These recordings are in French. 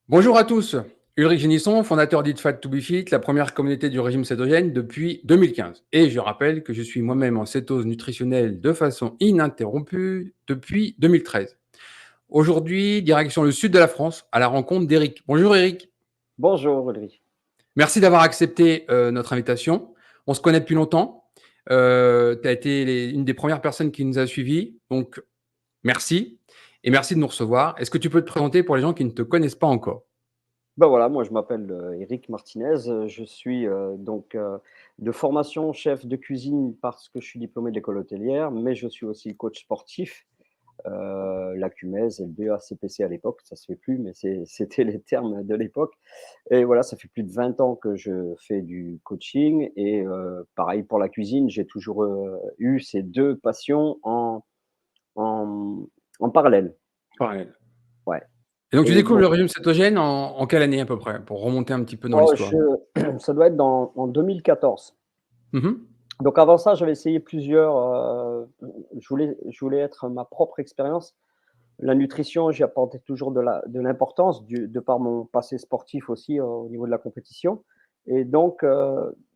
Bonjour à tous, Ulrich Génisson, fondateur d'Eat Fat to Be Fit, la première communauté du régime cétogène depuis 2015. Et je rappelle que je suis moi-même en cétose nutritionnelle de façon ininterrompue depuis 2013. Aujourd'hui, direction le sud de la France, à la rencontre d'Eric. Bonjour Eric. Bonjour Ulrich. Merci d'avoir accepté notre invitation. On se connaît depuis longtemps. Tu as été une des premières personnes qui nous a suivis. Donc, merci. Et merci de nous recevoir. Est-ce que tu peux te présenter pour les gens qui ne te connaissent pas encore? Ben voilà, moi je m'appelle Eric Martinez. Je suis de formation chef de cuisine parce que je suis diplômé de l'école hôtelière, mais je suis aussi coach sportif. La CUMES et le BEA-CPC à l'époque, ça se fait plus, mais c'était les termes de l'époque. Et voilà, ça fait plus de 20 ans que je fais du coaching. Et pareil pour la cuisine, j'ai toujours eu ces deux passions en, en parallèle. Pareil. Ouais. Et donc, tu Et découvres donc, le régime cétogène en quelle année à peu près, pour remonter un petit peu dans oh, l'histoire? ça doit être en 2014. Mhm. Donc avant ça, j'avais essayé plusieurs, je voulais être ma propre expérience. La nutrition, j'y apportais toujours de l'importance de par mon passé sportif aussi, au niveau de la compétition. Et donc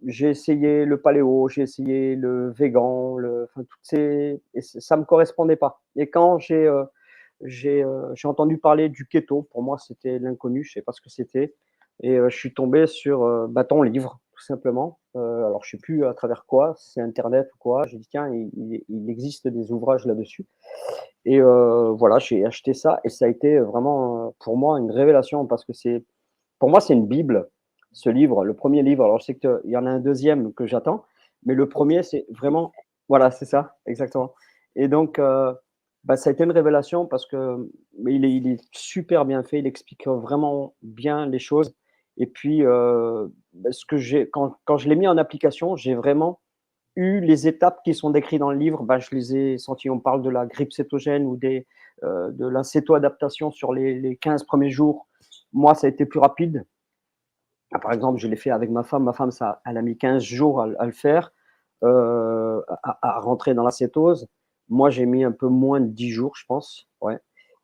j'ai essayé le paléo, j'ai essayé le végan, enfin toutes ces et ça me correspondait pas. Et quand j'ai entendu parler du keto, pour moi c'était l'inconnu, je ne sais pas ce que c'était. Et je suis tombé sur ton livre, tout simplement. Alors, je ne sais plus à travers quoi, c'est Internet ou quoi. J'ai dit, tiens, il existe des ouvrages là-dessus. Et voilà, j'ai acheté ça et ça a été vraiment pour moi une révélation parce que pour moi, c'est une Bible, ce livre, le premier livre. Alors, je sais qu'il y en a un deuxième que j'attends, mais le premier, c'est vraiment, voilà, c'est ça, exactement. Et donc, ça a été une révélation parce que mais il est super bien fait, il explique vraiment bien les choses. Et puis, ce que quand je l'ai mis en application, j'ai vraiment eu les étapes qui sont décrites dans le livre, je les ai senties. On parle de la grippe cétogène ou de la céto-adaptation sur les 15 premiers jours. Moi, ça a été plus rapide. Par exemple, je l'ai fait avec ma femme. Ma femme, elle a mis 15 jours à le faire, à rentrer dans la cétose. Moi, j'ai mis un peu moins de 10 jours, je pense. Ouais.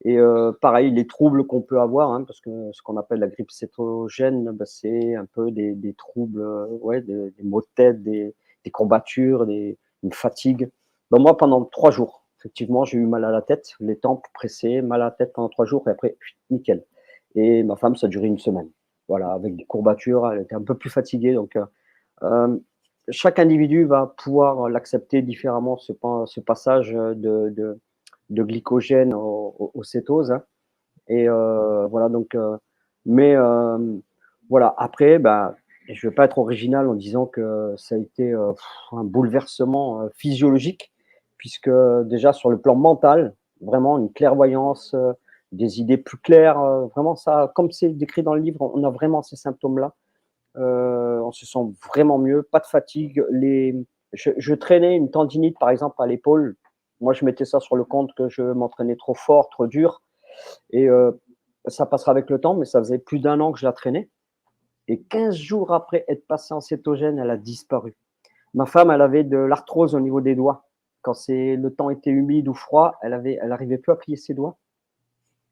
Et pareil, les troubles qu'on peut avoir, hein, parce que ce qu'on appelle la grippe cétogène, c'est un peu des troubles, ouais, des maux de tête, des courbatures, une fatigue. Moi, pendant 3 jours, effectivement, j'ai eu mal à la tête, les tempes pressées, mal à la tête pendant 3 jours, et après, nickel. Et ma femme, ça a duré une semaine. Voilà, avec des courbatures, elle était un peu plus fatiguée. Donc, chaque individu va pouvoir l'accepter différemment, ce passage de glycogène aux cétoses, hein. Et voilà, donc, mais voilà, après, je ne vais pas être original en disant que ça a été un bouleversement physiologique, puisque déjà sur le plan mental, vraiment une clairvoyance, des idées plus claires, vraiment ça, comme c'est décrit dans le livre, on a vraiment ces symptômes-là. On se sent vraiment mieux, pas de fatigue. Je traînais une tendinite, par exemple, à l'épaule. Moi, je mettais ça sur le compte que je m'entraînais trop fort, trop dur. Et ça passera avec le temps, mais ça faisait plus d'1 an que je la traînais. Et 15 jours après être passée en cétogène, elle a disparu. Ma femme, elle avait de l'arthrose au niveau des doigts. Quand le temps était humide ou froid, elle arrivait plus à plier ses doigts.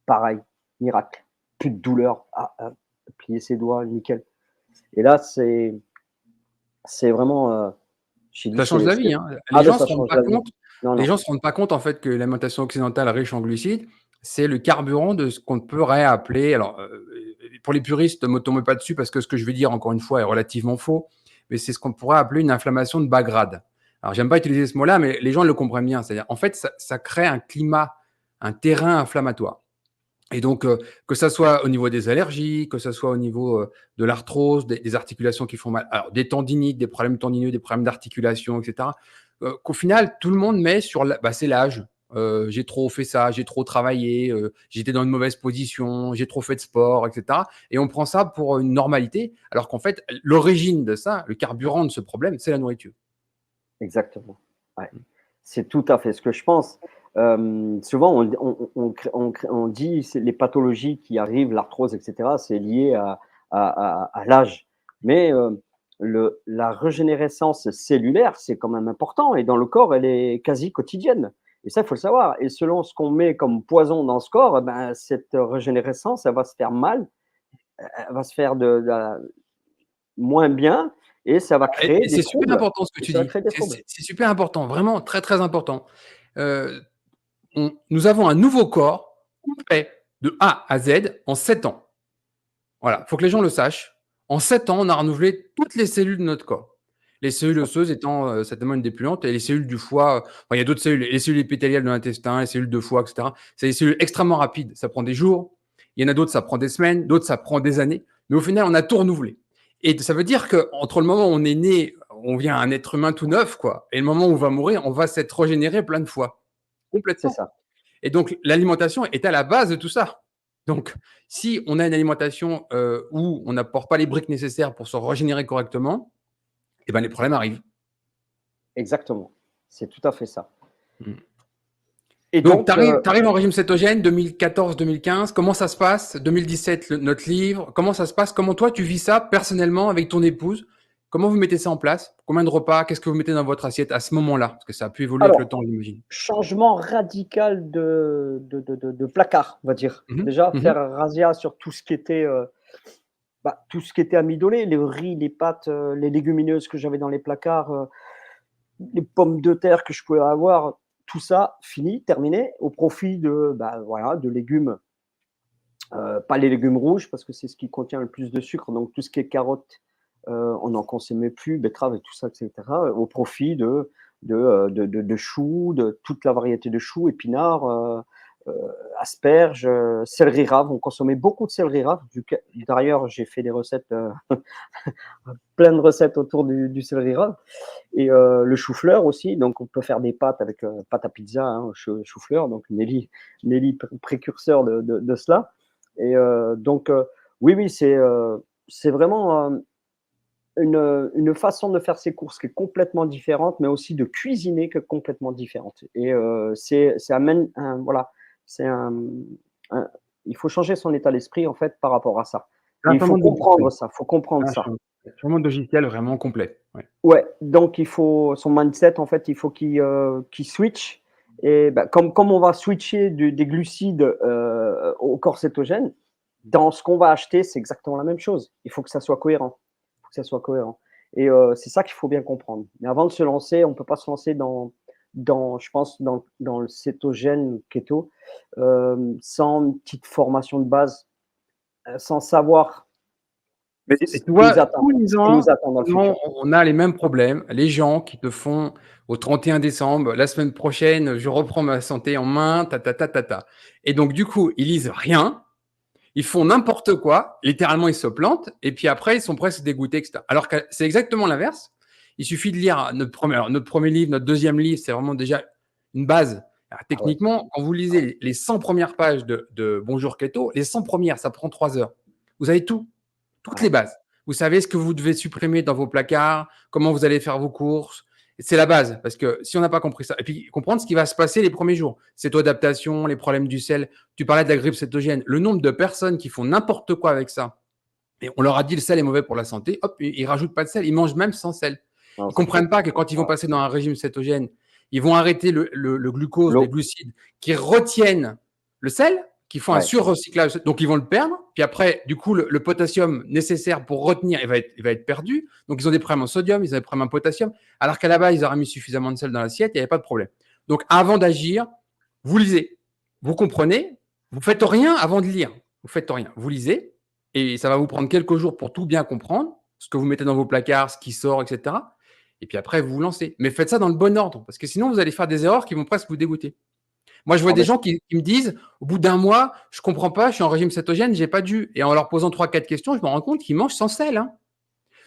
Pareil, miracle. Plus de douleur à plier ses doigts, nickel. Et là, c'est vraiment, j'ai dit, Ça change la vie, hein. ça change la vie. Non, Les non, gens se rendent pas compte en fait que l'alimentation occidentale riche en glucides, c'est le carburant de ce qu'on pourrait appeler, alors pour les puristes, ne me tombez pas dessus parce que ce que je vais dire encore une fois est relativement faux, mais c'est ce qu'on pourrait appeler une inflammation de bas grade. Alors j'aime pas utiliser ce mot-là, mais les gens le comprennent bien. C'est-à-dire en fait ça crée un climat, un terrain inflammatoire. Et donc, que ça soit au niveau des allergies, que ça soit au niveau de l'arthrose, des articulations qui font mal, alors des tendinites, des problèmes tendineux, des problèmes d'articulation, etc. Qu'au final, tout le monde met sur c'est l'âge. J'ai trop fait ça, j'ai trop travaillé, j'étais dans une mauvaise position, j'ai trop fait de sport, etc. Et on prend ça pour une normalité, alors qu'en fait, l'origine de ça, le carburant de ce problème, c'est la nourriture. exactement. Ouais. C'est tout à fait ce que je pense. Souvent, on dit c'est les pathologies qui arrivent, l'arthrose, et cetera, c'est lié à l'âge. Mais la régénérescence cellulaire, c'est quand même important et dans le corps, elle est quasi quotidienne. Et ça, il faut le savoir. Et selon ce qu'on met comme poison dans ce corps, cette régénérescence, elle va se faire mal elle va se faire moins bien et ça va créer Et des c'est super troubles important ce que et tu ça va dis. créer des C'est troubles. c'est c'est super important, vraiment très, très important. Heu, nous avons un nouveau corps complet de A à Z en 7 ans. Voilà, il faut que les gens le sachent. En 7 ans, on a renouvelé toutes les cellules de notre corps. Les cellules Ça osseuses étant, certainement une des plus lentes et les cellules du foie, enfin, il y a d'autres cellules, les cellules épithéliales de l'intestin, les cellules de foie et cetera. C'est des cellules extrêmement rapides, ça prend des jours, il y en a d'autres, ça prend des semaines, d'autres, ça prend des années, mais au final, on a tout renouvelé et ça veut dire qu'entre le moment où on est né, on vient un être humain tout neuf, quoi, et le moment où on va mourir, on va s'être régénéré plein de fois, c'est complètement. ça. Et donc, l'alimentation est à la base de tout ça. Donc, si on a une alimentation où on n'apporte pas les briques nécessaires pour se régénérer correctement, eh ben, les problèmes arrivent. Exactement. C'est tout à fait ça Mm. et Donc, tu donc arrives en régime cétogène 2014-2015. Comment ça se passe? 2017, notre livre. Comment ça se passe? Comment toi, tu vis ça personnellement avec ton épouse? Comment vous mettez ça en place? Combien de repas? Qu'est-ce que vous mettez dans votre assiette à ce moment-là? Parce que ça a pu évoluer avec le alors, temps, j'imagine. changement radical de placard, on va dire. Mhm, Déjà mhm. faire un razzia sur tout ce qui était, tout ce qui était amidonné, les riz, les pâtes, les légumineuses que j'avais dans les placards, les pommes de terre que je pouvais avoir, tout ça fini, terminé, au profit voilà, de légumes, pas les légumes rouges parce que c'est ce qui contient le plus de sucre, donc tout ce qui est carottes, on n'en consommait plus, betteraves et tout ça, et cetera, au profit de choux, de toute la variété de choux, épinards, asperges, céleri rave. On consommait beaucoup de céleri rave. D'ailleurs, j'ai fait des recettes, plein de recettes autour du céleri rave et le chou-fleur aussi. Donc, on peut faire des pâtes avec pâte à pizza, hein, chou-fleur. Donc, Nelly précurseur de cela. Et donc, oui, oui, c'est vraiment une façon de faire ses courses qui est complètement différente, mais aussi de cuisiner qui est complètement différente. Et c'est amène voilà, c'est un il faut changer son état d'esprit, en fait, par rapport à ça. C'est Et un il faut changement de comprendre logiciel. ça, faut comprendre Un ça. changement de logiciel vraiment complet. Ouais. Ouais, donc il faut son mindset, en fait, il faut qu'il switch et bah, comme on va switcher des glucides, au corps cétogène, dans ce qu'on va acheter, c'est exactement la même chose. Il faut que ça soit cohérent. Il faut que ça soit cohérent et c'est ça qu'il faut bien comprendre. Mais avant de se lancer, on ne peut pas se lancer je pense, dans le cétogène keto, sans une petite formation de base, sans savoir Mais ce tu qui vois, nous attend, tous les ce qui nous ans, attend dans le futur. on a les mêmes problèmes. Les gens qui te font au 31 décembre, la semaine prochaine, je reprends ma santé en main, ta, ta, ta, ta, ta. Et donc, du coup, ils lisent rien, ils font n'importe quoi, littéralement, ils se plantent, et puis après, ils sont presque dégoûtés, etc. Alors que c'est exactement l'inverse. Il suffit de lire notre premier livre, notre deuxième livre, c'est vraiment déjà une base. Alors, Ah ouais, techniquement, quand vous lisez les 100 premières pages de Bonjour Keto, les 100 premières, ça prend 3 heures. Vous avez tout. Toutes les ouais, bases. Vous savez ce que vous devez supprimer dans vos placards, comment vous allez faire vos courses. C'est la base, parce que si on n'a pas compris ça, et puis comprendre ce qui va se passer les premiers jours, cette adaptation, les problèmes du sel. Tu parlais de la grippe cétogène, le nombre de personnes qui font n'importe quoi avec ça, et on leur a dit le sel est mauvais pour la santé, hop, ils rajoutent pas de sel, ils mangent même sans sel. non, Ils c'est comprennent faux. pas que quand ils vont Ouais. passer dans un régime cétogène, ils vont arrêter le glucose, les L'eau, glucides, qui retiennent le sel, qui font un ouais, surrecyclage, donc ils vont le perdre. Puis après, du coup, le potassium nécessaire pour retenir, il va être perdu. Donc ils ont des problèmes en sodium, ils ont des problèmes en potassium, alors qu'à la base, ils auraient mis suffisamment de sel dans l'assiette, il n'y avait pas de problème. Donc avant d'agir, vous lisez, vous comprenez, vous faites rien avant de lire. Vous faites rien, vous lisez, et ça va vous prendre quelques jours pour tout bien comprendre, ce que vous mettez dans vos placards, ce qui sort, etc. Et puis après, vous vous lancez. Mais faites ça dans le bon ordre, parce que sinon, vous allez faire des erreurs qui vont presque vous dégoûter. Moi, je vois ah des ben, gens qui me disent, au bout d'un mois, je comprends pas, je suis en régime cétogène, j'ai pas dû. Et en leur posant 3, 4 questions, je me rends compte qu'ils mangent sans sel, hein. ah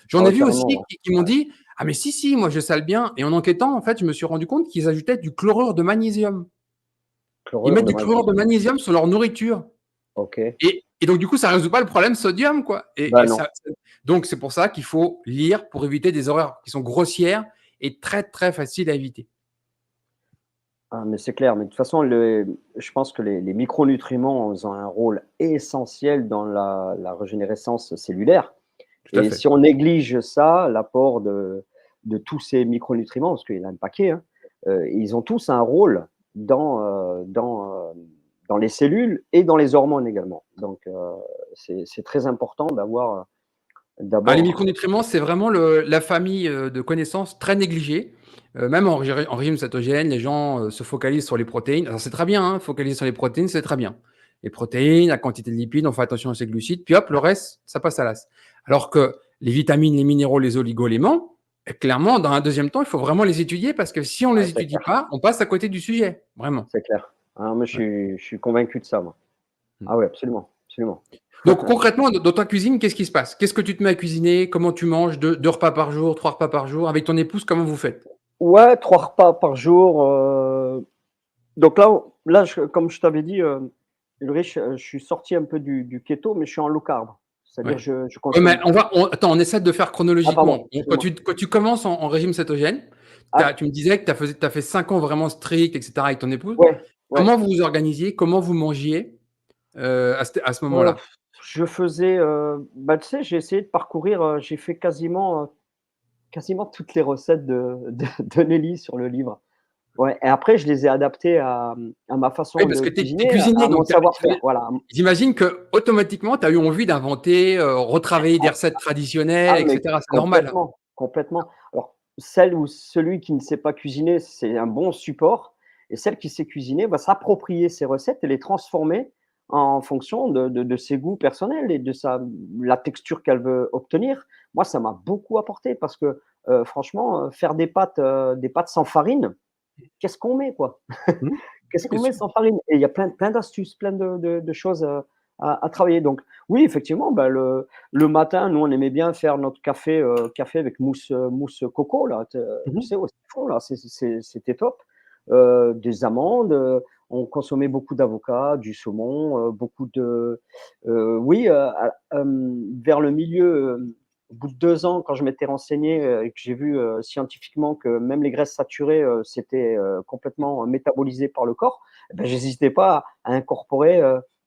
J'en ai ouais, vu aussi carrément, ouais. qui m'ont dit, ah mais si, si, moi je sale bien. Et en enquêtant, en fait, je me suis rendu compte qu'ils ajoutaient du chlorure de magnésium. Ils Chlorure mettent de du chlorure magnésium. de magnésium sur leur nourriture. OK. Et donc, du coup, ça ne résout pas le problème sodium, quoi. Bah, non. Donc, c'est pour ça qu'il faut lire pour éviter des erreurs qui sont grossières et très, très faciles à éviter. Ah, mais c'est clair, mais de toute façon, je pense que les micronutriments ont un rôle essentiel dans la régénérescence cellulaire Tout à et fait. si on néglige ça, l'apport de tous ces micronutriments, parce qu'il y en a un paquet, hein, ils ont tous un rôle dans, dans les cellules et dans les hormones également. Donc, c'est très important d'avoir, Ah, les d'abord micronutriments, c'est vraiment la famille de connaissances très négligée. Même en régime cétogène, les gens se focalisent sur les protéines. Alors c'est très bien, hein, focaliser sur les protéines, c'est très bien. Les protéines, la quantité de lipides, on fait attention à ces glucides, puis hop, le reste, ça passe à l'as. Alors que les vitamines, les minéraux, les oligo-éléments, clairement, dans un deuxième temps, il faut vraiment les étudier parce que si on ne ouais, les étudie pas, on passe à côté du sujet, vraiment. c'est clair. Ah, moi, Ouais. je suis convaincu de ça, moi. Mm. Ah oui, absolument, absolument. Donc concrètement, dans ta cuisine, qu'est-ce qui se passe? Qu'est-ce que tu te mets à cuisiner? Comment tu manges? Deux repas par jour, trois repas par jour? Avec ton épouse, comment vous faites? Ouais, 3 repas par jour, donc là, comme je t'avais dit, Ulrich, je suis sorti un peu du keto, mais je suis en low carb. C'est-à-dire Ouais. je Ouais, mais consomme attends, on essaie de faire ah chronologiquement. pardon, Donc, excuse-moi. quand tu commences en régime cétogène, Ah tu me disais que tu as fait 5 ans vraiment strict, etc., avec ton épouse. ouais, ouais. Comment vous vous organisiez? Comment vous mangiez à ce Heu, moment-là? je faisais, bah, tu sais, j'ai essayé de parcourir, j'ai fait quasiment toutes les recettes de Nelly sur le livre. Ouais et après je les ai adaptées à ma Oui, façon parce de que tu es cuisiner, cuisinier, à mon donc savoir-faire, voilà. j'imagine que automatiquement, tu as eu envie d'inventer, retravailler des recettes traditionnelles, Ah mais etc. C'est normal. complètement, complètement. Alors, celle ou celui qui ne sait pas cuisiner, c'est un bon support et celle qui sait cuisiner va s'approprier ces recettes et les transformer en fonction de ses goûts personnels et de la texture qu'elle veut obtenir. Moi, ça m'a beaucoup apporté parce que, franchement, faire des pâtes sans farine, qu'est-ce qu'on met, quoi? Mmh. Qu'est-ce Oui, bien qu'on met sûr. sans farine? Et il y a plein d'astuces, plein de choses, à travailler. Donc oui, effectivement, bah, le matin, nous, on aimait bien faire notre café avec mousse coco là, Mmh tu mh. sais, au citron là, c'était top. Des amandes, on consommait beaucoup d'avocats, du saumon, beaucoup de oui, vers le milieu, au bout de 2 ans, quand je m'étais renseigné, et que j'ai vu, scientifiquement que même les graisses saturées, c'était, complètement métabolisé par le corps, et bah, j'hésitais pas à incorporer,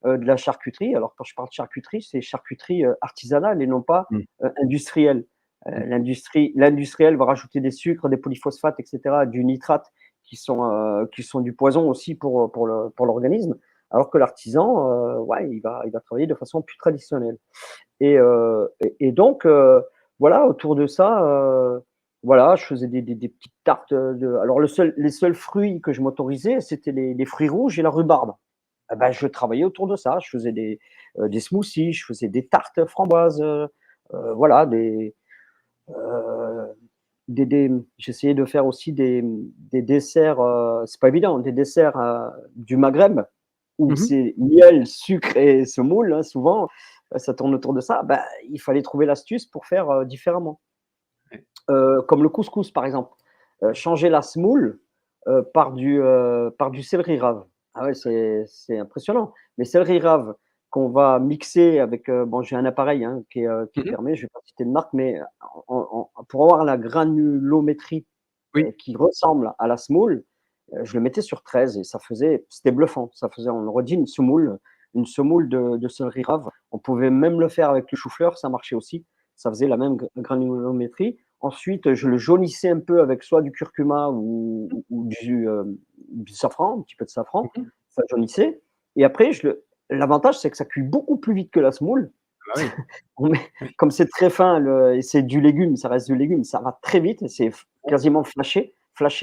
de la charcuterie. Alors quand je parle de charcuterie, c'est charcuterie, artisanale et non pas, Mmh. industrielle. Mmh. L'industriel va rajouter des sucres, des polyphosphates et cetera, du nitrate qui sont du poison aussi pour l'organisme. Alors que l'artisan, ouais, il va travailler de façon plus traditionnelle. Et donc, voilà, autour de ça, voilà, je faisais des petites tartes, alors les seuls fruits que je m'autorisais, c'était les fruits rouges et la rhubarbe. Ah bah, je travaillais autour de ça. Je faisais des smoothies, je faisais des tartes framboises, voilà, heu, j'essayais de faire aussi des desserts, c'est pas évident, des desserts, du Maghreb où Mmh mh. c'est miel, sucre et semoule, hein, souvent, ça tourne autour de ça. Bah, il fallait trouver l'astuce pour faire, différemment. Ouais. Comme le couscous, par exemple. Changer la semoule, par du céleri rave. Ah ouais, c'est impressionnant. Mais céleri rave qu'on va mixer avec, bon, j'ai un appareil, hein, qui Mmh mh. permet, je vais pas citer de marque, mais pour avoir la granulométrie, Oui. qui ressemble à la semoule, je le mettais sur 13 et c'était bluffant. Ça faisait, on aurait dit une semoule de céleri rave. On pouvait même le faire avec le chou-fleur, ça marchait aussi. Ça faisait la même granulométrie. Ensuite, je le jaunissais un peu avec soit du curcuma ou du safran, un petit peu de Mmh safran. mh. Ça jaunissait et après l'avantage, c'est que ça cuit beaucoup plus vite que la semoule. Bah oui. On met Oui. Comme c'est très fin et c'est du légume, ça reste du légume, ça va très vite et c'est Ouais. quasiment flashé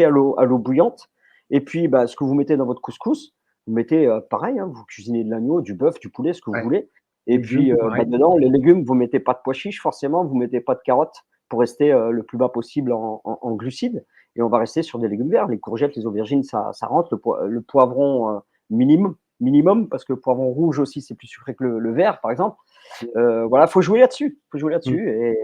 à l'eau bouillante et puis, bah, ce que vous mettez dans votre couscous, vous mettez, pareil, hein, vous cuisinez de l'agneau, du bœuf, du poulet, ce que vous Ouais. voulez et Légumes, puis, bah, pareil. dedans, les légumes, vous mettez pas de pois chiches forcément, vous mettez pas de carottes pour rester, le plus bas possible en glucides et on va rester sur des légumes verts. Les courgettes, les aubergines, ça rentre, le poivron, minimum parce que le poivron rouge aussi, c'est plus sucré que le vert, par exemple. Voilà, faut jouer Mmh. là-dessus et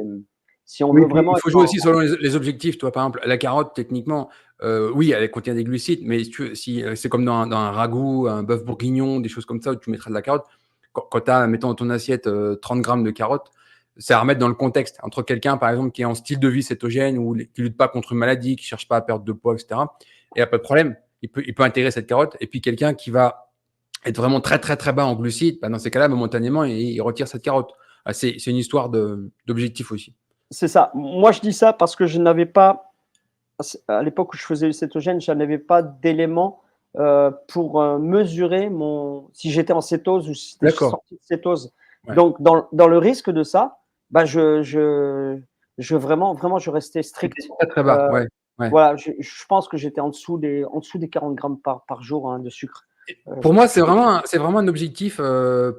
si on Oui, veut puis vraiment il être faut jouer aussi selon les objectifs. Toi, par exemple, la carotte, techniquement, oui, elle contient des glucides, mais si c'est comme dans un ragoût, un bœuf bourguignon, des choses comme ça où tu mettras de la carotte. Quand tu as, mettons dans ton assiette 30 grammes de carottes, c'est à remettre dans le contexte. Entre quelqu'un, par exemple, qui est en style de vie cétogène ou qui lutte pas contre une maladie, qui cherche pas à perdre de poids, etc. Et a pas de problème, il peut intégrer cette carotte. Et puis quelqu'un qui va être vraiment très très très bas en glucides, bah, dans ces cas-là, momentanément, il retire cette carotte. Ah, c'est une histoire d'objectif aussi. c'est ça. Moi, je dis ça parce que je n'avais pas à l'époque où je faisais le cétogène, je n'avais pas d'éléments, pour, mesurer si j'étais en cétose ou si j'étais D'accord. sorti de cétose. Ouais. Donc dans le risque de ça, bah, je vraiment je restais C'était strict. très, très bas. Heu, Ouais, ouais. voilà, je pense que j'étais en dessous des 40 grammes par jour, hein, de sucre. Pour moi, c'est Je vraiment un objectif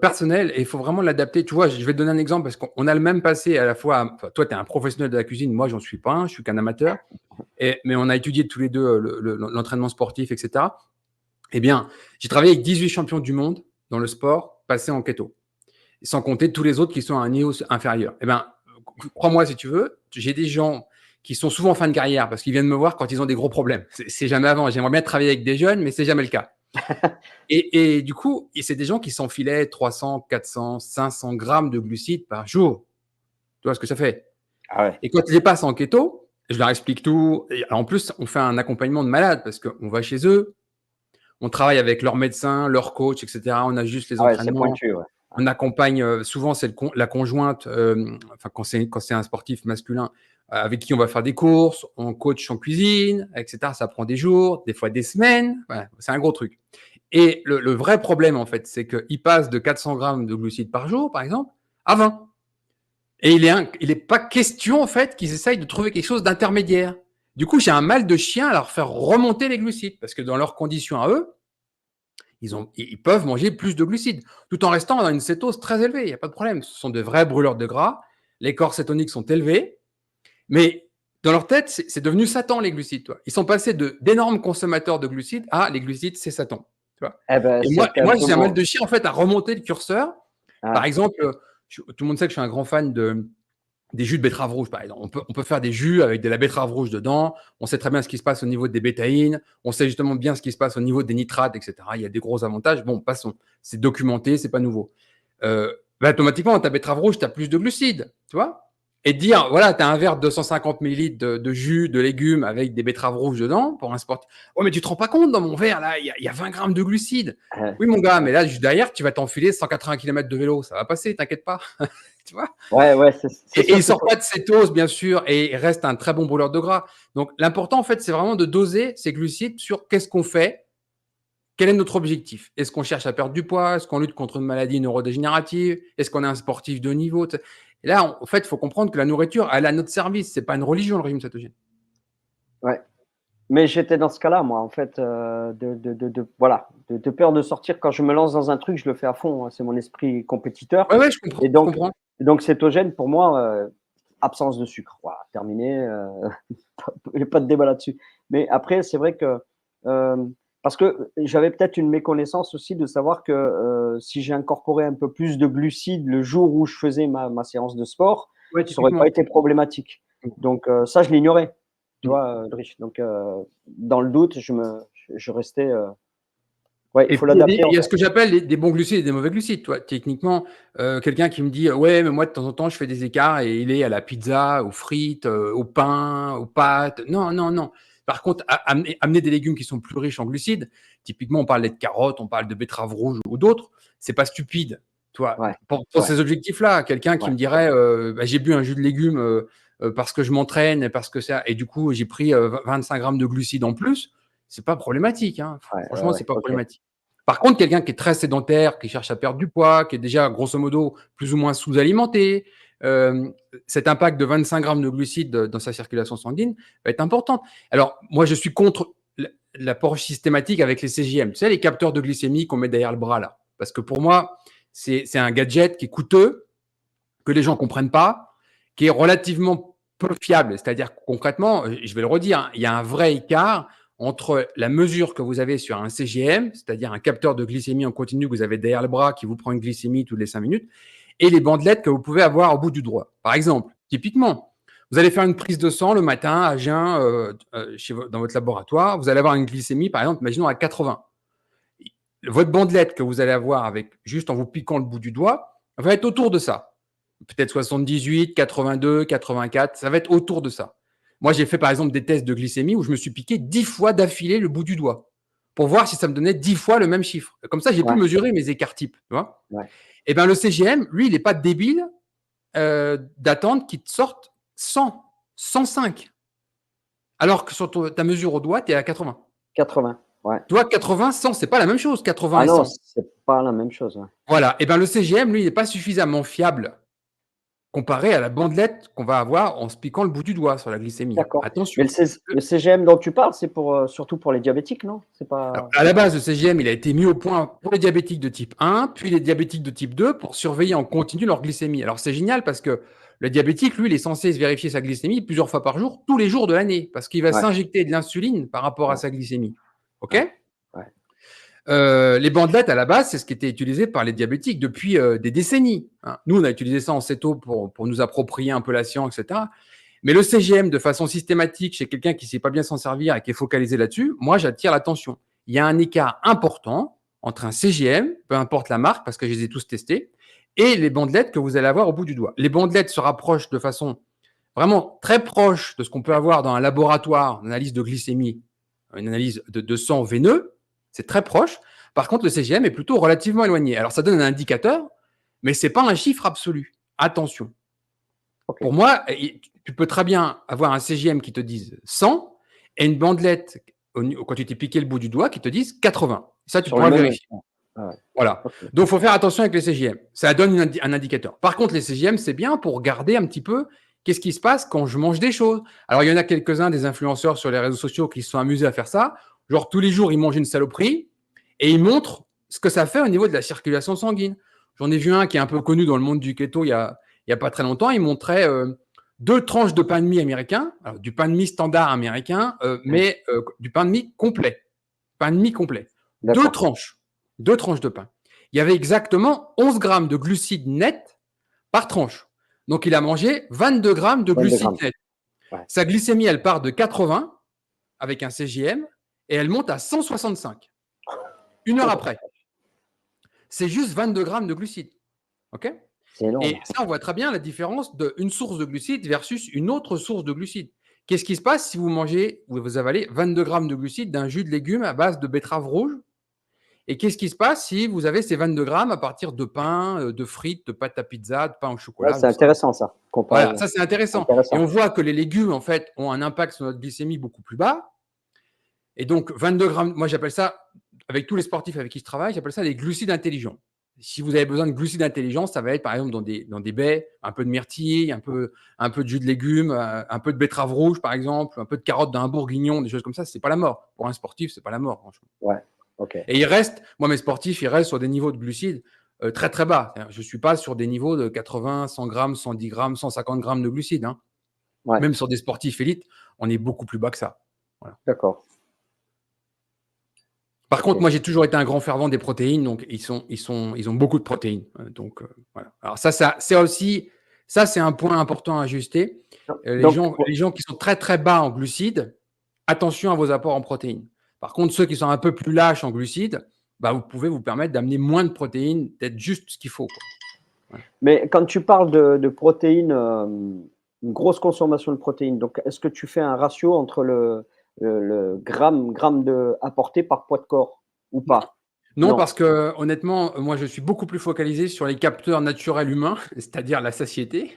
personnel et il faut vraiment l'adapter. Tu vois, je vais te donner un exemple parce qu'on a le même passé à la fois. Enfin, toi, tu es un professionnel de la cuisine, moi, j'en suis pas un, je suis qu'un amateur. Mais on a étudié tous les deux l'entraînement sportif, etc. Eh bien, j'ai travaillé avec 18 champions du monde dans le sport passés en keto, sans compter tous les autres qui sont à un niveau inférieur. Eh bien, crois-moi si tu veux, j'ai des gens qui sont souvent en fin de carrière parce qu'ils viennent me voir quand ils ont des gros problèmes. C'est jamais avant. J'aimerais bien travailler avec des jeunes, mais c'est jamais le cas. Et du coup, c'est des gens qui s'enfilaient 300, 400, 500 grammes de glucides par jour. Tu vois ce que ça fait? Ah ouais. Et quand ils passent en keto, je leur explique tout. Et en plus, on fait un accompagnement de malade parce qu'on va chez eux, on travaille avec leurs médecins, leurs coachs, etc. On ajuste les Ah ouais, c'est entraînements. pointu, ouais. On accompagne, souvent, c'est la conjointe, enfin, quand c'est un sportif masculin, avec qui on va faire des courses, on coach en cuisine, etc. Ça prend des jours, des fois des semaines. Voilà, c'est un gros truc. Et le vrai problème, en fait, c'est qu'il passe de 400 grammes de glucides par jour, par exemple, à 20. Et il est pas question, en fait, qu'ils essayent de trouver quelque chose d'intermédiaire. Du coup, j'ai un mal de chien à leur faire remonter les glucides parce que dans leurs conditions à eux, ils peuvent manger plus de glucides tout en restant dans une cétose très élevée. Il n'y a pas de problème. Ce sont de vrais brûleurs de gras. Les corps cétoniques sont élevés, mais dans leur tête, c'est devenu Satan, les glucides. Toi. Ils sont passés d'énormes consommateurs de glucides à les glucides, c'est Satan. Tu vois. Eh ben, Et c'était un moi peu j'ai un mal mon de chien en fait à remonter le curseur. Par ouais. exemple, tout le monde sait que je suis un grand fan des jus de betterave rouge, par exemple. On peut faire des jus avec de la betterave rouge dedans. On sait très bien ce qui se passe au niveau des bétaïnes. On sait justement bien ce qui se passe au niveau des nitrates, etc. Il y a des gros avantages. Bon, passons. C'est documenté, c'est pas nouveau. Automatiquement, ta betterave rouge, tu as plus de glucides, tu vois. Et dire, voilà, tu as un verre de 250 millilitres de jus de légumes avec des betteraves rouges dedans pour un sportif. Oh, mais tu te rends pas compte, dans mon verre, là, il y a 20 grammes de glucides. Oui, mon gars, mais là, juste derrière, tu vas t'enfiler 180 km de vélo. Ça va passer, t'inquiète pas. Tu vois. Ouais, ouais, c'est Et ça, il c'est sort pas de cétose, bien sûr, et il reste un très bon brûleur de gras. Donc, l'important, en fait, c'est vraiment de doser ces glucides sur qu'est-ce qu'on fait, quel est notre objectif. Est-ce qu'on cherche à perdre du poids? Est-ce qu'on lutte contre une maladie neurodégénérative? Est-ce qu'on est un sportif de haut niveau? Et là, en fait, il faut comprendre que la nourriture, elle est à notre service. C'est pas une religion, le régime cétogène. ouais. Mais j'étais dans ce cas-là, moi, en fait, voilà, de peur de sortir. Quand je me lance dans un truc, je le fais à fond, hein, c'est mon esprit compétiteur Ouais, ouais, je comprends, et je donc comprends. cétogène pour moi, absence de sucre, voilà, terminé, il y a pas de débat là-dessus. Mais après, c'est vrai que, parce que j'avais peut-être une méconnaissance aussi de savoir que, si j'ai incorporé un peu plus de glucides le jour où je faisais ma séance de sport, Ouais, ça aurait pas typiquement. été problématique. Donc ça, je l'ignorais, tu vois, Driss? Donc dans le doute, je restais, ouais, il Et faut puis, l'adapter, en il y a fait. ce que j'appelle des bons glucides et des mauvais glucides. Toi, techniquement, quelqu'un qui me dit ouais, mais moi de temps en temps je fais des écarts et il est à la pizza, aux frites, au pain, aux pâtes. Non, non, non. Par contre, amener des légumes qui sont plus riches en glucides, typiquement on parlait de carottes, on parle de betteraves rouges ou d'autres, c'est pas stupide. Toi, Ouais, pour ouais, ces objectifs-là, quelqu'un qui ouais, me dirait bah, j'ai bu un jus de légumes parce que je m'entraîne et parce que ça, et du coup j'ai pris 25 grammes de glucides en plus, c'est pas problématique. Hein. ouais, ouais, Franchement, ouais, c'est pas OK. problématique. Par contre, quelqu'un qui est très sédentaire, qui cherche à perdre du poids, qui est déjà grosso modo plus ou moins sous-alimenté, euh, cet impact de 25 grammes de glucides dans sa circulation sanguine va être important. Alors, moi, je suis contre l'approche systématique avec les CGM. Tu sais, les capteurs de glycémie qu'on met derrière le bras là. Parce que pour moi, c'est un gadget qui est coûteux, que les gens ne comprennent pas, qui est relativement peu fiable. C'est-à-dire concrètement, je vais le redire, hein, il y a un vrai écart entre la mesure que vous avez sur un CGM, c'est-à-dire un capteur de glycémie en continu que vous avez derrière le bras qui vous prend une glycémie toutes les 5 minutes, et les bandelettes que vous pouvez avoir au bout du doigt. Par exemple, typiquement, vous allez faire une prise de sang le matin à jeun dans votre laboratoire, vous allez avoir une glycémie, par exemple, imaginons à 80. Votre bandelette que vous allez avoir avec juste en vous piquant le bout du doigt va être autour de ça. Peut-être 78, 82, 84, ça va être autour de ça. Moi, j'ai fait par exemple des tests de glycémie où je me suis piqué 10 fois d'affilée le bout du doigt pour voir si ça me donnait 10 fois le même chiffre. Comme ça, j'ai pu Ouais, mesurer mes écarts types. Tu vois. ouais. Et bien, le CGM, lui, il n'est pas débile d'attendre qu'il te sorte 100, 105. Alors que sur ta mesure au doigt, tu es à 80. 80. Ouais. Tu vois, 80, 100, c'est pas la même chose, 80 Ah et non, 100. c'est pas la même chose, ouais. Voilà. Et ben le CGM, lui, il n'est pas suffisamment fiable comparé à la bandelette qu'on va avoir en se piquant le bout du doigt sur la glycémie, hein. D'accord. Mais Attention. le CGM dont tu parles, c'est pour, surtout pour les diabétiques, non? C'est Alors, pas à la base, le CGM, il a été mis au point pour les diabétiques de type 1, puis les diabétiques de type 2 pour surveiller en continu leur glycémie. Alors, c'est génial parce que le diabétique, lui, il est censé se vérifier sa glycémie plusieurs fois par jour, tous les jours de l'année, parce qu'il va ouais, s'injecter de l'insuline par rapport à ouais, sa glycémie. OK? ouais, ouais. Les bandelettes, à la base, c'est ce qui était utilisé par les diabétiques depuis des décennies, hein. Nous, on a utilisé ça en céto pour nous approprier un peu la science, etc. Mais le CGM, de façon systématique, chez quelqu'un qui ne sait pas bien s'en servir et qui est focalisé là-dessus, moi, j'attire l'attention. Il y a un écart important entre un CGM, peu importe la marque, parce que je les ai tous testés, et les bandelettes que vous allez avoir au bout du doigt. Les bandelettes se rapprochent de façon vraiment très proche de ce qu'on peut avoir dans un laboratoire, une analyse de glycémie, une analyse de sang veineux. C'est très proche. Par contre, le CGM est plutôt relativement éloigné. Alors, ça donne un indicateur, mais ce n'est pas un chiffre absolu. Attention. OK. Pour moi, tu peux très bien avoir un CGM qui te dise 100 et une bandelette, quand tu t'es piqué le bout du doigt, qui te dise 80. Ça, tu Sur le pourras le même vérifier. ouais. Ah ouais. Voilà. OK. Donc, il faut faire attention avec les CGM. Ça donne un indicateur. Par contre, les CGM, c'est bien pour regarder un petit peu qu'est-ce qui se passe quand je mange des choses. Alors, il y en a quelques-uns des influenceurs sur les réseaux sociaux qui se sont amusés à faire ça. Genre, tous les jours, ils mangent une saloperie et ils montrent ce que ça fait au niveau de la circulation sanguine. J'en ai vu un qui est un peu connu dans le monde du keto il y a pas très longtemps. Il montrait 2 tranches de pain de mie américain, alors, du pain de mie standard américain, Mmh. mais du pain de mie complet. Pain de mie complet. Deux D'accord. tranches. 2 tranches de pain. Il y avait exactement 11 grammes de glucides nets par tranche. Donc, il a mangé 22 grammes de 22 glucides grammes. nets. Ouais. Sa glycémie, elle part de 80 avec un CGM et elle monte à 165 une heure Oh, après. C'est juste 22 grammes de glucides. OK? c'est énorme. Et ça, on voit très bien la différence d'une source de glucides versus une autre source de glucides. Qu'est-ce qui se passe si vous mangez ou vous avalez 22 grammes de glucides d'un jus de légumes à base de betterave rouge? Et qu'est-ce qui se passe si vous avez ces 22 grammes à partir de pain, de frites, de pâte à pizza, de pain au Ouais, chocolat c'est ou ça? intéressant ça, Voilà, comparaison. ça c'est intéressant. Et Intéressant. on voit que les légumes, en fait, ont un impact sur notre glycémie beaucoup plus bas. Et donc 22 grammes, moi j'appelle ça, avec tous les sportifs avec qui je travaille, j'appelle ça des glucides intelligents. Si vous avez besoin de glucides intelligents, ça va être par exemple dans des baies, un peu de myrtille, un peu de jus de légumes, un peu de betterave rouge par exemple, un peu de carottes d'un bourguignon, des choses comme ça, c'est pas la mort. Pour un sportif, c'est pas la mort, franchement. Ouais. OK. Et moi mes sportifs, ils restent sur des niveaux de glucides très très bas. Je ne suis pas sur des niveaux de 80, 100 grammes, 110 grammes, 150 grammes de glucides, hein. Ouais. Même sur des sportifs élites, on est beaucoup plus bas que ça. Voilà. D'accord. Par contre, OK. moi, j'ai toujours été un grand fervent des protéines, donc ils ont beaucoup de protéines. Donc, voilà. Alors c'est aussi, ça, c'est un point important à ajuster. Donc Les gens qui sont très, très bas en glucides, attention à vos apports en protéines. Par contre, ceux qui sont un peu plus lâches en glucides, bah, vous pouvez vous permettre d'amener moins de protéines, d'être juste ce qu'il faut, quoi. Voilà. mais quand tu parles de protéines, une grosse consommation de protéines, donc est-ce que tu fais un ratio entre le gramme de apporté par poids de corps ou pas? Non, Non. parce que honnêtement, moi, je suis beaucoup plus focalisé sur les capteurs naturels humains, c'est-à-dire la satiété.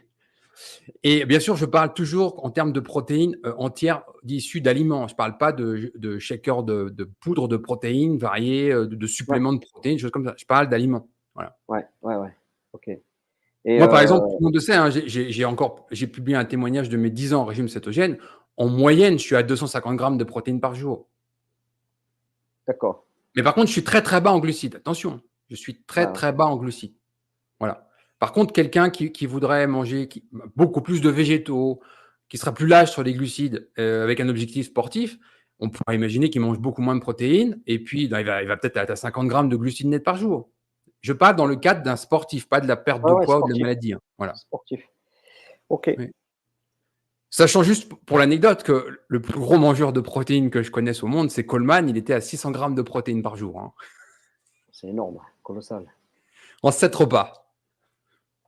Et bien sûr, je parle toujours en termes de protéines entières issues d'aliments. Je ne parle pas de shakers de poudre de protéines variées, de Ouais, suppléments de protéines, choses comme ça. Je parle d'aliments. Voilà. ouais, ouais, ouais. OK et Moi, par exemple, tout le monde le sait, hein, j'ai publié un témoignage de mes 10 ans en régime cétogène. En moyenne, je suis à 250 grammes de protéines par jour. d'accord. Mais par contre, je suis très, très bas en glucides. Attention, je suis Ouais, très, ouais. très bas en glucides. Voilà. Par contre, quelqu'un qui voudrait manger beaucoup plus de végétaux, qui sera plus lâche sur les glucides, avec un objectif sportif, on pourrait imaginer qu'il mange beaucoup moins de protéines et puis, ben, il va peut-être être à 50 grammes de glucides nets par jour. Je parle dans le cadre d'un sportif, pas de la perte Ouais, de ouais, poids ou de la sportif, maladie, hein. Voilà. sportif. OK. Oui. Sachant juste pour l'anecdote que le plus gros mangeur de protéines que je connaisse au monde, c'est Coleman, il était à 600 grammes de protéines par jour, hein, C'est énorme, colossal. en 7 repas.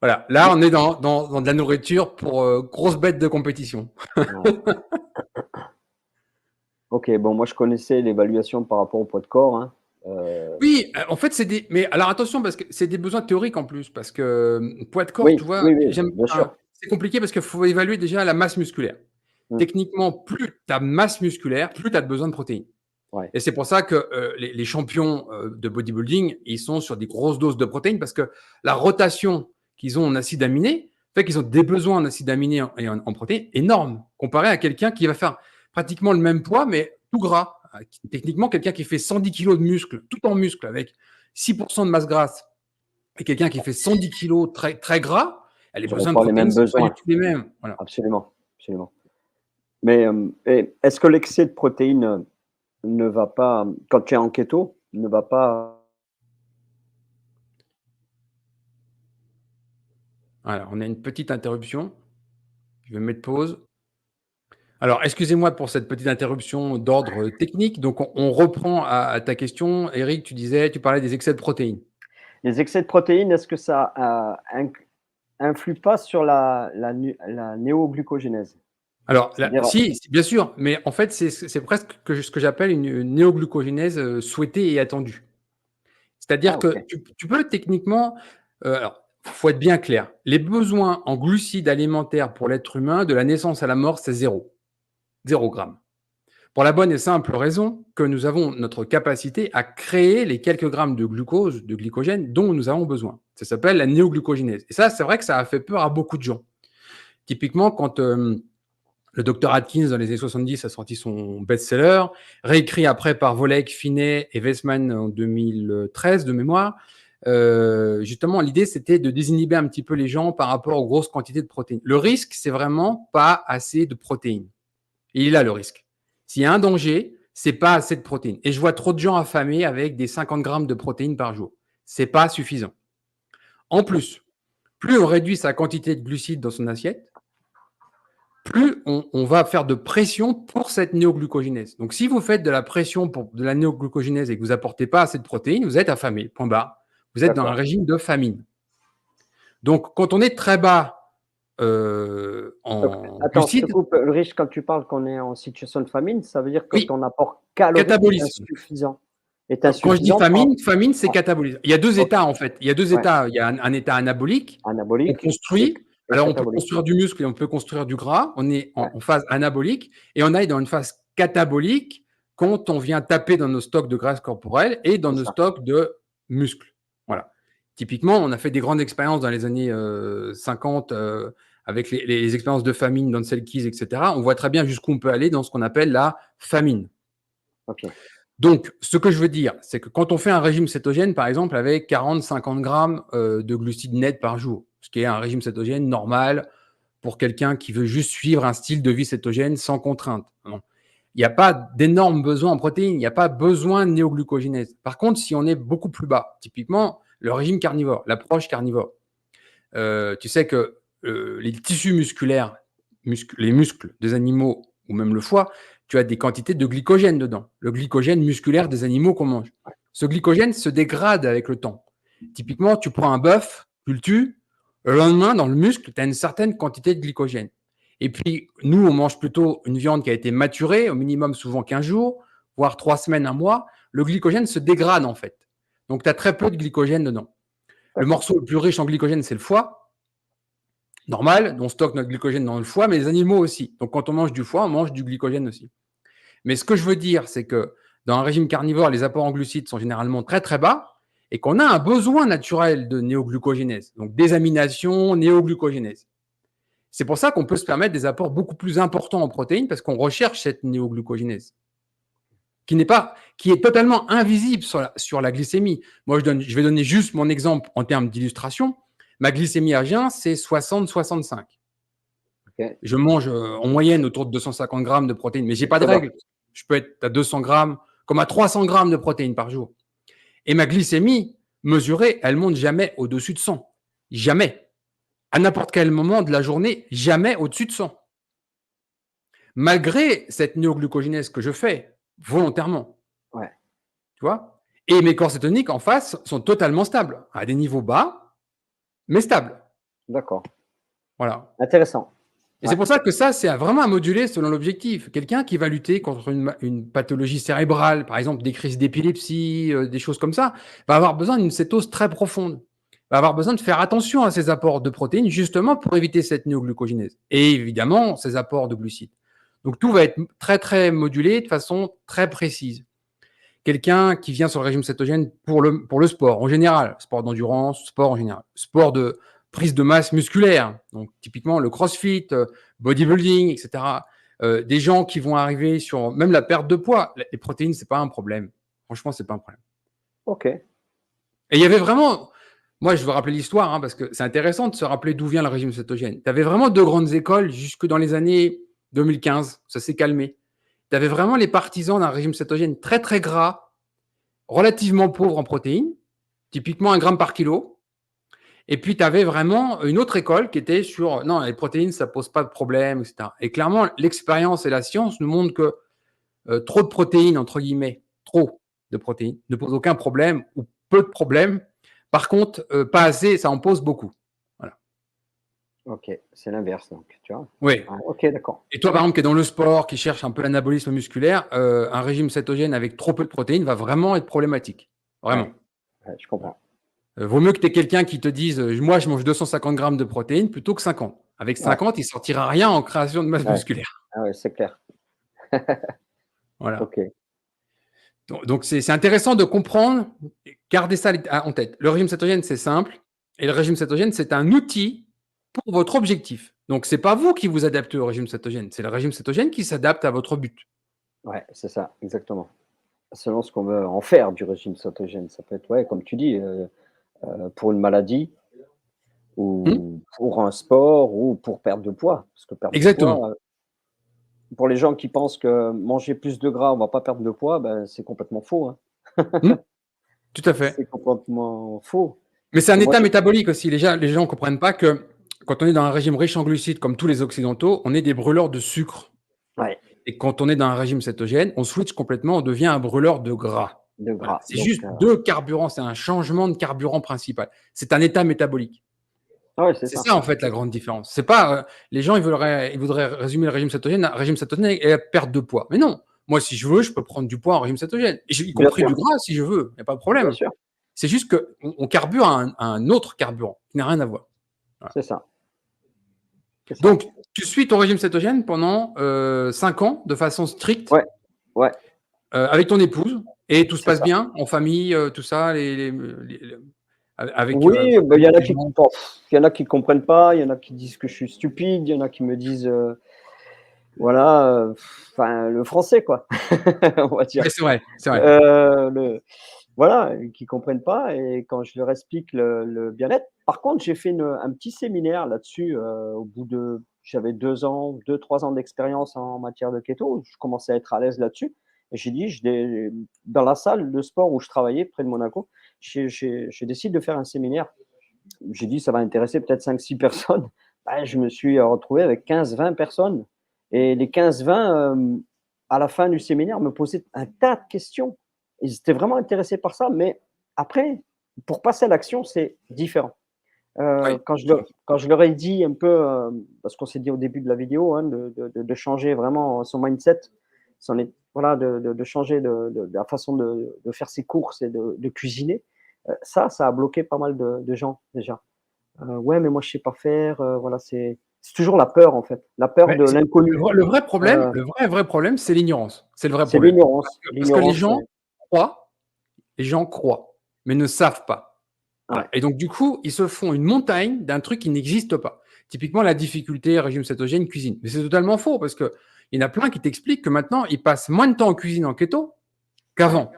Voilà, là, Mais on est dans de la nourriture pour grosses bêtes de compétition. ouais. OK, bon, moi, je connaissais l'évaluation par rapport au poids de corps, hein, Oui, en fait, mais alors attention parce que c'est des besoins théoriques en plus parce que, poids de corps, tu oui, vois? oui, oui, bien sûr. C'est compliqué parce qu'il faut évaluer déjà la masse musculaire. Mmh. Techniquement, plus tu as masse musculaire, plus tu as besoin de protéines. Ouais. Et c'est pour ça que les champions de bodybuilding, ils sont sur des grosses doses de protéines parce que la rotation qu'ils ont en acides aminés fait qu'ils ont des besoins en acides aminés et en protéines énormes comparé à quelqu'un qui va faire pratiquement le même poids mais tout gras. Techniquement, quelqu'un qui fait 110 kilos de muscle, tout en muscle, avec 6% de masse grasse, et quelqu'un qui fait 110 kilos très, très gras, les Ils n'auront besoins de pas les protéines ne mêmes sont pas du besoins. tout les mêmes. Voilà. Absolument, absolument. Mais et est-ce que l'excès de protéines ne va pas, quand tu es en keto, ne va pas. Voilà, on a une petite interruption. Je vais mettre pause. Alors, excusez-moi pour cette petite interruption d'ordre technique. Donc, on reprend à ta question. Eric, tu parlais des excès de protéines. Les excès de protéines, est-ce que ça influe pas sur la néoglucogénèse? Alors, C'est-à-dire, si, bien sûr, mais en fait, c'est presque ce que j'appelle une néoglucogénèse souhaitée et attendue. ah C'est-à-dire que OK, tu peux techniquement, alors, faut être bien clair. Les besoins en glucides alimentaires pour l'être humain, de la naissance à la mort, c'est zéro. 0 gramme. Pour la bonne et simple raison que nous avons notre capacité à créer les quelques grammes de glucose, de glycogène dont nous avons besoin. Ça s'appelle la néoglucogénèse. Et ça, c'est vrai que ça a fait peur à beaucoup de gens. Typiquement, quand le docteur Atkins, dans les années 70, a sorti son best-seller, réécrit après par Volek, Finet et Weissman en 2013 de mémoire, justement, l'idée, c'était de désinhiber un petit peu les gens par rapport aux grosses quantités de protéines. Le risque, c'est vraiment pas assez de protéines. Il est là, le risque. S'il y a un danger, c'est pas assez de protéines. Et je vois trop de gens affamés avec des 50 grammes de protéines par jour. C'est pas suffisant. En plus, plus on réduit sa quantité de glucides dans son assiette, plus on va faire de pression pour cette néoglucogénèse. Donc, si vous faites de la pression pour de la néoglucogénèse et que vous apportez pas assez de protéines, vous êtes affamé. Point barre. Vous êtes dans un d'accord. régime de famine. Donc, quand on est très bas Donc en attends, je te glucides, coupe, Ulrich, quand tu parles qu'on est en situation de famine, ça veut dire que oui, ton apport calorique catabolisme. est Quand je dis insuffisant par. famine, c'est Ah, catabolisme. Il y a 2 OK, états, en fait. Il y a 2 ouais, états. Il y a un état anabolique. On anabolique et construit. Alors, on peut catabolique. construire du muscle et on peut construire du gras. On est Ouais, en phase anabolique et on est dans une phase catabolique quand on vient taper dans nos stocks de graisse corporelle et dans c'est nos ça. stocks de muscles. Ouais, Voilà. Typiquement, on a fait des grandes expériences dans les années 50 avec les expériences de famine, Ansel Keys, etc. On voit très bien jusqu'où on peut aller dans ce qu'on appelle la famine. OK, Donc, ce que je veux dire, c'est que quand on fait un régime cétogène, par exemple, avec 40-50 grammes de glucides nets par jour, ce qui est un régime cétogène normal pour quelqu'un qui veut juste suivre un style de vie cétogène sans contrainte. Non. Il n'y a pas d'énormes besoins en protéines, il n'y a pas besoin de néoglucogénèse. Par contre, si on est beaucoup plus bas, typiquement le régime carnivore, l'approche carnivore, tu sais que les tissus musculaires, les muscles des animaux ou même le foie, tu as des quantités de glycogène dedans. Le glycogène musculaire des animaux qu'on mange. Ce glycogène se dégrade avec le temps. Typiquement, tu prends un bœuf, tu le tues, le lendemain, dans le muscle, tu as une certaine quantité de glycogène. Et puis, nous, on mange plutôt une viande qui a été maturée, au minimum souvent 15 jours, voire 3 semaines, un mois. Le glycogène se dégrade en fait. Donc, tu as très peu de glycogène dedans. Le d'accord. morceau le plus riche en glycogène, c'est le foie. Normal, on stocke notre glycogène dans le foie, mais les animaux aussi. Donc, quand on mange du foie, on mange du glycogène aussi. Mais ce que je veux dire, c'est que dans un régime carnivore, les apports en glucides sont généralement très très bas et qu'on a un besoin naturel de néoglucogénèse, donc désamination, néoglucogénèse. C'est pour ça qu'on peut se permettre des apports beaucoup plus importants en protéines parce qu'on recherche cette néoglucogénèse qui est totalement invisible sur la glycémie. Moi, je vais donner juste mon exemple en termes d'illustration. Ma glycémie à jeun, c'est 60-65. OK, Je mange en moyenne autour de 250 grammes de protéines, mais je n'ai c'est pas de très bas. règle. Je peux être à 200 grammes, comme à 300 grammes de protéines par jour. Et ma glycémie mesurée, elle monte jamais au-dessus de 100. Jamais. À n'importe quel moment de la journée, jamais au-dessus de 100. Malgré cette néoglucogénèse que je fais volontairement, Ouais, tu vois. Et mes corps cétoniques en face sont totalement stables, à des niveaux bas, mais stables. d'accord. Voilà. Intéressant. Et Ouais, c'est pour ça que ça, c'est vraiment à moduler selon l'objectif. Quelqu'un qui va lutter contre une pathologie cérébrale, par exemple des crises d'épilepsie, des choses comme ça, va avoir besoin d'une cétose très profonde. Va avoir besoin de faire attention à ses apports de protéines, justement pour éviter cette néoglucogénèse. Et évidemment, ses apports de glucides. Donc tout va être très, très modulé de façon très précise. quelqu'un qui vient sur le régime cétogène pour le sport en général, sport d'endurance, sport en général, sport de prise de masse musculaire, donc typiquement le crossfit, bodybuilding, etc. Des gens qui vont arriver sur même la perte de poids, les protéines, c'est pas un problème. Franchement, c'est pas un problème. Ok. Et il y avait vraiment, moi je veux rappeler l'histoire, parce que c'est intéressant de se rappeler d'où vient le régime cétogène. Tu avais vraiment deux grandes écoles jusque dans les années 2015, ça s'est calmé. Tu avais vraiment les partisans d'un régime cétogène très très gras, relativement pauvre en protéines, typiquement 1 gramme par kilo. Et puis, tu avais vraiment une autre école qui était sur non, les protéines, ça pose pas de problème, etc. Et clairement, l'expérience et la science nous montrent que trop de protéines, entre guillemets, trop de protéines, ne pose aucun problème ou peu de problèmes. Par contre, pas assez, ça en pose beaucoup. Voilà. Ok, c'est l'inverse, donc, tu vois. Oui. Ah, ok, d'accord. Et toi, par exemple, qui est dans le sport, qui cherche un peu l'anabolisme musculaire, un régime cétogène avec trop peu de protéines va vraiment être problématique. Vraiment. Ouais, je comprends. Vaut mieux que tu aies quelqu'un qui te dise moi, je mange 250 grammes de protéines plutôt que 50. Avec 50, il ne sortira rien en création de masse musculaire. Ah ouais, c'est clair. Voilà. Ok. Donc, c'est intéressant de comprendre, garder ça en tête. Le régime cétogène, c'est simple. Et le régime cétogène, c'est un outil pour votre objectif. Donc, ce n'est pas vous qui vous adaptez au régime cétogène. C'est le régime cétogène qui s'adapte à votre but. Ouais, c'est ça, exactement. Selon ce qu'on veut en faire du régime cétogène. Ça peut être, ouais, comme tu dis, pour une maladie ou pour un sport ou pour perdre de poids. Parce que perdre de Exactement. poids, pour les gens qui pensent que manger plus de gras, on va pas perdre de poids, ben, c'est complètement faux, hein. Hmm. Tout à fait. C'est complètement faux. Mais c'est Parce un que moi, état métabolique aussi. Les gens ne comprennent pas que quand on est dans un régime riche en glucides, comme tous les occidentaux, on est des brûleurs de sucre. ouais, Et quand on est dans un régime cétogène, on switch complètement, on devient un brûleur de gras. de Voilà. gras. C'est Donc, juste deux carburants, c'est un changement de carburant principal. C'est un état métabolique. ouais, c'est C'est ça. ça, en fait, la grande différence. C'est pas, les gens, ils voudraient résumer le régime cétogène à régime cétogène et la perte de poids. Mais non. Moi, si je veux, je peux prendre du poids en régime cétogène. Y Bien compris sûr, du gras, si je veux. Il n'y a pas de bien problème. sûr, C'est juste qu'on carbure à un autre carburant qui n'a rien à voir. Voilà. c'est ça. C'est ça. Donc, tu suis ton régime cétogène pendant 5 ans de façon stricte Ouais, ouais, avec ton épouse et tout se c'est passe ça. bien en famille, tout ça, avec Oui, bah, il y en a les qui gens. bon, il y en a qui comprennent pas, il y en a qui disent que je suis stupide, il y en a qui me disent, voilà, enfin, le français, quoi, on va dire. Oui, c'est vrai, c'est vrai. Le Voilà, qui comprennent pas et quand je leur explique le bien-être par contre, j'ai fait un petit séminaire là-dessus, au bout de j'avais 2 ans, 2-3 ans d'expérience en matière de keto. Je commençais à être à l'aise là-dessus et j'ai dit: «Je dé» dans la salle de sport où je travaillais près de Monaco, je décide de faire un séminaire. J'ai dit: «Ça va intéresser peut-être 5-6 personnes». Bah, je me suis retrouvé avec 15-20 personnes et les 15-20, à la fin du séminaire, me posaient un tas de questions. Ils étaient vraiment intéressés par ça, mais après, pour passer à l'action, c'est différent. Oui, Quand je leur ai dit un peu, parce qu'on s'est dit au début de la vidéo, hein, de changer vraiment son mindset, voilà, de changer de la façon de faire ses courses et de cuisiner, ça a bloqué pas mal de gens déjà. Ouais, mais moi je sais pas faire, voilà, c'est toujours la peur en fait, la peur mais de l'inconnu. le vrai problème, Heu, vrai problème, c'est l'ignorance. C'est le vrai c'est problème. Parce que l'ignorance, ouais. les gens croient, mais ne savent pas. Voilà. Ouais, Et donc, du coup, ils se font une montagne d'un truc qui n'existe pas. Typiquement, la difficulté, régime cétogène, cuisine. Mais c'est totalement faux parce qu'il y en a plein qui t'expliquent que maintenant, ils passent moins de temps en cuisine en keto ouais, qu'avant.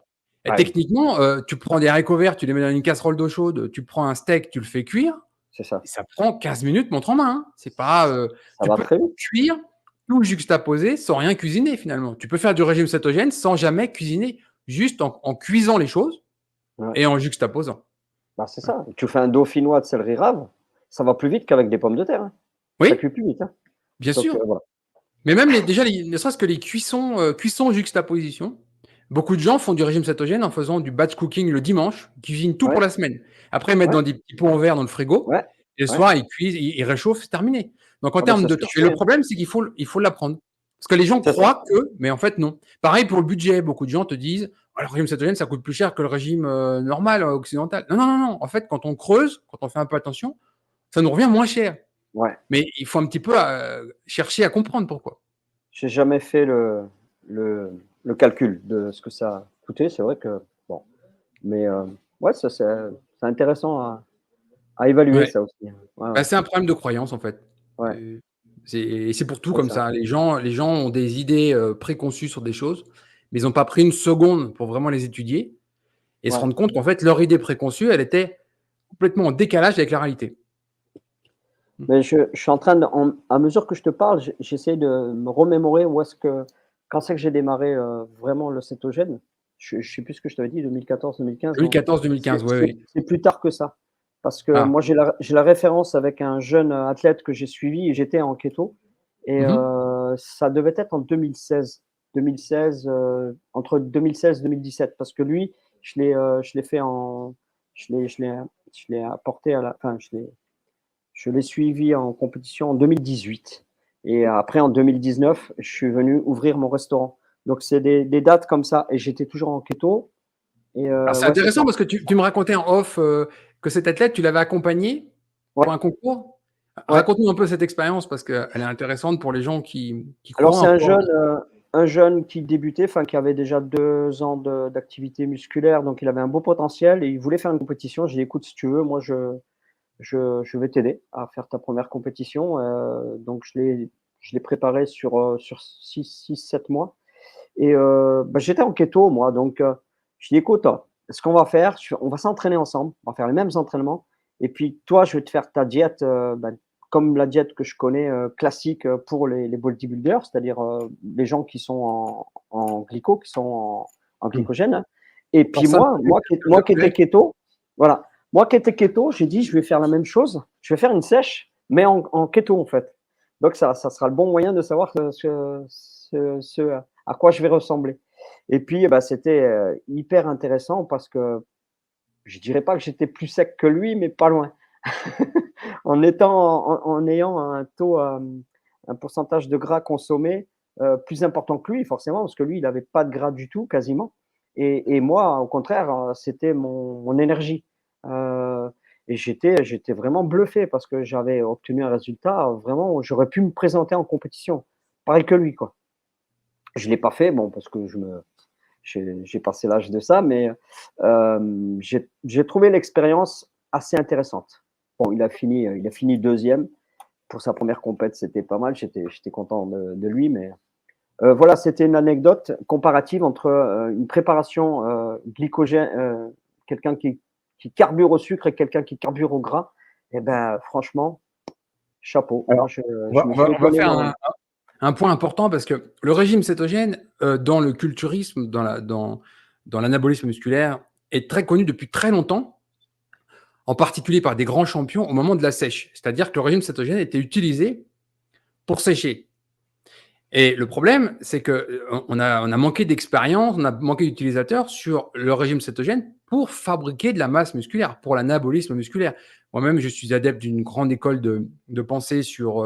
Et ouais, techniquement, tu prends des haricots verts, tu les mets dans une casserole d'eau chaude, tu prends un steak, tu le fais cuire, c'est ça. et ça prend 15 minutes, montre en main. Hein. C'est pas, Ça tu va peux très vite. cuire tout juxtaposé sans rien cuisiner finalement. Tu peux faire du régime cétogène sans jamais cuisiner, juste en cuisant les choses Ouais, et en juxtaposant. bah, c'est ça. Tu fais un dauphinois de céleri rave, ça va plus vite qu'avec des pommes de terre, hein. Ça Oui, cuit plus vite, hein. bien Donc, sûr. voilà. Mais même ne serait-ce que les cuissons juxtaposition. Beaucoup de gens font du régime cétogène en faisant du batch cooking le dimanche, ils cuisinent tout pour Ouais, la semaine. Après, ils mettent ouais, dans des petits pots en verre dans le frigo ouais, et le ouais. soir, ils cuisent, ils réchauffent, c'est terminé. Donc en Ah bah, termes c'est de ce que temps je et fais, le hein. problème, c'est il faut l'apprendre. Parce que les gens C'est ça. croient que mais en fait, non. Pareil pour le budget, beaucoup de gens te disent: «Ah, le régime cétogène, ça coûte plus cher que le régime, normal, occidental». Non, non, non, non. En fait, quand on creuse, quand on fait un peu attention, ça nous revient moins cher. Ouais. Mais il faut un petit peu, chercher à comprendre pourquoi. J'ai jamais fait le le calcul de ce que ça écoutez, c'est vrai que bon, mais ouais, ça c'est intéressant à évaluer Ouais. ça aussi, hein. Ouais, Bah, ouais, c'est un problème de croyance, en fait. ouais, C'est c'est pour tout ouais, comme c'est vrai. ça. Les gens ont des idées, préconçues sur des choses, mais ils ont pas pris une seconde pour vraiment les étudier et se Ouais. rendre compte qu'en fait, leur idée préconçue, elle était complètement en décalage avec la réalité. Mmh. Mais je suis en train de à mesure que je te parle, j'essaie de me remémorer où est-ce que quand c'est que j'ai démarré, vraiment le cétogène. Je sais plus ce que je t'avais dit, 2014-2015, non? 2014-2015, oui, oui. C'est plus tard que ça. Parce que Ah. moi j'ai la référence avec un jeune, athlète que j'ai suivi et j'étais en keto et Mmh mh. ça devait être en 2016. 2016, entre 2016 et 2017 parce que lui, je l'ai fait en je l'ai apporté à la enfin je l'ai suivi en compétition en 2018 et après en 2019, je suis venu ouvrir mon restaurant. Donc c'est des dates comme ça et j'étais toujours en keto et Alors c'est ouais, c'était intéressant en parce que tu me racontais en off, que cet athlète, tu l'avais accompagné ouais, pour un concours? ouais. Raconte-nous un peu cette expérience parce qu'elle est intéressante pour les gens qui Alors croient c'est encore. un jeune qui débutait, enfin qui avait déjà 2 ans d'activité musculaire, donc il avait un beau potentiel et il voulait faire une compétition. J'ai dit: «Écoute, si tu veux, moi je vais t'aider à faire ta première compétition», donc je l'ai préparé sur 6-7 mois. Et bah, j'étais en keto moi, donc je dis: «Écoute, ce qu'on va faire, on va s'entraîner ensemble, on va faire les mêmes entraînements et puis toi, je vais te faire ta diète, bah, comme la diète que je connais, classique, pour les bodybuilders, c'est-à-dire, les gens qui sont en glyco, qui sont en Mmh. glycogène, hein et puis Personne moi qui de étais keto, voilà, moi qui étais keto, j'ai dit: «Je vais faire la même chose, je vais faire une sèche, mais en keto, en fait». Donc ça sera le bon moyen de savoir ce à quoi je vais ressembler. Et puis, bah, c'était, hyper intéressant parce que je dirais pas que j'étais plus sec que lui, mais pas loin. En ayant un taux, un pourcentage de gras consommé, plus important que lui forcément, parce que lui, il avait pas de gras du tout quasiment et moi, au contraire, c'était mon énergie. Heu et j'étais vraiment bluffé parce que j'avais obtenu un résultat, vraiment où j'aurais pu me présenter en compétition, pareil que lui, quoi. Je l'ai pas fait, bon, parce que j'ai passé l'âge de ça, mais j'ai trouvé l'expérience assez intéressante. Bon, il a fini 2e pour sa première compète, c'était pas mal, j'étais content de lui, mais voilà, c'était une anecdote comparative entre, une préparation, glycogène, quelqu'un qui carbure au sucre et quelqu'un qui carbure au gras et ben, franchement, chapeau. Moi, Alors, je me suis on va étonné faire moi-même. un point important parce que le régime cétogène, dans le culturisme, dans l'anabolisme musculaire, est très connu depuis très longtemps, en particulier par des grands champions au moment de la sèche. C'est-à-dire que le régime cétogène était utilisé pour sécher. Et le problème, c'est que, on a manqué d'expérience, on a manqué d'utilisateurs sur le régime cétogène pour fabriquer de la masse musculaire, pour l'anabolisme musculaire. Moi-même, je suis adepte d'une grande école de pensée sur,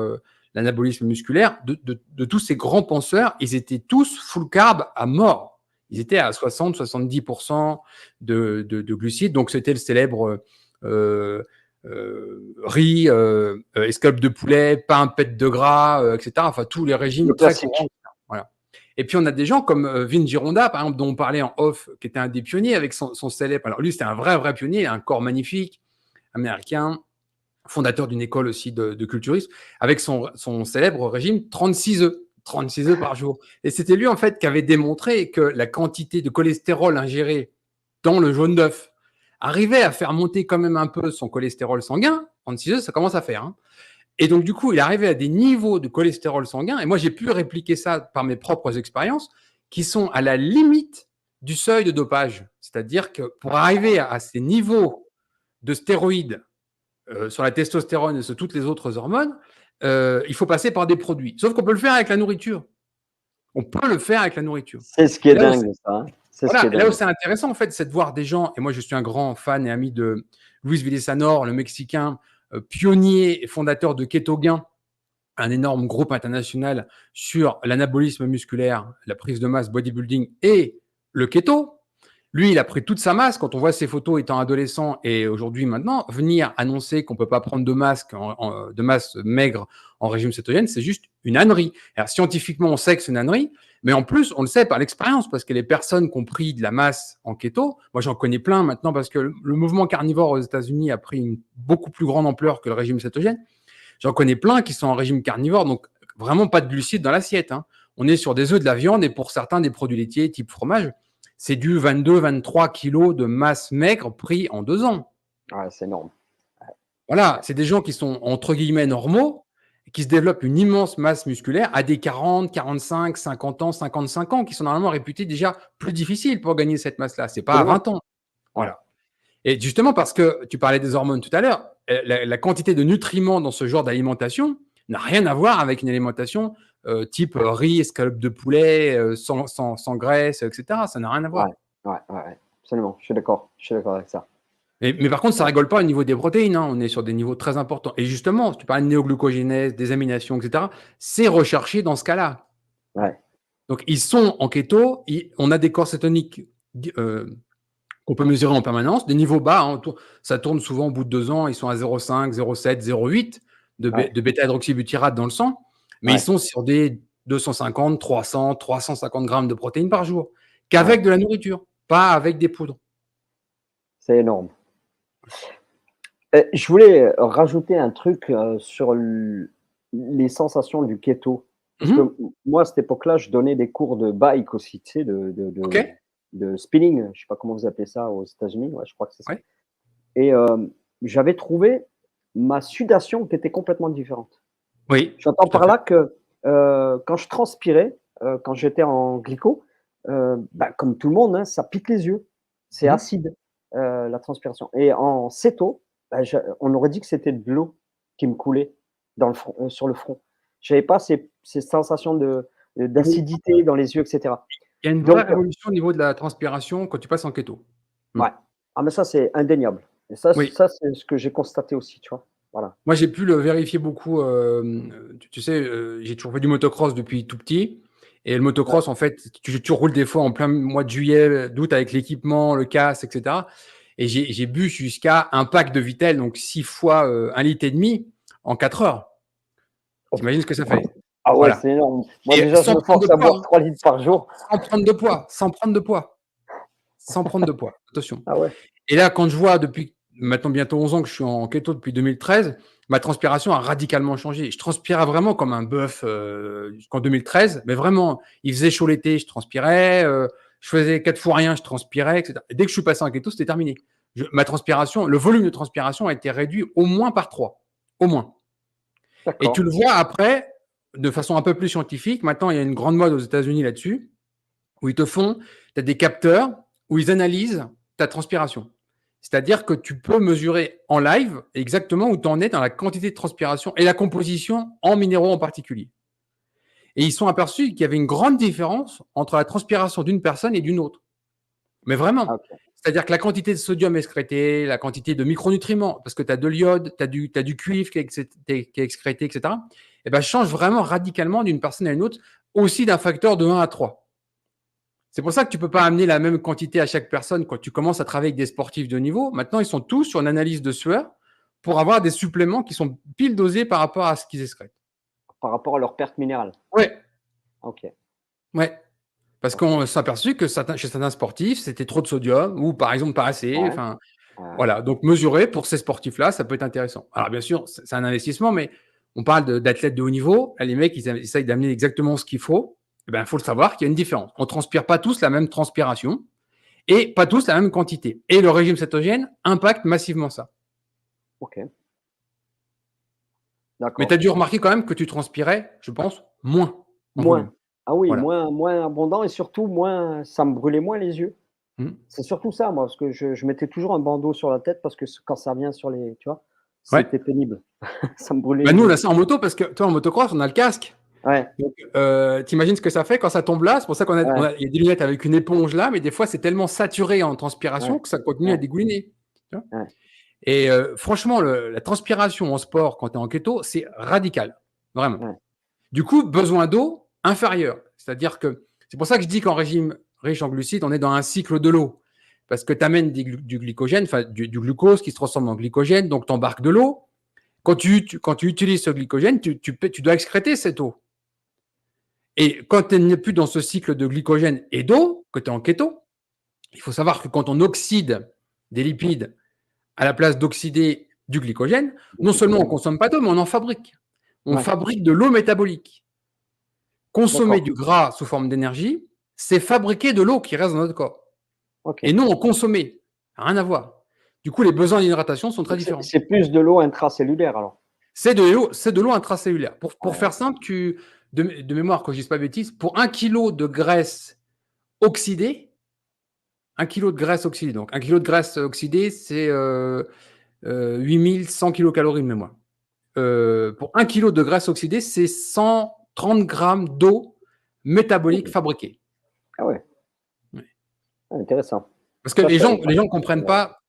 l'anabolisme musculaire. De tous ces grands penseurs, ils étaient tous full carb à mort. Ils étaient à 60-70 de glucides, donc c'était le célèbre, riz, escalope de poulet, pain, pète de gras, et cetera. Enfin, tous les Le régimes très courants. classique. Voilà. Et puis, on a des gens comme Vin Gironda, par exemple, dont on parlait en off, qui était un des pionniers avec son célèbre. Alors, lui, c'était un vrai pionnier, un corps magnifique, américain, fondateur d'une école aussi de culturisme, avec son célèbre régime 36 œufs. 36 œufs par jour. Et c'était lui, en fait, qui avait démontré que la quantité de cholestérol ingéré dans le jaune d'œuf arrivait à faire monter quand même un peu son cholestérol sanguin. 36 œufs, ça commence à faire. Hein. Et donc, du coup, il arrivait à des niveaux de cholestérol sanguin. Et moi, j'ai pu répliquer ça par mes propres expériences qui sont à la limite du seuil de dopage. C'est-à-dire que pour arriver à ces niveaux de stéroïdes sur la testostérone et sur toutes les autres hormones, il faut passer par des produits. Sauf qu'on peut le faire avec la nourriture. On peut le faire avec la nourriture. C'est ce qui Et est là où dingue ça, hein. C'est ce qui voilà, est et là où dingue. c'est intéressant, en fait, c'est de voir des gens, et moi je suis un grand fan et ami de Luis Villasanor, le Mexicain, pionnier et fondateur de Ketogain, un énorme groupe international sur l'anabolisme musculaire, la prise de masse, bodybuilding et le keto. Lui, il a pris toute sa masse. Quand on voit ses photos étant adolescent et aujourd'hui maintenant, venir annoncer qu'on ne peut pas prendre de masse maigre en régime cétogène, c'est juste une ânerie. Alors, scientifiquement, on sait que c'est une ânerie, mais en plus, on le sait par l'expérience, parce que les personnes qui ont pris de la masse en keto, moi j'en connais plein maintenant, parce que le mouvement carnivore aux États-Unis a pris une beaucoup plus grande ampleur que le régime cétogène. J'en connais plein qui sont en régime carnivore, donc vraiment pas de glucides dans l'assiette. Hein. On est sur des œufs, de la viande et pour certains des produits laitiers type fromage. C'est du 22-23 kilos de masse maigre pris en 2 ans. Ouais, c'est énorme. Voilà, c'est des gens qui sont entre guillemets normaux, qui se développent une immense masse musculaire à des 40, 45, 50 ans, 55 ans, qui sont normalement réputés déjà plus difficiles pour gagner cette masse-là. C'est pas à Absolument. 20 ans. Ouais. Voilà. Et justement, parce que tu parlais des hormones tout à l'heure, la quantité de nutriments dans ce genre d'alimentation n'a rien à voir avec une alimentation type riz, escalope de poulet, sans graisse, etc. Ça n'a rien à Ouais, voir. ouais, absolument. Je suis d'accord avec ça. Mais par contre, ça Ouais. rigole pas au niveau des protéines. Hein. On est sur des niveaux très importants. Et justement, tu parles de néoglucogénèse, des aminations, etc. C'est recherché dans ce cas-là. Ouais. Donc, ils sont en keto. On a des corps cétoniques qu'on peut mesurer en permanence. Des niveaux bas, hein, ça tourne souvent au bout de 2 ans. Ils sont à 0,5, 0,7, 0,8 Ouais. de bêta-hydroxybutyrate dans le sang. Mais ils Ouais. sont sur des 250, 300, 350 grammes de protéines par jour. Ouais. Qu'avec de la nourriture, pas avec des poudres. C'est énorme. Je voulais rajouter un truc sur les sensations du keto. Parce que Mhm. moi, à cette époque-là, je donnais des cours de bike aussi, tu sais, OK. de spinning. Je ne sais pas comment vous appelez ça aux États-Unis. Ouais, je crois que c'est ça. Ouais. Et j'avais trouvé ma sudation qui était complètement différente. Oui, J'entends tout à par fait. là que quand je transpirais, quand j'étais en glyco, bah, comme tout le monde, hein, ça pique les yeux. C'est Mhm. acide, la transpiration. Et en céto, bah, on aurait dit que c'était de l'eau qui me coulait dans le front, sur le front. Je n'avais pas ces sensations d'acidité dans les yeux, etc. Il y a une vraie Donc, révolution au niveau de la transpiration quand tu passes en keto. ouais. Ah, mais ça, c'est indéniable. Et ça, Oui. c'est ce que j'ai constaté aussi, tu vois. Voilà. Moi, j'ai pu le vérifier beaucoup. Tu sais, j'ai toujours fait du motocross depuis tout petit. Et le Ouais, motocross, en fait, tu roules des fois en plein mois de juillet, d'août avec l'équipement, le casque, etc. Et j'ai bu jusqu'à un pack de Vitel, donc 6 fois 1,5 litre en 4 heures. T'imagines ce que ça fait? ah ouais, Voilà. c'est énorme. Moi, Et déjà, je sans me prendre de force à poids, boire hein. 3 litres par jour. Sans prendre de poids, sans prendre de poids, sans prendre de poids. Attention. Ah ouais. Et là, quand je vois depuis maintenant bientôt 11 ans que je suis en keto depuis 2013, ma transpiration a radicalement changé. Je transpirais vraiment comme un bœuf jusqu'en 2013, mais vraiment, il faisait chaud l'été, je transpirais, je faisais 4 fois rien, je transpirais, etc. Et dès que je suis passé en keto, c'était terminé. Ma transpiration, le volume de transpiration a été réduit au moins par 3. Au moins. Et tu D'accord. le vois après, de façon un peu plus scientifique. Maintenant, il y a une grande mode aux États-Unis là-dessus, où tu as des capteurs, où ils analysent ta transpiration. C'est-à-dire que tu peux mesurer en live exactement où tu en es dans la quantité de transpiration et la composition en minéraux en particulier. Et ils sont aperçus qu'il y avait une grande différence entre la transpiration d'une personne et d'une autre. Mais Ah vraiment. OK. C'est-à-dire que la quantité de sodium excrété, la quantité de micronutriments, parce que tu as de l'iode, tu as du cuivre qui est excrété, etc., et ben, change vraiment radicalement d'une personne à une autre, aussi d'un facteur de 1 à 3. C'est pour ça que tu ne peux pas amener la même quantité à chaque personne quand tu commences à travailler avec des sportifs de haut niveau. Maintenant, ils sont tous sur une analyse de sueur pour avoir des suppléments qui sont pile dosés par rapport à ce qu'ils excrètent. Par rapport à leur perte minérale? Ouais, OK, ouais. Parce OK. qu'on s'est aperçu que chez certains sportifs, c'était trop de sodium ou par exemple pas assez. Ouais, Enfin, ouais, voilà. Donc, mesurer pour ces sportifs-là, ça peut être intéressant. Alors, bien sûr, c'est un investissement, mais on parle d'athlètes de haut niveau. Les mecs, ils essayent d'amener exactement ce qu'il faut. Eh ben, il faut le savoir qu'il y a une différence. On ne transpire pas tous la même transpiration. Et pas tous la même quantité. Et le régime cétogène impacte massivement ça. OK, Mais tu as d'accord. dû remarquer quand même que tu transpirais, je pense, moins en Moins. volume. Ah oui, Voilà. moins abondant et surtout moins ça me brûlait moins les yeux. Mmh. C'est surtout ça, moi, parce que je mettais toujours un bandeau sur la tête parce que quand ça vient sur les tu vois? Ouais. C'était pénible. Ça me brûlait Bah, les nous, on a yeux. ça en moto parce que, toi, en motocross, on a le casque. Ouais, Donc, tu imagines ce que ça fait quand ça tombe là. C'est pour ça ouais, il y a des lunettes avec une éponge là, mais des fois, c'est tellement saturé en transpiration ouais, que ça continue à ouais, dégouliner. Tu vois. ouais, Et franchement, la transpiration en sport, quand tu es en keto, c'est radical. Vraiment. ouais, Du coup, besoin d'eau inférieur. C'est-à-dire que c'est pour ça que je dis qu'en régime riche en glucides, on est dans un cycle de l'eau. parce que tu amènes du glycogène, enfin du glucose qui se transforme en glycogène, donc tu embarques de l'eau. Quand tu utilises ce glycogène, tu dois excréter cette eau. Et quand tu n'es plus dans ce cycle de glycogène et d'eau, que tu es en kéto, il faut savoir que quand on oxyde des lipides à la place d'oxyder du glycogène, non seulement on ne consomme pas d'eau, mais on en fabrique. On fabrique de l'eau métabolique. Consommer du gras sous forme d'énergie, c'est fabriquer de l'eau qui reste dans notre corps. Et non en consommer. Rien à voir. Du coup, les besoins d'hydratation sont très différents. C'est plus de l'eau intracellulaire alors. C'est de l'eau intracellulaire. Pour faire simple, de mémoire, que je ne dise pas bêtise, pour 1 kg de graisse oxydée, 1 kg de graisse oxydée, donc 1 kg de graisse oxydée, c'est 8100 kilocalories de mémoire. Pour 1 kg de graisse oxydée, c'est 130 grammes d'eau métabolique fabriquée. Ah ouais. Intéressant. Parce que les gens ne comprennent pas.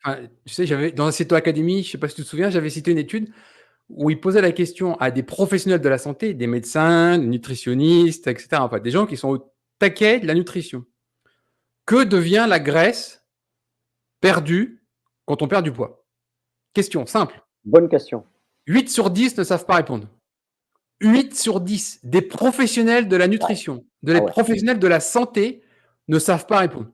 Tu sais, j'avais dans la Cito Academy, je ne sais pas si tu te souviens, j'avais cité une étude où ils posaient la question à des professionnels de la santé, des médecins, des nutritionnistes, etc. Enfin, des gens qui sont au taquet de la nutrition. Que devient la graisse perdue quand on perd du poids? Question simple. Bonne question. 8 sur 10 ne savent pas répondre. 8 sur 10 des professionnels de la nutrition, des professionnels de la santé ne savent pas répondre.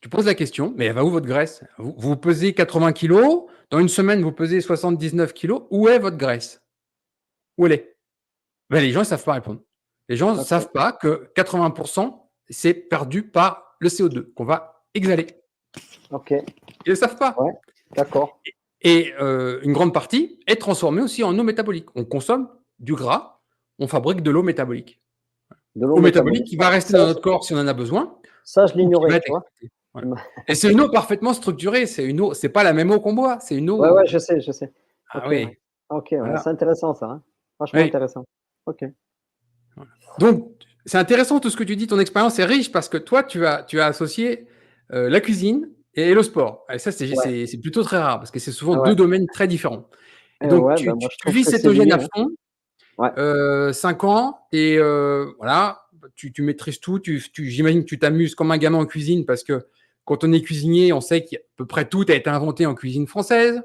Tu poses la question, mais elle va où votre graisse? Vous pesez 80 kilos, dans une semaine, vous pesez 79 kilos. Où est votre graisse? Où elle est? Ben, les gens ne savent pas répondre. Les gens ne savent pas que 80%, c'est perdu par le CO2 qu'on va exhaler. Ok. Ils ne le savent pas. Ouais, d'accord. Et une grande partie est transformée aussi en eau métabolique. On consomme du gras, on fabrique de l'eau métabolique. De l'eau métabolique qui va rester dans notre corps si on en a besoin. Ça, je l'ignorais, tu vois. Voilà. Et c'est une eau parfaitement structurée. C'est une eau, c'est pas la même eau qu'on boit. C'est une eau. Ouais, je sais. Ah oui. Ok, voilà. C'est intéressant ça. Hein. Franchement intéressant. Ok. Donc, c'est intéressant tout ce que tu dis. Ton expérience est riche parce que toi, tu as associé la cuisine et le sport. Et ça, c'est plutôt très rare parce que c'est souvent deux domaines très différents. Et donc, tu vis cétogène à fond. 5 ans et voilà, tu maîtrises tout. J'imagine que tu t'amuses comme un gamin en cuisine parce que quand on est cuisinier, on sait qu'à peu près tout a été inventé en cuisine française.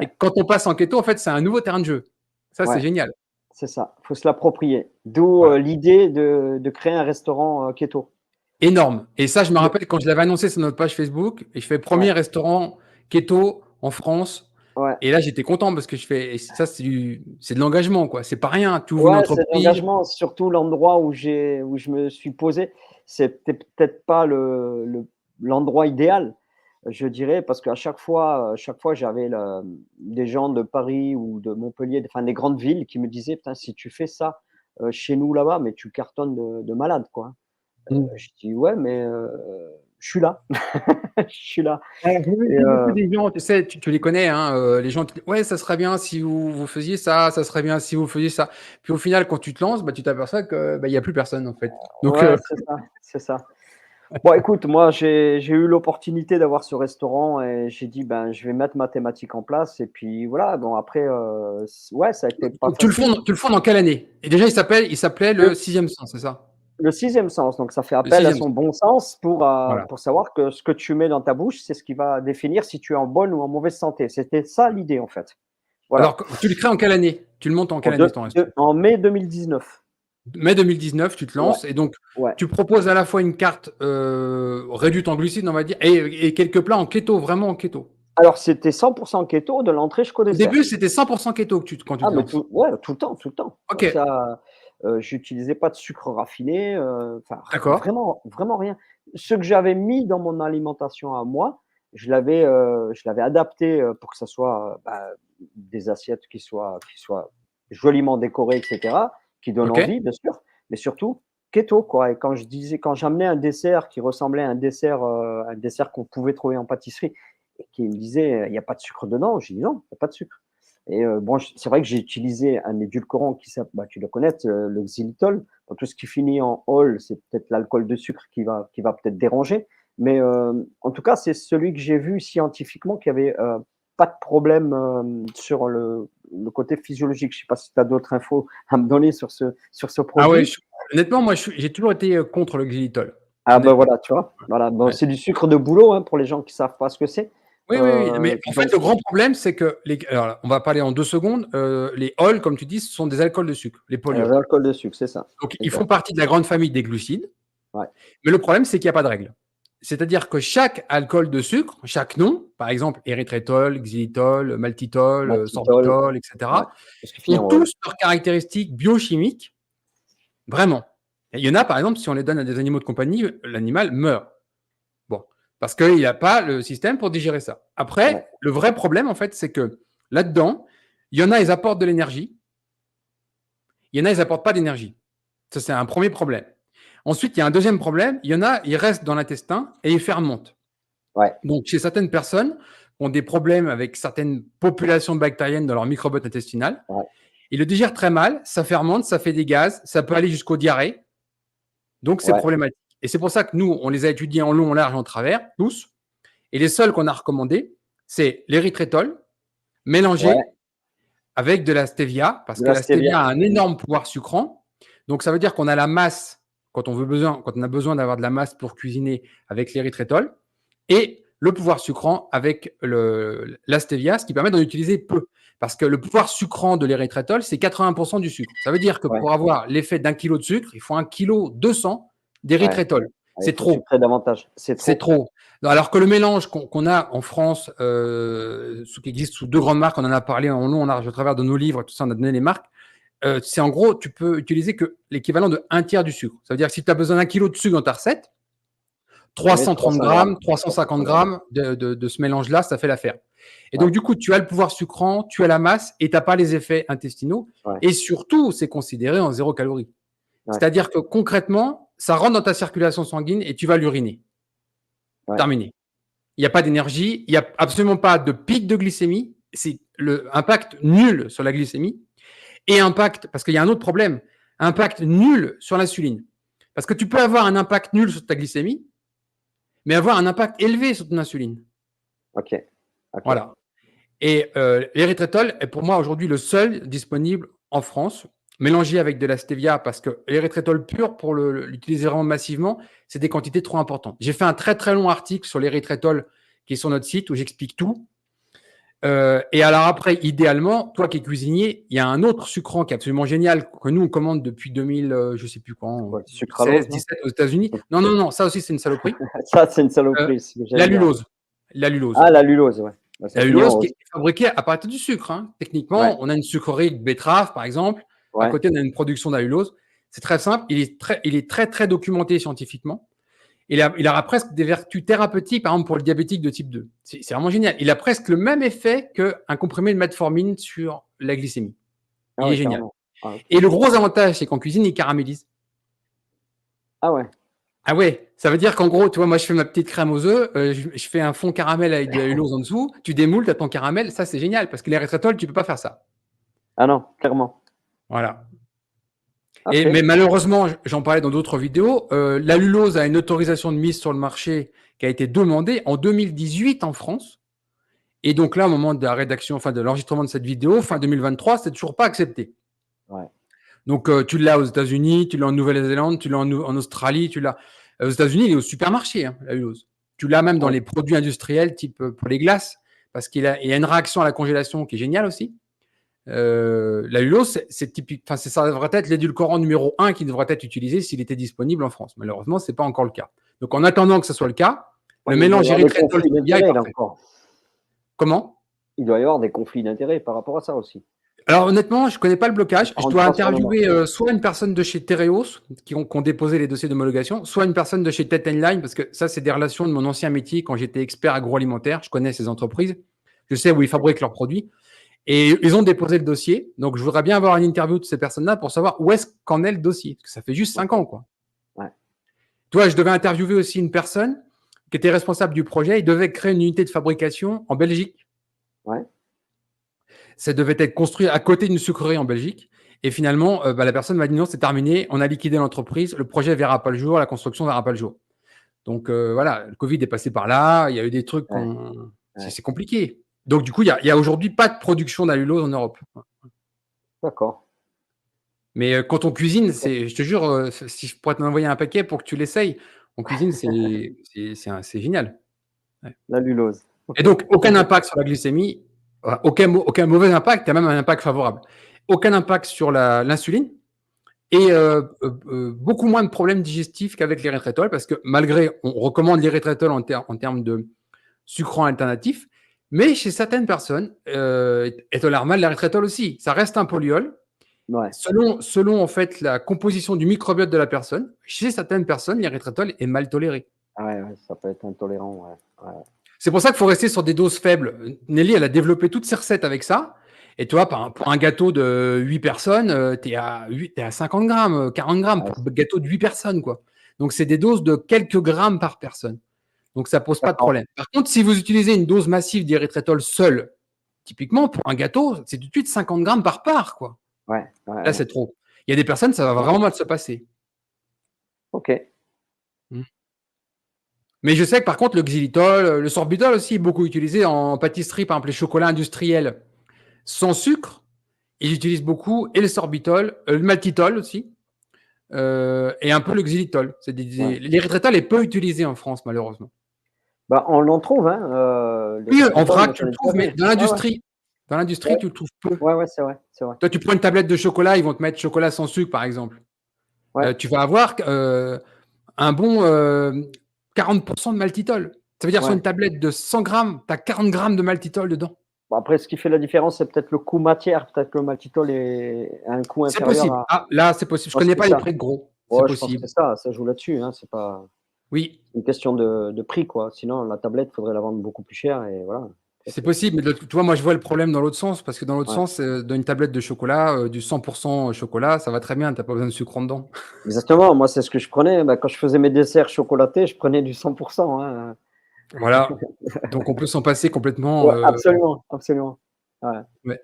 Et quand on passe en keto, en fait, c'est un nouveau terrain de jeu. Ça, c'est génial. C'est ça, il faut se l'approprier. D'où l'idée de créer un restaurant keto. Énorme. Et ça, je me rappelle quand je l'avais annoncé sur notre page Facebook, et je fais premier restaurant keto en France. Et là, j'étais content parce que ça, c'est de l'engagement, quoi. C'est pas rien. Tu ouvres une entreprise. C'est de l'engagement, surtout l'endroit où je me suis posé. C'était peut-être pas l'endroit idéal, je dirais, parce qu'à chaque fois, j'avais des gens de Paris ou de Montpellier, enfin des grandes villes, qui me disaient, putain, si tu fais ça chez nous là-bas, mais tu cartonnes de malade, quoi. Je dis ouais, mais je suis là. Je suis là. Des gens, tu sais, tu les connais, hein, les gens qui disent ouais, ça serait bien si vous faisiez ça, ça serait bien si vous faisiez ça. Puis au final, quand tu te lances, tu t'aperçois qu'il n'y a plus personne en fait. Donc, c'est ça. Bon, écoute, moi, j'ai eu l'opportunité d'avoir ce restaurant et j'ai dit, ben, je vais mettre ma thématique en place. Et puis voilà, bon, après, ça a été pas facile. Tu le fondes en quelle année? Et déjà, il s'appelait le Sixième Sens, c'est ça? Le Sixième Sens, donc ça fait appel à son bon sens pour savoir que ce que tu mets dans ta bouche, c'est ce qui va définir si tu es en bonne ou en mauvaise santé. C'était ça l'idée, en fait. Voilà. Alors, tu le crées en quelle année? Tu le montes en quelle année ton restaurant? En mai 2019. Mai 2019, tu te lances et donc tu proposes à la fois une carte réduite en glucides, on va dire, et quelques plats en keto, vraiment en keto. Alors, c'était 100% keto de l'entrée jusqu'au dessert. Au début, c'était 100% keto quand tu te lances. Tout le temps. Ok. J'utilisais pas de sucre raffiné, D'accord. vraiment rien. Ce que j'avais mis dans mon alimentation à moi, je l'avais adapté pour que ça soit des assiettes qui soient joliment décorées, etc., qui donnent envie, bien sûr, mais surtout keto, quoi. Et quand j'amenais un dessert qui ressemblait à un dessert qu'on pouvait trouver en pâtisserie, et qui me disait il n'y a pas de sucre dedans, je dis non, il n'y a pas de sucre. Et bon, c'est vrai que j'ai utilisé un édulcorant qui s'appelle, tu dois connaître, le xylitol. Pour tout ce qui finit en ol, c'est peut-être l'alcool de sucre qui va peut-être déranger. Mais en tout cas, c'est celui que j'ai vu scientifiquement qui avait pas de problème sur le côté physiologique. Je sais pas si tu as d'autres infos à me donner sur ce produit. Ah ouais, honnêtement, moi, j'ai toujours été contre le xylitol. Ah On ben est voilà, tu vois? Voilà, bon, ouais. c'est du sucre de bouleau, hein, pour les gens qui savent pas ce que c'est. Oui, oui, oui, mais en fait, Donc le grand problème, c'est que alors, on va parler en 2 secondes, les alcools, comme tu dis, ce sont des alcools de sucre, les polyols. l'alcool de sucre, c'est ça, Donc ils font exact. partie de la grande famille des glucides, Ouais, mais le problème, c'est qu'il y a pas de règle. C'est-à-dire que chaque alcool de sucre, chaque nom, par exemple érythrétol, xylitol, maltitol, maltitol, sorbitol et ouais, cetera, tout ce qui finit ont en ol. tous leurs caractéristiques biochimiques, vraiment. Et il y en a, par exemple, si on les donne à des animaux de compagnie, l'animal meurt. Bon, parce qu'il a pas le système pour digérer ça. Ouais, Après, le vrai problème, en fait, c'est que là-dedans, il y en a, ils apportent de l'énergie, il y en a, ils apportent pas d'énergie. Ça, c'est un premier problème. Ensuite, il y a un deuxième problème, il y en a, ils restent dans l'intestin et ils fermentent. ouais, Donc, chez certaines personnes qui ont des problèmes avec certaines populations bactériennes dans leur microbiote intestinal, ouais, ils le digèrent très mal, ça fermente, ça fait des gaz, ça peut aller jusqu'aux diarrhées, donc c'est ouais, problématique. Et c'est pour ça que nous, on les a étudiés en long, en large, en travers, tous, et les seuls qu'on a recommandés, c'est l'érythrétol ouais, mélangé avec de la stevia, parce de que la la stevia. stevia a un énorme pouvoir sucrant. Donc, ça veut dire qu'on a la masse quand on a besoin d'avoir de la masse pour cuisiner avec l'érythrétol et le pouvoir sucrant avec la stevia, ce qui permet d'en utiliser peu. Parce que le pouvoir sucrant de l'érythrétol, c'est 80% du sucre. Ça veut dire que Ouais, pour avoir l'effet d'un kilo de sucre, il faut 1,2 kg ouais, d'érythrétol. ouais, il C'est faut trop. sucrer davantage, c'est C'est trop. trop. Alors que le mélange qu'on a en France, qui existe sous 2 grandes marques, on en a parlé en long, en large, au travers de nos livres, tout ça, on a donné les marques. C'est en gros, tu peux utiliser que l'équivalent de 1 tiers du sucre. Ça veut dire que si tu as besoin d'1 kilo de sucre dans ta recette, Tu mets 330 300 grammes, grammes, 350 350 grammes. grammes de ce mélange-là, ça fait l'affaire. Et Ouais, donc, du coup, tu as le pouvoir sucrant, tu as la masse et tu n'as pas les effets intestinaux. ouais, Et surtout, c'est considéré en 0 calorie. ouais, C'est-à-dire que concrètement, ça rentre dans ta circulation sanguine et tu vas l'uriner. ouais, Terminé. Il n'y a pas d'énergie, il n'y a absolument pas de pic de glycémie. C'est le impact nul sur la glycémie et impact, parce qu'il y a un autre problème, impact nul sur l'insuline. Parce que tu peux avoir un impact nul sur ta glycémie, mais avoir un impact élevé sur ton insuline. OK, OK. Voilà. Et l'érythrétol est pour moi aujourd'hui le seul disponible en France, mélangé avec de la stevia, parce que l'érythrétol pur, pour l'utiliser vraiment massivement, c'est des quantités trop importantes. J'ai fait un très très long article sur l'érythrétol qui est sur notre site où j'explique tout. Et alors après, idéalement, toi qui es cuisinier, il y a un autre sucrant qui est absolument génial, que nous on commande depuis 2000, je sais plus C'est quand, quoi le sucralose, 16, non? 17 aux États-Unis. Non, non, non, ça aussi c'est une saloperie. Ça, c'est une Euh, saloperie, c'est ce que j'allais dire. l'allulose. L'allulose. Ah, la lulose, ouais. Bah, ça finit en L'allulose qui rose. est fabriquée à partir du sucre, hein. Ouais, Techniquement, on a une sucrerie de betterave, par exemple. À ouais, côté, on a une production d'allulose. C'est très simple. Il est très, très documenté scientifiquement. Il aura presque des vertus thérapeutiques, par exemple, pour le diabétique de type 2. C'est vraiment génial. Il a presque le même effet qu'un comprimé de metformine sur la glycémie. ah Il est ouais, génial. carrément. Ah OK. Et le gros avantage, c'est qu'en cuisine, il caramélise. Ah ouais, Ah ouais, ça veut dire qu'en gros, tu vois, moi, je fais ma petite crème aux œufs, je fais un fond caramel avec de la hulose en dessous, tu démoules, tu as ton caramel, ça, c'est génial parce que les resveratrol, tu peux pas faire ça. ah non, clairement. Voilà. Mais OK, malheureusement, j'en parlais dans d'autres vidéos, l'allulose a une autorisation de mise sur le marché qui a été demandée en 2018 en France. Et donc là, au moment de la rédaction, enfin de l'enregistrement de cette vidéo, fin 2023, c'est toujours pas accepté. ouais, Donc tu l'as aux États-Unis, tu l'as en Nouvelle-Zélande, tu l'as en Australie, tu l'as aux États-Unis, il est au supermarché, hein, l'allulose. Tu l'as même dans ouais, les produits industriels, type pour les glaces, parce il y a une réaction à la congélation qui est géniale aussi. L'allulose, c'est typique, enfin, ça devrait être l'édulcorant numéro 1 qui devrait être utilisé s'il était disponible en France. Malheureusement, c'est pas encore le cas. Donc, en attendant que ce soit le cas, le ouais, il doit y mélange avoir des érythrétol conflits stevia est d'intérêts, là, parfait. encore. Comment? Il doit y avoir des conflits d'intérêts par rapport à ça aussi. Alors honnêtement, je connais pas le Si blocage. ça Je rentre dois pas sur le interviewer marché. soit une personne de chez Tereos qui ont déposé les dossiers d'homologation, soit une personne de chez Tet Line, parce que ça, c'est des relations de mon ancien métier quand j'étais expert agroalimentaire. Je connais ces entreprises. Je sais où ils fabriquent leurs produits. Et ils ont déposé le dossier. Donc, je voudrais bien avoir une interview de ces personnes-là pour savoir où est-ce qu'en est le dossier. Parce que ça fait juste 5 OK, ans, quoi. ouais, Toi, je devais interviewer aussi une personne qui était responsable du projet. Il devait créer une unité de fabrication en Belgique. ouais, Ça devait être construit à côté d'une sucrerie en Belgique. Et finalement, la personne m'a dit non, c'est terminé, on a liquidé l'entreprise, le projet ne verra pas le jour, la construction ne verra pas le jour. Donc voilà, le Covid est passé par là, il y a eu des trucs ouais, ouais. c'est compliqué. Donc du coup, il y a aujourd'hui pas de production d'allulose en Europe. D'accord. Mais quand on cuisine, OK. je te jure, si je pourrais t'en envoyer un paquet pour que tu l'essayes, En cuisine, c'est génial. Ouais. La lulose. Et OK. donc, aucun impact sur la glycémie, aucun mauvais impact, tu as même un impact favorable. Aucun impact sur l'insuline et beaucoup moins de problèmes digestifs qu'avec l'érythritol parce que malgré, on recommande l'érythritol en termes de sucrant alternatif, mais chez certaines personnes, et tolèrent mal l'érythritol aussi. Ça reste un polyol. Ouais. Selon en fait la composition du microbiote de la personne, chez certaines personnes, l'érythritol est mal toléré. Ah ouais, ouais, ça peut être intolérant, ouais. Ouais. C'est pour ça qu'il faut rester sur des doses faibles. Nelly, elle a développé toutes ses recettes avec ça. Et toi, pour un gâteau de 8 personnes, tu es à 50 grammes, 40 grammes Ouais, pour un gâteau de 8 personnes, quoi. Donc, c'est des doses de quelques grammes par personne. Donc, ça pose pas de d'accord. problème. Par contre, si vous utilisez une dose massive d'érythritol seul, typiquement, pour un gâteau, c'est tout de suite 50 grammes par part, quoi. Ouais, ouais, Là, ouais. c'est trop. Il y a des personnes, ça va D'accord. vraiment mal se passer. OK. Mmh. Mais je sais que par contre, le xylitol, le sorbitol aussi est beaucoup utilisé en pâtisserie, par exemple les chocolats industriels sans sucre. Ils utilisent beaucoup et le sorbitol, le maltitol aussi, et un peu le xylitol. Ouais. L'érythritol est peu utilisé en France, malheureusement. Bah, on l'en trouve, hein, Oui, en l'érythritol, moi vrac, tu j'en le ai déjà trouves, mais vu. Ouais, ouais. dans l'industrie, Ouais, tu le trouves peu. ouais, ouais, c'est vrai, c'est vrai. Toi, tu prends une tablette de chocolat, ils vont te mettre chocolat sans sucre, par exemple. Ouais, Tu vas avoir un bon 40% de maltitol. Ça veut dire sur ouais. une tablette de 100 grammes, tu as 40 grammes de maltitol dedans. Bon après ce qui fait la différence, c'est peut-être le coût matière. Peut-être que le maltitol est a un coût C'est inférieur possible. à Ah, là, c'est possible. je Je pense connais que pas c'est les ça. prix de gros. C'est Ouais, je pense que possible. c'est ça, ça joue là-dessus, hein, c'est pas Oui, une question de prix, quoi. Sinon la tablette, faudrait la vendre beaucoup plus cher et voilà. Ça c'est c'est possible, mais tu vois, moi, je vois le problème dans l'autre sens, parce que dans l'autre ouais. sens, dans une tablette de chocolat, du 100% chocolat, ça va très bien, tu as pas besoin de sucre en dedans. Exactement, moi c'est ce que je prenais, bah, quand je faisais mes desserts chocolatés, je prenais du 100 hein. Voilà, donc on peut s'en passer complètement, Ouais, absolument, absolument. Ouais. ouais.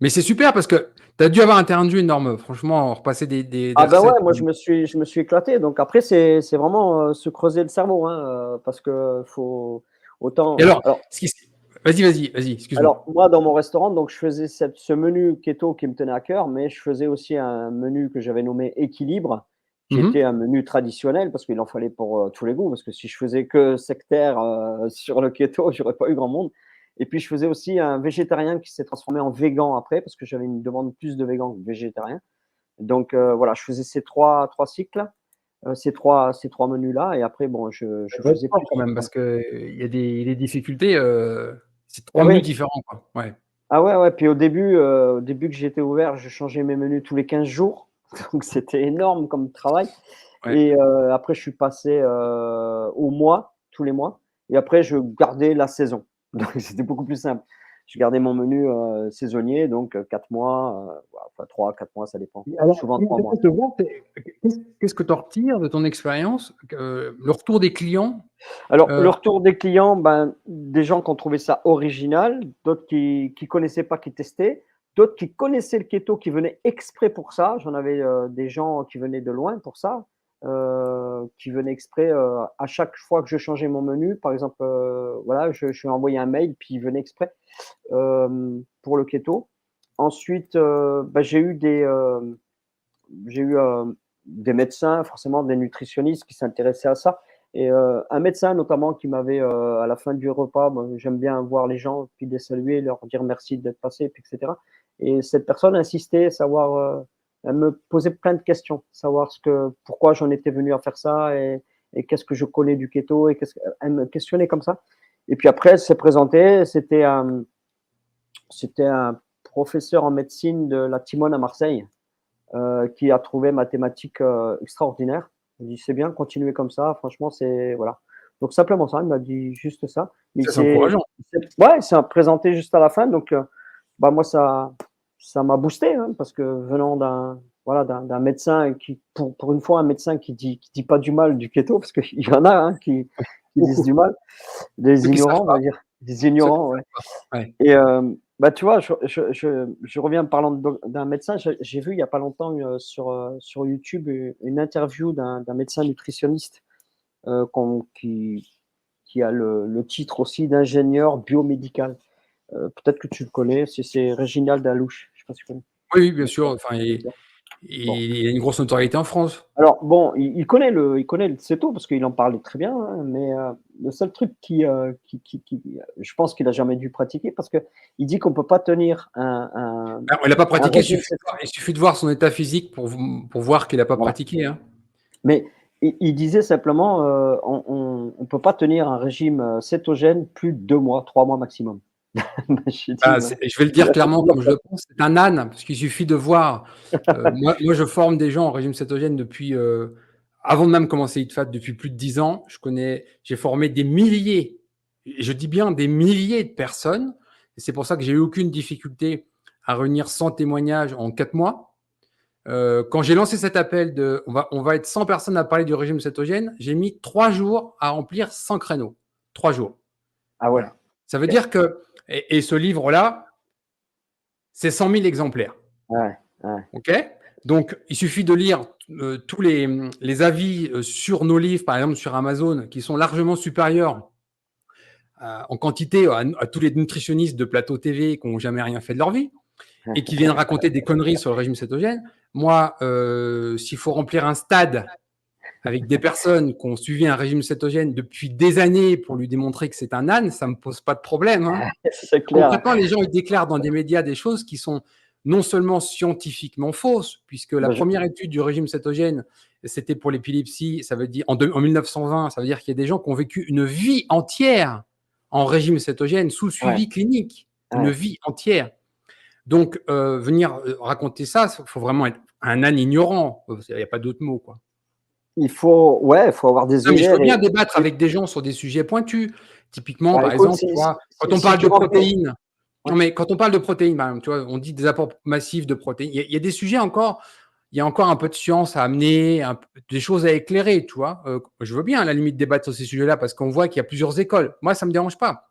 Mais c'est super parce que tu as dû avoir un terrain de jeu énorme, franchement, repasser des Ah bah, ouais, recettes, moi je me suis éclaté donc après c'est vraiment, se creuser le cerveau, hein, parce que faut et autant alors, alors ce qui s vas-y, excuse-moi. alors moi dans mon restaurant donc je faisais ce menu keto qui me tenait à cœur, mais je faisais aussi un menu que j'avais nommé équilibre, qui Mmh était mh. un menu traditionnel parce qu'il en fallait pour, tous les goûts, parce que si je faisais que sectaire, sur le keto, j'aurais pas eu grand monde et puis je faisais aussi un végétarien qui s'est transformé en végan après parce que j'avais une demande plus de végans que de végétariens. Donc voilà, je faisais ces trois cycles, ces trois menus-là et après bon, je Ça doit être faisais fort plus quand même ouais. parce qu'il y a des difficultés, c'est Eh 3 menus oui. différents, quoi. Ouais. Ah ouais, ouais, puis au début que j'étais ouvert, je changeais mes menus tous les 15 jours, donc c'était énorme comme travail Ouais. et après je suis passé, au mois, tous les mois et après je gardais la saison. Donc c'était beaucoup plus simple. Je gardais mon menu, saisonnier donc 4 mois, enfin 3 4 mois, ça dépend. Et alors, ce Souvent qui 3 mois. m'intéresse de voir, c'est qu'est-ce que tu en retires de ton expérience, le retour des clients? Alors, Heu, le retour des clients, ben, des gens qui ont trouvé ça original, d'autres qui connaissaient pas, qui testaient, d'autres qui connaissaient le keto, qui venaient exprès pour ça. J'en avais, des gens qui venaient de loin pour ça, qui venaient exprès, à chaque fois que je changeais mon menu, par exemple, voilà, je lui ai envoyé un mail, puis ils venaient exprès, pour le keto. Ensuite, bah, j'ai eu des médecins, forcément des nutritionnistes qui s'intéressaient à ça et un médecin notamment qui m'avait, à la fin du repas, moi j'aime bien voir les gens, puis les saluer, leur dire merci d'être passés, puis et cetera et cette personne insistait, savoir, elle me posait plein de questions, savoir pourquoi j'en étais venu à faire ça et qu'est-ce que je connais du keto et elle me questionnait comme ça et puis après elle s'est présentée, c'était un professeur en médecine de la Timone à Marseille qui a trouvé ma thématique, extraordinaire. Il dit: «C'est bien, continuez comme ça, franchement, c'est» voilà. Donc simplement ça, il m'a dit juste ça. Mais ça, c'est encourageant. ouais, il s'est présenté juste à la fin donc bah, moi ça m'a boosté, hein, parce que venant voilà, d'un médecin qui pour une fois, un médecin qui dit pas du mal du keto, parce qu'il y en a, hein, qui disent Beaucoup. du mal, des Ceux qui savent ignorants, on pas, va dire, des ceux qui ignorants, ouais. savent pas. Ouais. Et bah, tu vois, je reviens en parlant d'un médecin, j'ai vu il y a pas longtemps, sur YouTube, une interview d'un médecin nutritionniste, qui a le titre aussi d'ingénieur biomédical. Peut-être que tu le connais, c'est Réginald Dalouche, je sais pas si tu connais? Oui, oui, bien sûr, enfin et Bon. Il a une grosse notoriété en France. Alors bon, il connaît le Tseto parce qu'il en parlait très bien, hein, mais le seul truc je pense qu'il a jamais dû pratiquer parce qu'il dit qu'on peut pas tenir Alors, il n'a pas un pratiqué, régime il suffit de voir son état physique pour voir qu'il n'a pas voilà. pratiqué, hein. Mais il disait simplement, on peut pas tenir un régime, cétogène plus de 2 mois, 3 mois maximum. J'ai dit: Bah, «Ouais». je vais le Il dire a fait clairement plusieurs comme je fois. le pense, c'est un âne, parce qu'il suffit de voir. Moi, je forme des gens en régime cétogène depuis, avant de même commencer HitFat, depuis plus de 10 ans. J'ai formé des milliers, et je dis bien des milliers de personnes. Et c'est pour ça que j'ai eu aucune difficulté à réunir 100 témoignages en 4 mois. Quand j'ai lancé cet appel de on va être 100 personnes à parler du régime cétogène, j'ai mis 3 jours à remplir 100 créneaux. 3 jours. Ah ouais, Voilà. Ça veut OK. dire que, et ce livre-là, c'est 100 000 exemplaires. Ouais, ouais, OK? Donc, il suffit de lire tous les avis sur nos livres, par exemple sur Amazon, qui sont largement supérieurs en quantité à tous les nutritionnistes de plateau TV qui n'ont jamais rien fait de leur vie et qui viennent raconter des conneries sur le régime cétogène. Moi, s'il faut remplir un stade avec des personnes qui ont suivi un régime cétogène depuis des années pour lui démontrer que c'est un âne, ça ne me pose pas de problème, hein. c'est clair. Concrètement, les gens ils déclarent dans des médias des choses qui sont non seulement scientifiquement fausses, puisque la Bah, je première étude du régime cétogène, c'était pour l'épilepsie, ça veut dire en 1920, ça veut dire qu'il y a des gens qui ont vécu une vie entière en régime cétogène sous ouais, suivi clinique, une ouais. vie entière. Donc, venir raconter ça, il faut vraiment être un âne ignorant. Il n'y a pas d'autre mot, quoi. Il faut avoir des Non, mais je veux œillères bien et débattre avec des gens sur des sujets pointus. Typiquement, bah, par écoute, exemple, tu vois, quand on si parle tu de remplis protéines, non, ouais, mais quand on parle de protéines, par exemple, tu vois, on dit des apports massifs de protéines. Il y a des sujets encore, il y a encore un peu de science à amener, des choses à éclairer, tu vois. Je veux bien, à la limite, débattre sur ces sujets-là parce qu'on voit qu'il y a plusieurs écoles. Moi, ça ne me dérange pas.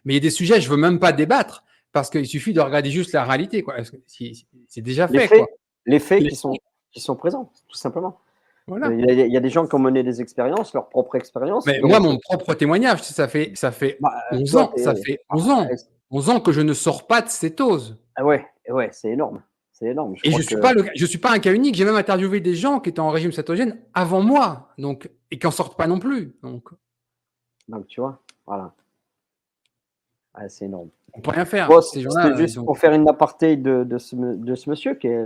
Mais il y a des sujets, je ne veux même pas débattre parce qu'il suffit de regarder juste la réalité, quoi. C'est déjà les fait, quoi. faits les faits Les- qui sont présents, tout simplement. Voilà. Il y a des gens qui ont mené des expériences, leur propre expérience, Mais moi, donc mon propre témoignage, ça fait bah, 11 toi, ans, tu ça es fait 11 ans, 11 ans que je ne sors pas de cétose. ah ouais, ouais, c'est énorme, c'est énorme. Je Et crois que je suis pas un cas unique. J'ai même interviewé des gens qui étaient en régime cétogène avant moi, donc, et qui en sortent pas non plus. Donc, donc tu vois? Voilà, ouais, c'est énorme. on peut rien faire. Bon, Ces c'était gens-là, juste pour faire une aparté de ce monsieur qui est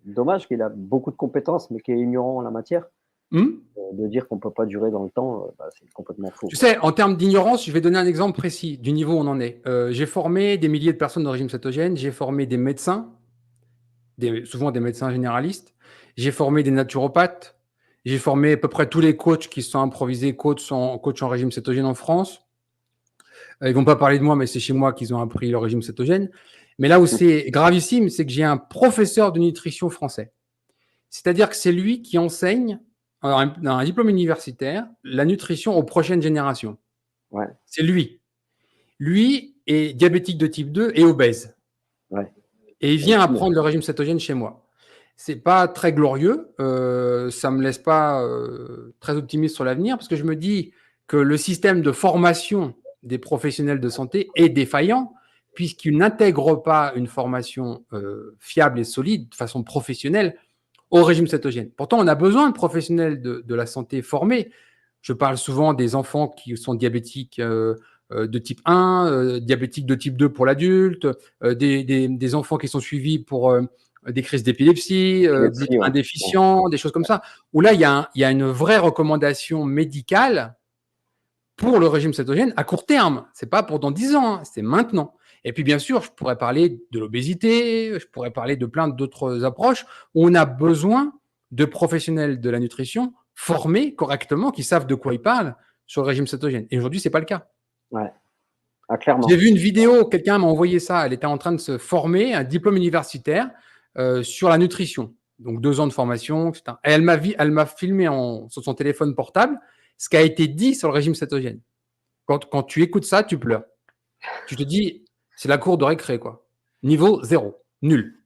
dommage qu'il a beaucoup de compétences, mais qui est ignorant en la matière. De dire qu'on peut pas durer dans le temps, bah, c'est complètement faux, Tu quoi. sais, en termes d'ignorance, je vais donner un exemple précis du niveau où on en est. J'ai formé des milliers de personnes de régime cétogène. J'ai formé des médecins, souvent des médecins généralistes. J'ai formé des naturopathes. J'ai formé à peu près tous les coachs qui se sont improvisés coachs en régime cétogène en France. Ils vont pas parler de moi, mais c'est chez moi qu'ils ont appris le régime cétogène. Mais là où Mmh. c'est gravissime, c'est que j'ai un professeur de nutrition français. C'est-à-dire que c'est lui qui enseigne, dans un diplôme universitaire, la nutrition aux prochaines générations. Ouais, C'est lui. Lui est diabétique de type 2 et obèse. ouais, Et il et vient puis, apprendre le régime cétogène chez moi. C'est pas très glorieux, ça me laisse pas très optimiste sur l'avenir parce que je me dis que le système de formation des professionnels de santé est défaillant puisqu'il n'intègre pas une formation fiable et solide de façon professionnelle au régime cétogène. Pourtant, on a besoin de professionnels de la santé formés. Je parle souvent des enfants qui sont diabétiques de type 1, diabétiques de type 2 pour l'adulte, des enfants qui sont suivis pour des crises d'épilepsie, l'épilepsie, gluten ouais. Ouais, déficient, des choses comme ça, où là, il y a une vraie recommandation médicale pour le régime cétogène à court terme. Ce n'est pas pour dans 10 ans, hein, c'est maintenant. Et puis, bien sûr, je pourrais parler de l'obésité, je pourrais parler de plein d'autres approches où on a besoin de professionnels de la nutrition formés correctement, qui savent de quoi ils parlent sur le régime cétogène. Et aujourd'hui, ce n'est pas le cas. ouais. Ah, J'ai clairement. vu une vidéo, quelqu'un m'a envoyé ça, elle était en train de se former, un diplôme universitaire sur la nutrition. Donc 2 ans de formation, etc. Et elle m'a filmé sur son téléphone portable ce qui a été dit sur le régime cétogène. Quand tu écoutes ça, tu pleures. Tu te dis, c'est la cour de récré, quoi. Niveau 0, nul.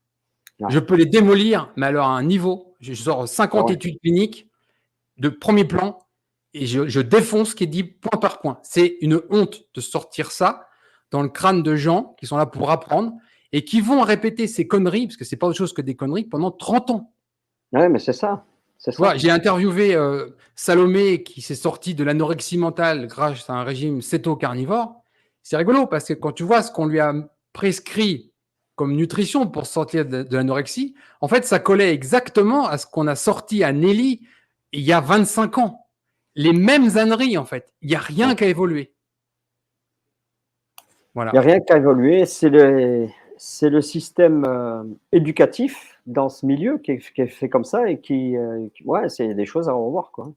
Ouais. Je peux les démolir, mais alors à un niveau, je sors Ah 50 ouais. études cliniques de premier plan et je défonce ce qui est dit point par point. C'est une honte de sortir ça dans le crâne de gens qui sont là pour apprendre et qui vont répéter ces conneries, parce que c'est pas autre chose que des conneries, pendant 30 ans. Ouais, mais c'est ça. C'est Tu vois, ça. j'ai interviewé Salomé qui s'est sorti de l'anorexie mentale grâce à un régime céto-carnivore. C'est rigolo parce que quand tu vois ce qu'on lui a prescrit comme nutrition pour sortir de l'anorexie, en fait, ça collait exactement à ce qu'on a sorti à Nelly il y a 25 ans. Les mêmes âneries, en fait. Il n'y a rien Ouais. qui a évolué. Il n'y a Voilà. rien qu'à évoluer. C'est le système éducatif dans ce milieu qui est fait comme ça et ouais, c'est des choses à revoir, quoi.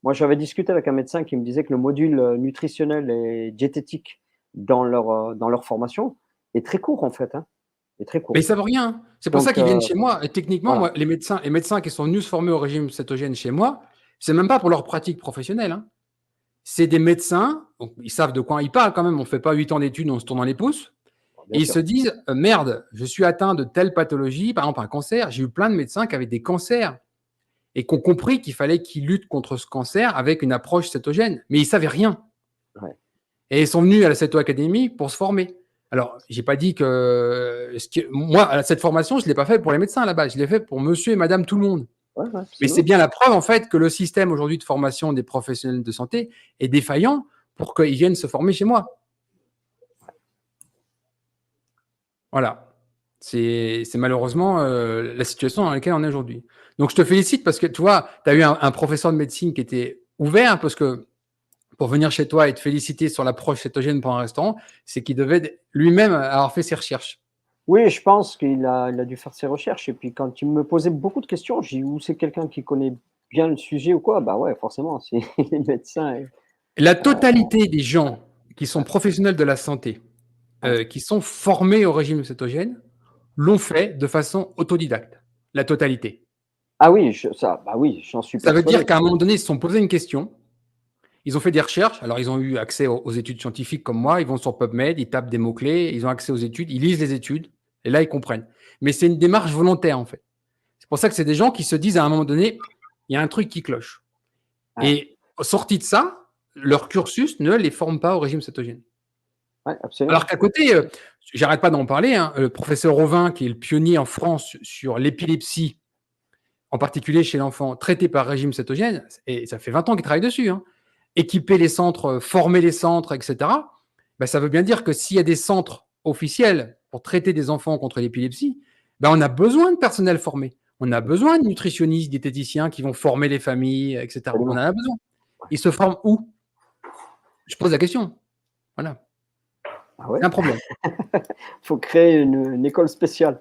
Moi, j'avais discuté avec un médecin qui me disait que le module nutritionnel et diététique dans leur formation est très court, en fait, hein, est très Mais court. ils savent rien. C'est pour ça Donc, qu'ils viennent chez moi. Et techniquement, voilà. moi, les médecins qui sont venus se former au régime cétogène chez moi, c'est même pas pour leur pratique professionnelle, hein. C'est des médecins, donc ils savent de quoi ils parlent quand même. On ne fait pas 8 ans d'études, on se tourne dans les pouces. Bien Et ils se sûr. disent merde, je suis atteint de telle pathologie, par exemple un cancer. J'ai eu plein de médecins qui avaient des cancers et qui ont compris qu'il fallait qu'ils luttent contre ce cancer avec une approche cétogène. Mais ils ne savaient rien. Ouais. Et ils sont venus à la Céto Academy pour se former. Alors, j'ai pas dit que. Moi, cette formation, je ne l'ai pas fait pour les médecins là-bas. Je l'ai fait pour monsieur et madame tout le monde. Ouais, ouais, Mais c'est absolument. bien la preuve, en fait, que le système aujourd'hui de formation des professionnels de santé est défaillant pour qu'ils viennent se former chez moi. Voilà. C'est malheureusement la situation dans laquelle on est aujourd'hui. Donc, je te félicite parce que, tu vois, tu as eu un professeur de médecine qui était ouvert parce que pour venir chez toi et te féliciter sur l'approche cétogène pour un restaurant, c'est qu'il devait lui-même avoir fait ses recherches. Oui, je pense qu'il a dû faire ses recherches et puis quand il me posait beaucoup de questions, j'ai dit: «Ou c'est quelqu'un qui connaît bien le sujet ou quoi?» Bah, ouais, forcément, c'est les médecins et La heu, totalité des gens qui sont ouais, professionnels de la santé, ouais. qui sont formés au régime cétogène, l'ont fait de façon autodidacte. La totalité. Ah oui, bah oui, j'en suis Ça veut dire persuadé. qu'à un moment donné, ils se sont posés une question, ils ont fait des recherches, alors ils ont eu accès aux études scientifiques comme moi, ils vont sur PubMed, ils tapent des mots-clés, ils ont accès aux études, ils lisent les études, et là, ils comprennent. Mais c'est une démarche volontaire, en fait. C'est pour ça que c'est des gens qui se disent à un moment donné, il y a un truc qui cloche. Ouais, Et sorti de ça, leur cursus ne les forme pas au régime cétogène. ouais, Alors absolument. qu'à côté, j'arrête pas d'en parler, hein, le professeur Rovin, qui est le pionnier en France sur l'épilepsie, en particulier chez l'enfant, traité par régime cétogène, et ça fait 20 ans qu'il travaille dessus, hein. Équiper les centres, former les centres, etc. Ben, ça veut bien dire que s'il y a des centres officiels pour traiter des enfants contre l'épilepsie, ben, on a besoin de personnel formé. On a besoin de nutritionnistes, diététiciens qui vont former les familles, etc. On en Absolument. a besoin. Ils se forment où? Je pose la question. Voilà. Ah C'est ouais? un problème. Faut créer une école spéciale.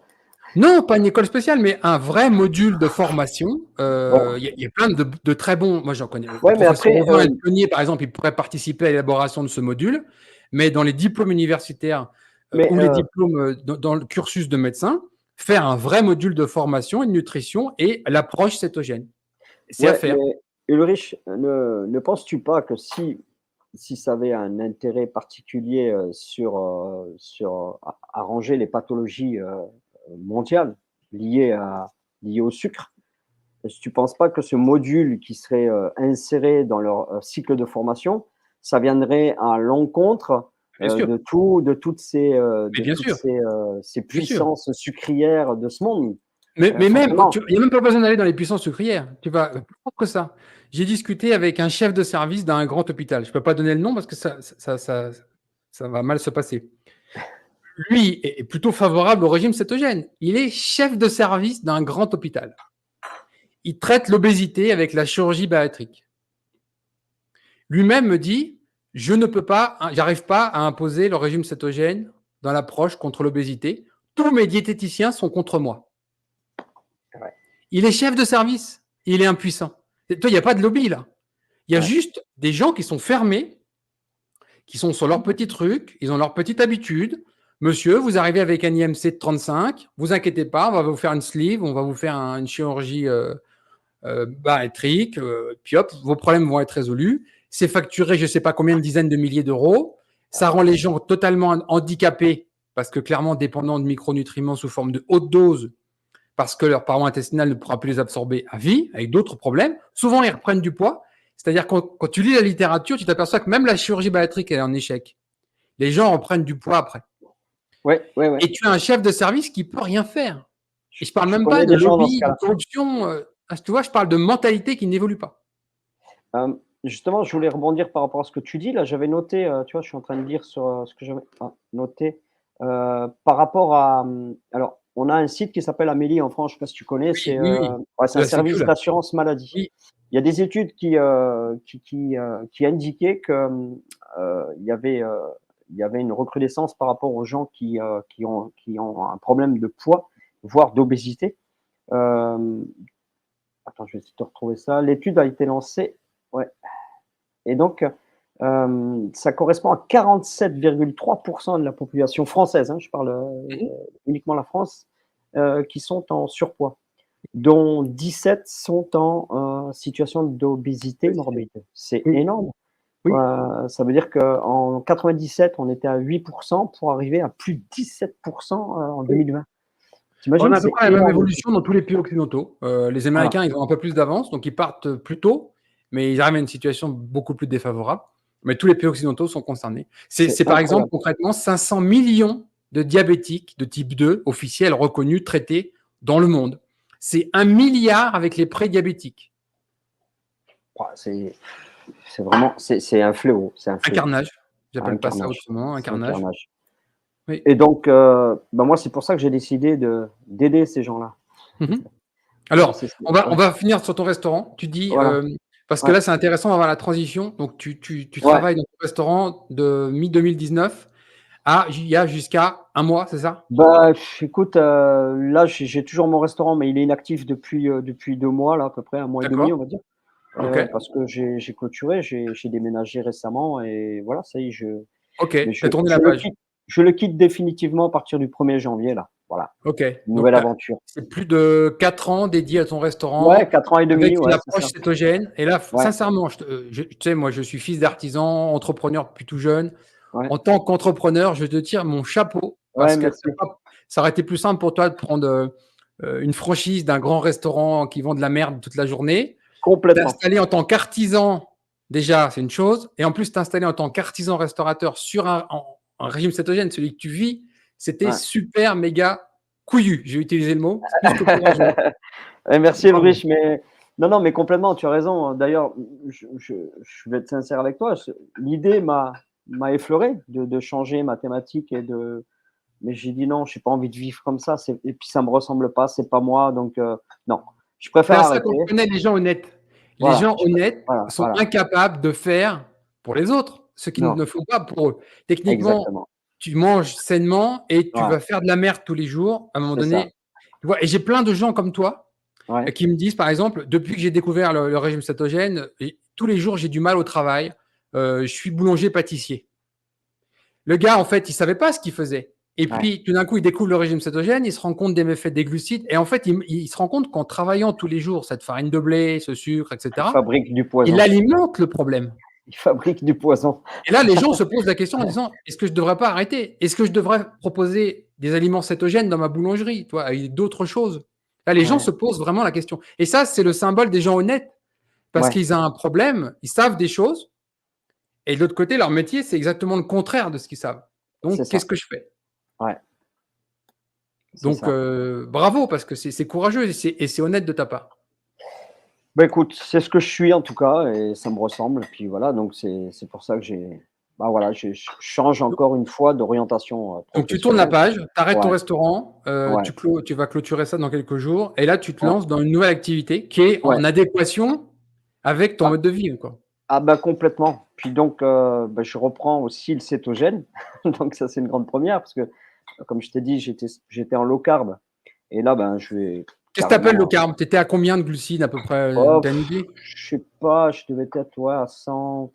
Non, pas une école spéciale, mais un vrai module de formation. Ouais, Il y a plein de très bons. Moi, j'en connais. Le ouais, mais professeur après, Auvin est le pionnier, par exemple, il pourrait participer à l'élaboration de ce module, mais dans les diplômes universitaires mais ou les diplômes dans le cursus de médecin, faire un vrai module de formation et de nutrition et l'approche cétogène. C'est à ouais, faire. mais Ulrich, ne penses-tu pas que si ça avait un intérêt particulier, sur arranger les pathologies, mondiales liées liées au sucre, est-ce que tu penses pas que ce module qui serait, inséré dans leur, cycle de formation, ça viendrait à l'encontre, Bien sûr. Mais de bien toutes sûr. ces Bien sûr. puissances sucrières de ce monde? Mais même, Forcément. il n'y a même pas besoin d'aller dans les puissances sucrières. Tu vas plus loin que ça. J'ai discuté avec un chef de service d'un grand hôpital. Je ne peux pas donner le nom parce que ça va mal se passer. Lui est plutôt favorable au régime cétogène. Il est chef de service d'un grand hôpital. Il traite l'obésité avec la chirurgie bariatrique. Lui-même me dit, je ne peux pas, j'arrive pas à imposer le régime cétogène dans l'approche contre l'obésité. Tous mes diététiciens sont contre moi. Ouais, Il est chef de service. Il est impuissant. Toi, il n'y a pas de lobby là. Il y a ouais. juste des gens qui sont fermés, qui sont sur leur petit truc, ils ont leur petite habitude. Monsieur, vous arrivez avec un IMC de 35, vous inquiétez pas, on va vous faire une sleeve, on va vous faire une chirurgie bariatrique, puis hop, vos problèmes vont être résolus. C'est facturé, je ne sais pas combien de dizaines de milliers d'euros. Ah Ça ouais. rend les gens totalement handicapés parce que clairement dépendants de micronutriments sous forme de haute dose parce que leur paroi intestinale ne pourra plus les absorber à vie, avec d'autres problèmes. Souvent, ils reprennent du poids. C'est-à-dire quand tu lis la littérature, tu t'aperçois que même la chirurgie bariatrique est en échec. Les gens reprennent du poids après. Ouais, ouais, ouais. Et tu as un chef de service qui peut rien faire. Et je parle Je même pas connais de des gens dans ce lobby, de cas-là. corruption, tu vois? Je parle de mentalité qui n'évolue pas. Justement, je voulais rebondir par rapport à ce que tu dis là. J'avais noté, tu vois, je suis en train de lire sur, ce que j'avais noté, par rapport à, alors on a un site qui s'appelle Amélie en France, je sais pas si tu connais, Oui, oui, oui. ouais, c'est De un la sécu service là. d'assurance maladie. Oui. Il y a des études qui indiquaient que, il y avait une recrudescence par rapport aux gens qui ont un problème de poids, voire d'obésité. Hem, Attends, je vais essayer de retrouver ça. L'étude a été lancée, ouais, et donc, ça correspond à 47,3% de la population française, hein, je parle, Mmh mh. uniquement la France, qui sont en surpoids, dont 17 sont en, situation d'obésité Obésité. morbide. C'est Oui, énorme. oui. Ça veut dire qu'en 97, on était à 8% pour arriver à plus de 17%, en Oui. 2020. Tu On imagines? a à peu C'est près la même énorme. évolution dans tous les pays occidentaux. Les Voilà, Américains, ils ont un peu plus d'avance, donc ils partent plus tôt, mais ils arrivent à une situation beaucoup plus défavorable. Mais tous les pays occidentaux sont concernés. c'est C'est par exemple incroyable. concrètement 500 millions de diabétiques de type 2 officiels, reconnus, traités dans le monde. C'est 1 milliard avec les prédiabétiques. Waouh, c'est vraiment c'est un fléau, c'est un Un fléau, carnage. un J'appelle pas ça carnage, autrement, un c'est un carnage. carnage. Oui. Et donc, bah, moi, c'est pour ça que j'ai décidé d'aider ces gens-là. Mmh. Moi, Alors, c'est ça, on ouais, va finir sur ton restaurant. Tu dis, voilà, parce que ouais, là, c'est intéressant d'avoir la transition. Donc, tu ouais. travailles dans ton restaurant de mi-2019 à il y a jusqu'à un mois, c'est ça? Bah, écoute, là, j'ai toujours mon restaurant, mais il est inactif depuis 2 mois, là, à peu près 1 mois et demi, D'accord, on va dire, OK, parce que j'ai clôturé, j'ai déménagé récemment et voilà, ça y est, OK, mais tu as tourné la page. je le quitte définitivement à partir du 1er janvier, là, voilà, OK, une donc nouvelle tu aventure. c'est plus de 4 ans dédiés à ton Ouais, restaurant 4 ans et avec demi, une ouais, c'est approche ça. cétogène et là, f Ouais, sincèrement, tu sais, moi, je suis fils d'artisan, entrepreneur depuis tout jeune. ouais, En tant qu'entrepreneur, je te tire mon chapeau ouais, parce que merci. ça aurait été plus simple pour toi de prendre, une franchise d'un grand restaurant qui vend de la merde toute la journée, Complètement. t'installer en tant qu'artisan, déjà, c'est une chose et en plus t'installer en tant qu'artisan restaurateur sur un régime cétogène, celui que tu vis, c'était Ouais. super méga couillu. J'ai utilisé le mot, c'est plus que courageux. Merci Bravo. Ulrich, mais non, non, mais complètement, tu as raison. D'ailleurs, je vais être sincère avec toi, l'idée m'a effleuré de changer ma thématique mais j'ai dit: «Non, j'ai pas envie de vivre comme ça, et puis ça me ressemble pas, c'est pas moi, donc non, je C'est préfère à ça qu'on arrêter». connaît les gens honnêtes. Les Voilà, gens honnêtes voilà, sont voilà. incapables de faire pour les autres ce qu'ils Non, ne font pas pour eux. Techniquement, exactement. tu manges sainement et tu Ouais, vas faire de la merde tous les jours. À un moment c'est ça. donné, tu vois? Et j'ai plein de gens comme toi, Ouais, qui me disent, par exemple, depuis que j'ai découvert le régime cétogène et tous les jours, j'ai du mal au travail, je suis boulanger-pâtissier. Le gars, en fait, il savait pas ce qu'il faisait et ouais. puis tout d'un coup, il découvre le régime cétogène, il se rend compte des méfaits des glucides et en fait, il se rend compte qu'en travaillant tous les jours cette farine de blé, ce sucre et Il cetera, fabrique du il poison. alimente le problème. Il fabrique du poison. Et là, les gens se posent la question en disant: «Est-ce que je devrais pas arrêter? Est-ce que je devrais proposer des aliments cétogènes dans ma boulangerie?» Tu vois? Avec d'autres choses. Là, les gens Ouais, se posent vraiment la question et ça, c'est le symbole des gens honnêtes parce ouais, qu'ils ont un problème, ils savent des choses et de l'autre côté, leur métier, c'est exactement le contraire de ce qu'ils savent. c'est Donc ça. qu'est-ce que je fais? Ouais, c'est Donc ça. bravo parce que c'est courageux et c'est honnête de ta part. Bah, écoute, c'est ce que je suis en tout cas et ça me ressemble, puis voilà, donc c'est pour ça que bah, voilà, je change encore une fois d'orientation, Donc tu tournes la professionnelle. page, tu arrêtes ton Ouais, restaurant, ouais, tu vas clôturer ça dans quelques jours et là, tu te ouais, lances dans une nouvelle activité qui est ouais. en adéquation avec ton Ah, mode de vie, quoi. bah, complètement. Puis donc, bah, je reprends aussi le cétogène, donc ça, c'est une grande première parce que, comme je t'ai dit, j'étais en low carb et là, ben, je vais Qu'est-ce que tu appelles low carrément, carb? Tu étais à combien de glucides à peu près, oh, tu as une idée? je sais pas, je devais être, ouais, à 100,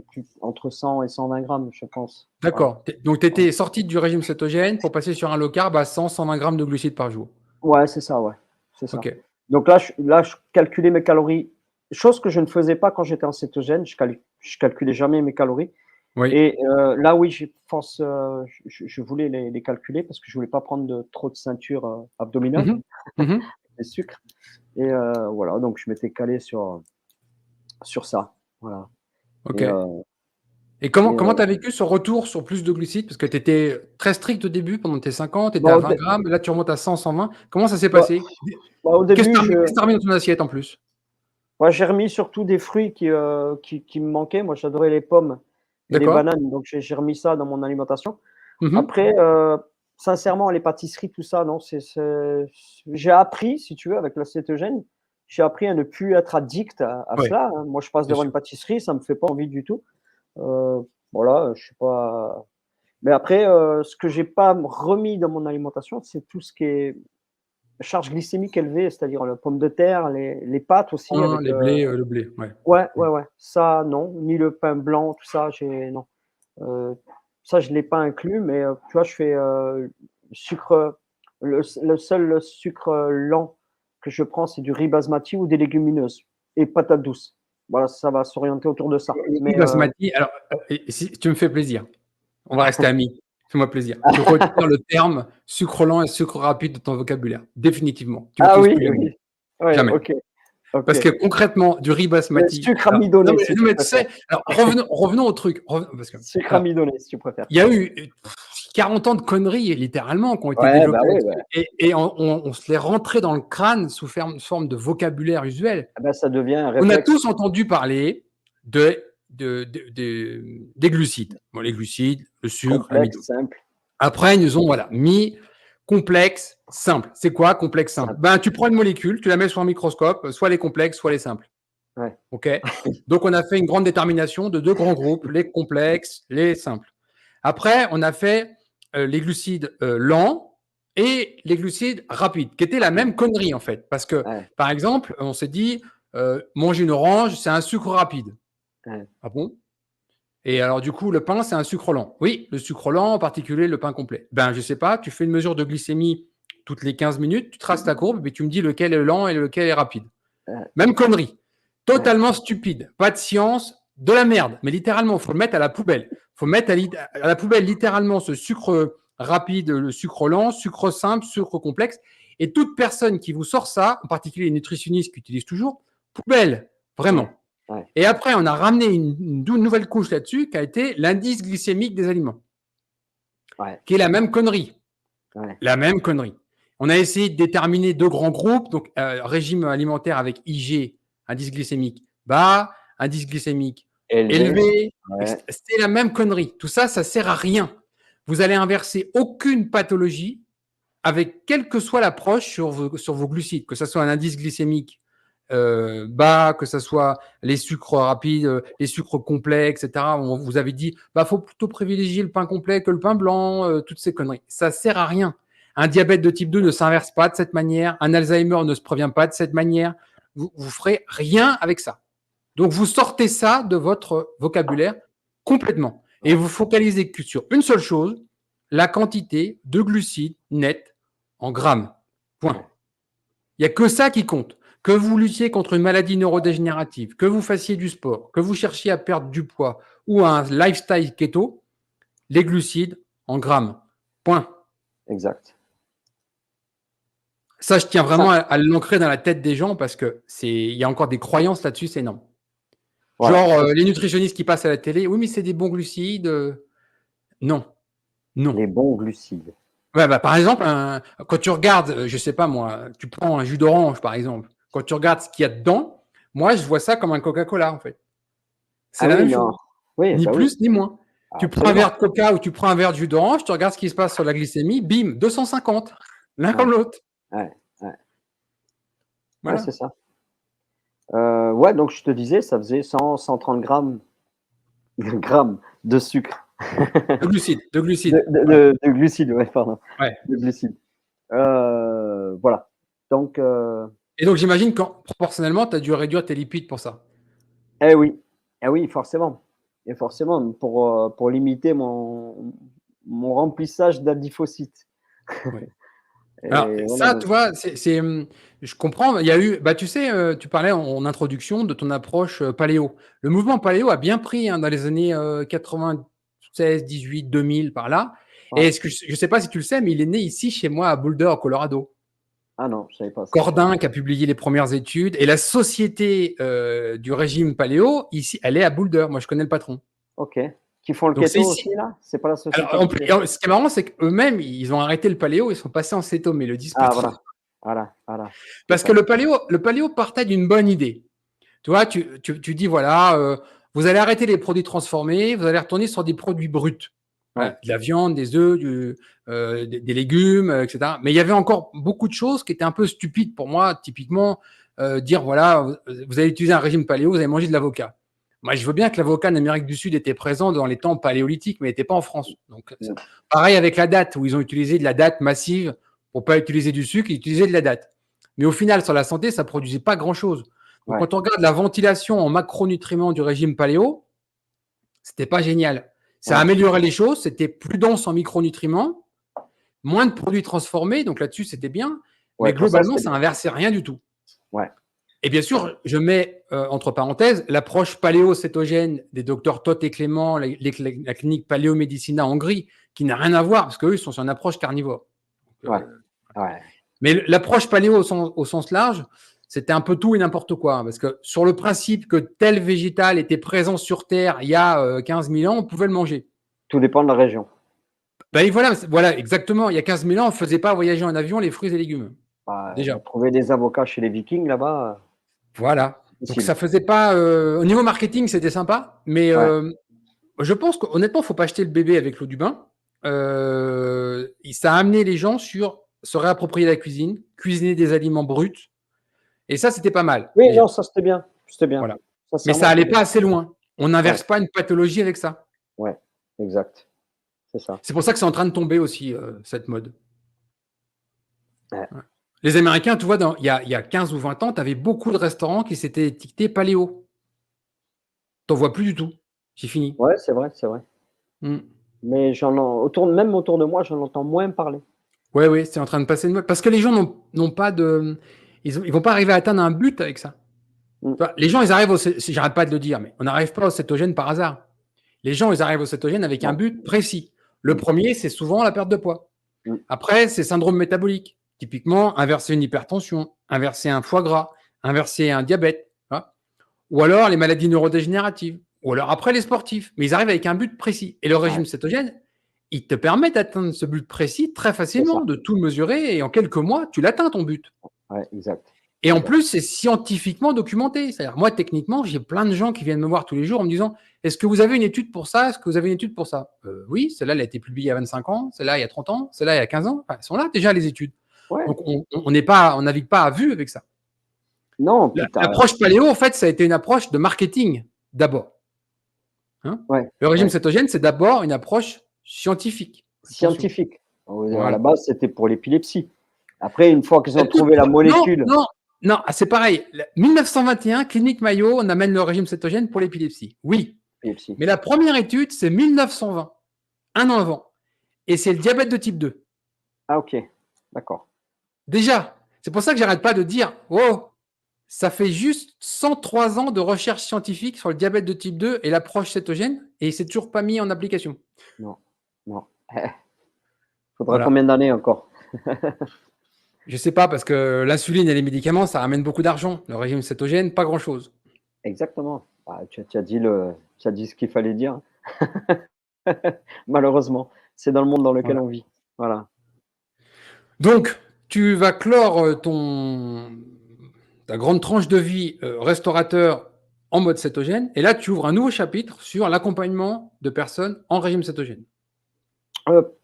plus entre 100 et 120 grammes, je pense. Voilà. D'accord. Donc tu Ouais. étais sorti du régime cétogène pour passer sur un low carb à 100-120 grammes de glucides par jour. Ouais, c'est ça, ouais, c'est ça. OK. Donc là, je calculais mes calories, chose que je ne faisais pas quand j'étais en cétogène, je calculais jamais mes calories Oui. et là, oui, j'ai pense, je voulais les calculer parce que je voulais pas prendre trop de ceinture, Mmh abdominale, mh. Mmh. des sucres et voilà, donc je m'étais calé sur ça, voilà et OK. Et Et, comment tu as vécu ce retour sur plus de glucides? Parce que tu étais très strict au début, pendant tes 5 ans, tu étais bah, à au, 20 dé- grammes, là tu remontes à 100, 120. Comment ça s'est bah, passé? au Qu'est-ce que début, tu as remis dans ton assiette en plus? j'ai remis surtout des fruits qui me manquaient. Moi, j'adorais les pommes et les D'accord. bananes, donc j'ai remis ça dans mon alimentation. Mmh. Après, sincèrement, les pâtisseries, tout ça, non, j'ai appris, si tu veux, avec la cétogène, j'ai appris à ne plus être addict à Ouais, cela, hein. Moi, je passe bien devant sûr. une pâtisserie, ça me fait pas envie du tout. Voilà, je sais pas. Mais après, ce que j'ai pas remis dans mon alimentation, c'est tout ce qui est charge glycémique élevée, c'est-à-dire la pomme de terre, les pâtes aussi Pain, avec, les blés, le blé, ouais. ouais, Mmh. ouais, ouais, ça non, ni le pain blanc, tout ça, non. Heu, Ça je l'ai pas inclus, mais, tu vois, je fais, sucre, le seul sucre, lent que je prends, c'est du riz basmati ou des légumineuses et patates douces. Voilà, ça va s'orienter autour de ça. Le riz Mais, basmati, alors, et si tu me fais plaisir, on va rester amis. Fais-moi plaisir. Tu retires le terme sucre lent et sucre rapide de ton vocabulaire, définitivement. Tu ah l'utilises oui, plus jamais. oui, ouais, Jamais. OK, OK. Parce que concrètement, du riz Le basmati, sucre alors amidonné, si non tu mais tu préfères. sais, alors revenons au truc, parce que Sucre alors, amidonné, si tu préfères. il y a eu 40 ans de conneries littéralement qui ont été Ouais, bah, développées oui, là-dessus ouais. et on se l'est rentré dans le crâne sous forme de vocabulaire usuel. Ah bah, ça devient un On a réflexe. tous entendu parler des glucides. Bon, les glucides, le sucre, Complexe, l'amidon. simple, Après, ils nous ont voilà, mis complexe, simple. C'est quoi complexe, simple? simple. Ben, tu prends une molécule, tu la mets sur un microscope, soit les complexes, soit les simples. Ouais, OK? Donc, on a fait une grande détermination de deux grands groupes, les complexes, les simples. Après, on a fait les glucides lents et les glucides rapides, qui étaient la rapide. même connerie en fait. Parce que, Ouais, par exemple, on s'est dit, manger une orange, c'est un sucre rapide. ouais, Ah bon? Et alors, du coup, le pain, c'est un sucre lent. Oui, le sucre lent, en particulier le pain complet. Ben, je sais pas, tu fais une mesure de glycémie toutes les 15 minutes, tu traces ta courbe, et tu me dis lequel est lent et lequel est rapide. ouais, Même connerie. ouais, Totalement stupide. Pas de science, de la merde. Mais littéralement, il faut le mettre à la poubelle. Il faut mettre à la poubelle littéralement ce sucre rapide, le sucre lent, sucre simple, sucre complexe. Et toute personne qui vous sort ça, en particulier les nutritionnistes qui utilisent toujours, poubelle, ouais, vraiment. ouais, Et après, on a ramené une nouvelle couche là-dessus qui a été l'indice glycémique des aliments, ouais, qui est la même connerie. ouais. La même connerie. On a essayé de déterminer deux grands groupes, donc régime alimentaire avec IG, indice glycémique bas, indice glycémique Élevé, élevé. ouais, C'est la même connerie. Tout ça, ça sert à rien. Vous allez inverser aucune pathologie avec quelle que soit l'approche sur vos glucides, que ce soit un indice glycémique bas, que ce soit les sucres rapides, les sucres complets, etc. On vous avait dit, bah, faut plutôt privilégier le pain complet que le pain blanc, toutes ces conneries. Ça sert à rien. Un diabète de type 2 ne s'inverse pas de cette manière. Un Alzheimer ne se prévient pas de cette manière. Vous ferez rien avec ça. Donc, vous sortez ça de votre vocabulaire complètement. Et ouais, vous focalisez que sur une seule chose, la quantité de glucides nets en grammes. Point. ouais. Il n'y a que ça qui compte. Que vous luttiez contre une maladie neurodégénérative, que vous fassiez du sport, que vous cherchiez à perdre du poids ou un lifestyle keto, les glucides en grammes. Point. Exact. Ça, je tiens Ça, vraiment à l'ancrer dans la tête des gens parce que il y a encore des croyances là-dessus, c'est énorme. voilà, Genre, c'est ça. les nutritionnistes qui passent à la télé, oui, mais c'est des bons glucides. Non, non. Les bons glucides. Ouais, bah, par exemple, quand tu regardes, je sais pas moi, tu prends un jus d'orange, par exemple. Quand tu regardes ce qu'il y a dedans, moi, je vois ça comme un Coca-Cola, en fait. C'est Ah la oui, même non. chose. Oui, Ni bah oui, plus, ni moins. Tu prends un verre absolument. de Coca ou tu prends un verre de jus d'orange, tu regardes ce qui se passe sur la glycémie, bim, 250. L'un Ouais, comme l'autre. ouais, ouais, ouais, c'est Voilà. ça. Ouais, donc je te disais, ça faisait 130 grammes grammes de sucre. De glucides, de De glucides. de Ouais. de de glucides, ouais, pardon, Ouais. de glucides. Voilà. Donc, Et donc, j'imagine qu'en proportionnellement, tu as dû réduire tes lipides pour ça. eh oui, eh oui, forcément et forcément pour limiter mon remplissage d'adipocytes Ouais. Alors, et voilà ça, donc tu vois, je comprends. Il y a eu, bah, tu sais, tu parlais en introduction de ton approche paléo. Le mouvement paléo a bien pris dans les années 96, 18, 2000, par là. Et ouais. est-ce que je ne sais pas si tu le sais, mais il est né ici, chez moi, à Boulder, au Colorado. Ah non, je savais pas ça. Cordin qui a publié les premières études. Et la société du régime paléo, ici, elle est à Boulder. Moi, je connais le patron. OK. Qui font le Donc c'est keto ici. aussi là? C'est pas la Alors, société qui fait? ce qui est marrant, c'est qu'eux-mêmes, ils ont arrêté le paléo, ils sont passés en céto, mais ils le disent pas Ah trop. voilà, voilà, voilà, c'est Parce que ça. le paléo partait d'une bonne idée. Tu vois, tu dis, voilà, vous allez arrêter les produits transformés, vous allez retourner sur des produits bruts. Ouais, Voilà, de la viande, des œufs, des légumes, etc. Mais il y avait encore beaucoup de choses qui étaient un peu stupides pour moi. Typiquement, dire, voilà, vous allez utiliser un régime paléo, vous allez manger de l'avocat. Moi, je veux bien que l'avocat en Amérique du Sud était présent dans les temps paléolithiques, mais n'était pas en France. Donc, mmh, pareil avec la date, où ils ont utilisé de la date massive pour pas utiliser du sucre, ils utilisaient de la date. Mais au final, sur la santé, ça produisait pas grand-chose. Donc, ouais, quand on regarde la ventilation en macronutriments du régime paléo, c'était pas génial. Ça a ouais, amélioré les choses, c'était plus dense en micronutriments, moins de produits transformés, donc là-dessus, c'était bien. ouais, Mais pour ça, globalement, c'était ça bien. inversait rien du tout. Ouais, Et bien sûr, je mets entre parenthèses l'approche paléo-cétogène des docteurs Toth et Clément, la clinique Paléo-Médicina en Hongrie, qui n'a rien à voir, parce qu'eux, ils sont sur une approche carnivore. Donc, ouais, ouais, mais l'approche paléo au sens large, c'était un peu tout et n'importe quoi. Parce que sur le principe que tel végétal était présent sur Terre il y a 15 000 ans, on pouvait le manger. tout dépend de la région. Ben voilà, voilà, exactement. Il y a 15 000 ans, on ne faisait pas voyager en avion les fruits et légumes. Bah, Déjà. trouver des avocats chez les Vikings là-bas, Voilà. Donc difficile. ça faisait pas. Au niveau marketing, c'était sympa. Mais Ouais, je pense qu'honnêtement, il ne faut pas acheter le bébé avec l'eau du bain. Ça a amené les gens sur se réapproprier la cuisine, cuisiner des aliments bruts. Et ça, c'était pas mal, oui, non, déjà. ça c'était bien, c'était bien. Voilà. Mais ça Sincèrement, c'est allait bien. pas assez loin. On Ouais, n'inverse pas une pathologie avec ça. ouais, exact, c'est ça. C'est pour ça que c'est en train de tomber aussi, cette mode. Ouais. Ouais. Les Américains, tu vois, il y a 15 ou 20 ans, tu avais beaucoup de restaurants qui s'étaient étiquetés paléo. T'en vois plus du tout. C'est fini. Ouais, c'est vrai, c'est vrai. Mm. Mais j'en en même autour de moi, j'en entends moins parler. Ouais, oui, c'est en train de passer de mode. Parce que les gens n'ont pas de. Ils vont pas arriver à atteindre un but avec ça. Mmh, Tu vois, les gens, ils arrivent j'arrête pas de le dire, mais on n'arrive pas au cétogène par hasard. Les gens, ils arrivent au cétogène avec un non, but précis. Le mmh, premier, c'est souvent la perte de poids. mmh, Après, c'est syndrome métabolique. Typiquement, inverser une hypertension, inverser un foie gras, inverser un diabète, hein, ou alors les maladies neurodégénératives, ou alors après les sportifs. Mais ils arrivent avec un but précis. Et le ouais, régime cétogène, il te permet d'atteindre ce but précis très c'est ça. facilement, de tout mesurer, et en quelques mois, tu l'atteins ton but. Ouais, exact, Et en exact. plus, c'est scientifiquement documenté. C'est-à-dire, moi, techniquement, j'ai plein de gens qui viennent me voir tous les jours en me disant: est-ce que vous avez une étude pour ça? Est-ce que vous avez une étude pour ça? Oui, celle-là, elle a été publiée il y a 25 ans, celle-là, il y a 30 ans, celle-là, il y a 15 ans. Enfin, elles sont là déjà, les études. Ouais, Donc, on navigue pas à vue avec ça. non, puis tu L'approche paléo, en fait, ça a été une approche de marketing d'abord. Hein. ouais, Le régime ouais, cétogène, c'est d'abord une approche scientifique. Attention. scientifique. À la Voilà. base, c'était pour l'épilepsie. Après, une fois qu'ils ont Écoute, trouvé la non, molécule, non, non, c'est pareil. 1921, Clinique Mayo, on amène le régime cétogène pour l'épilepsie. Oui. épilepsie. Mais la première étude, c'est 1920, un an avant. Et c'est le diabète de type 2. Ah OK, d'accord. Déjà, c'est pour ça que j'arrête pas de dire, oh, ça fait juste 103 ans de recherche scientifique sur le diabète de type 2 et l'approche cétogène, et c'est toujours pas mis en application. Non, non. Faudra Voilà. combien d'années encore? Je sais pas, parce que l'insuline et les médicaments, ça ramène beaucoup d'argent. Le régime cétogène, pas grand-chose. Exactement. Bah, tu as dit ce qu'il fallait dire. Malheureusement, c'est dans le monde dans lequel Voilà. on vit. Voilà. Donc, tu vas clore ta grande tranche de vie restaurateur en mode cétogène, et là, tu ouvres un nouveau chapitre sur l'accompagnement de personnes en régime cétogène. Heu,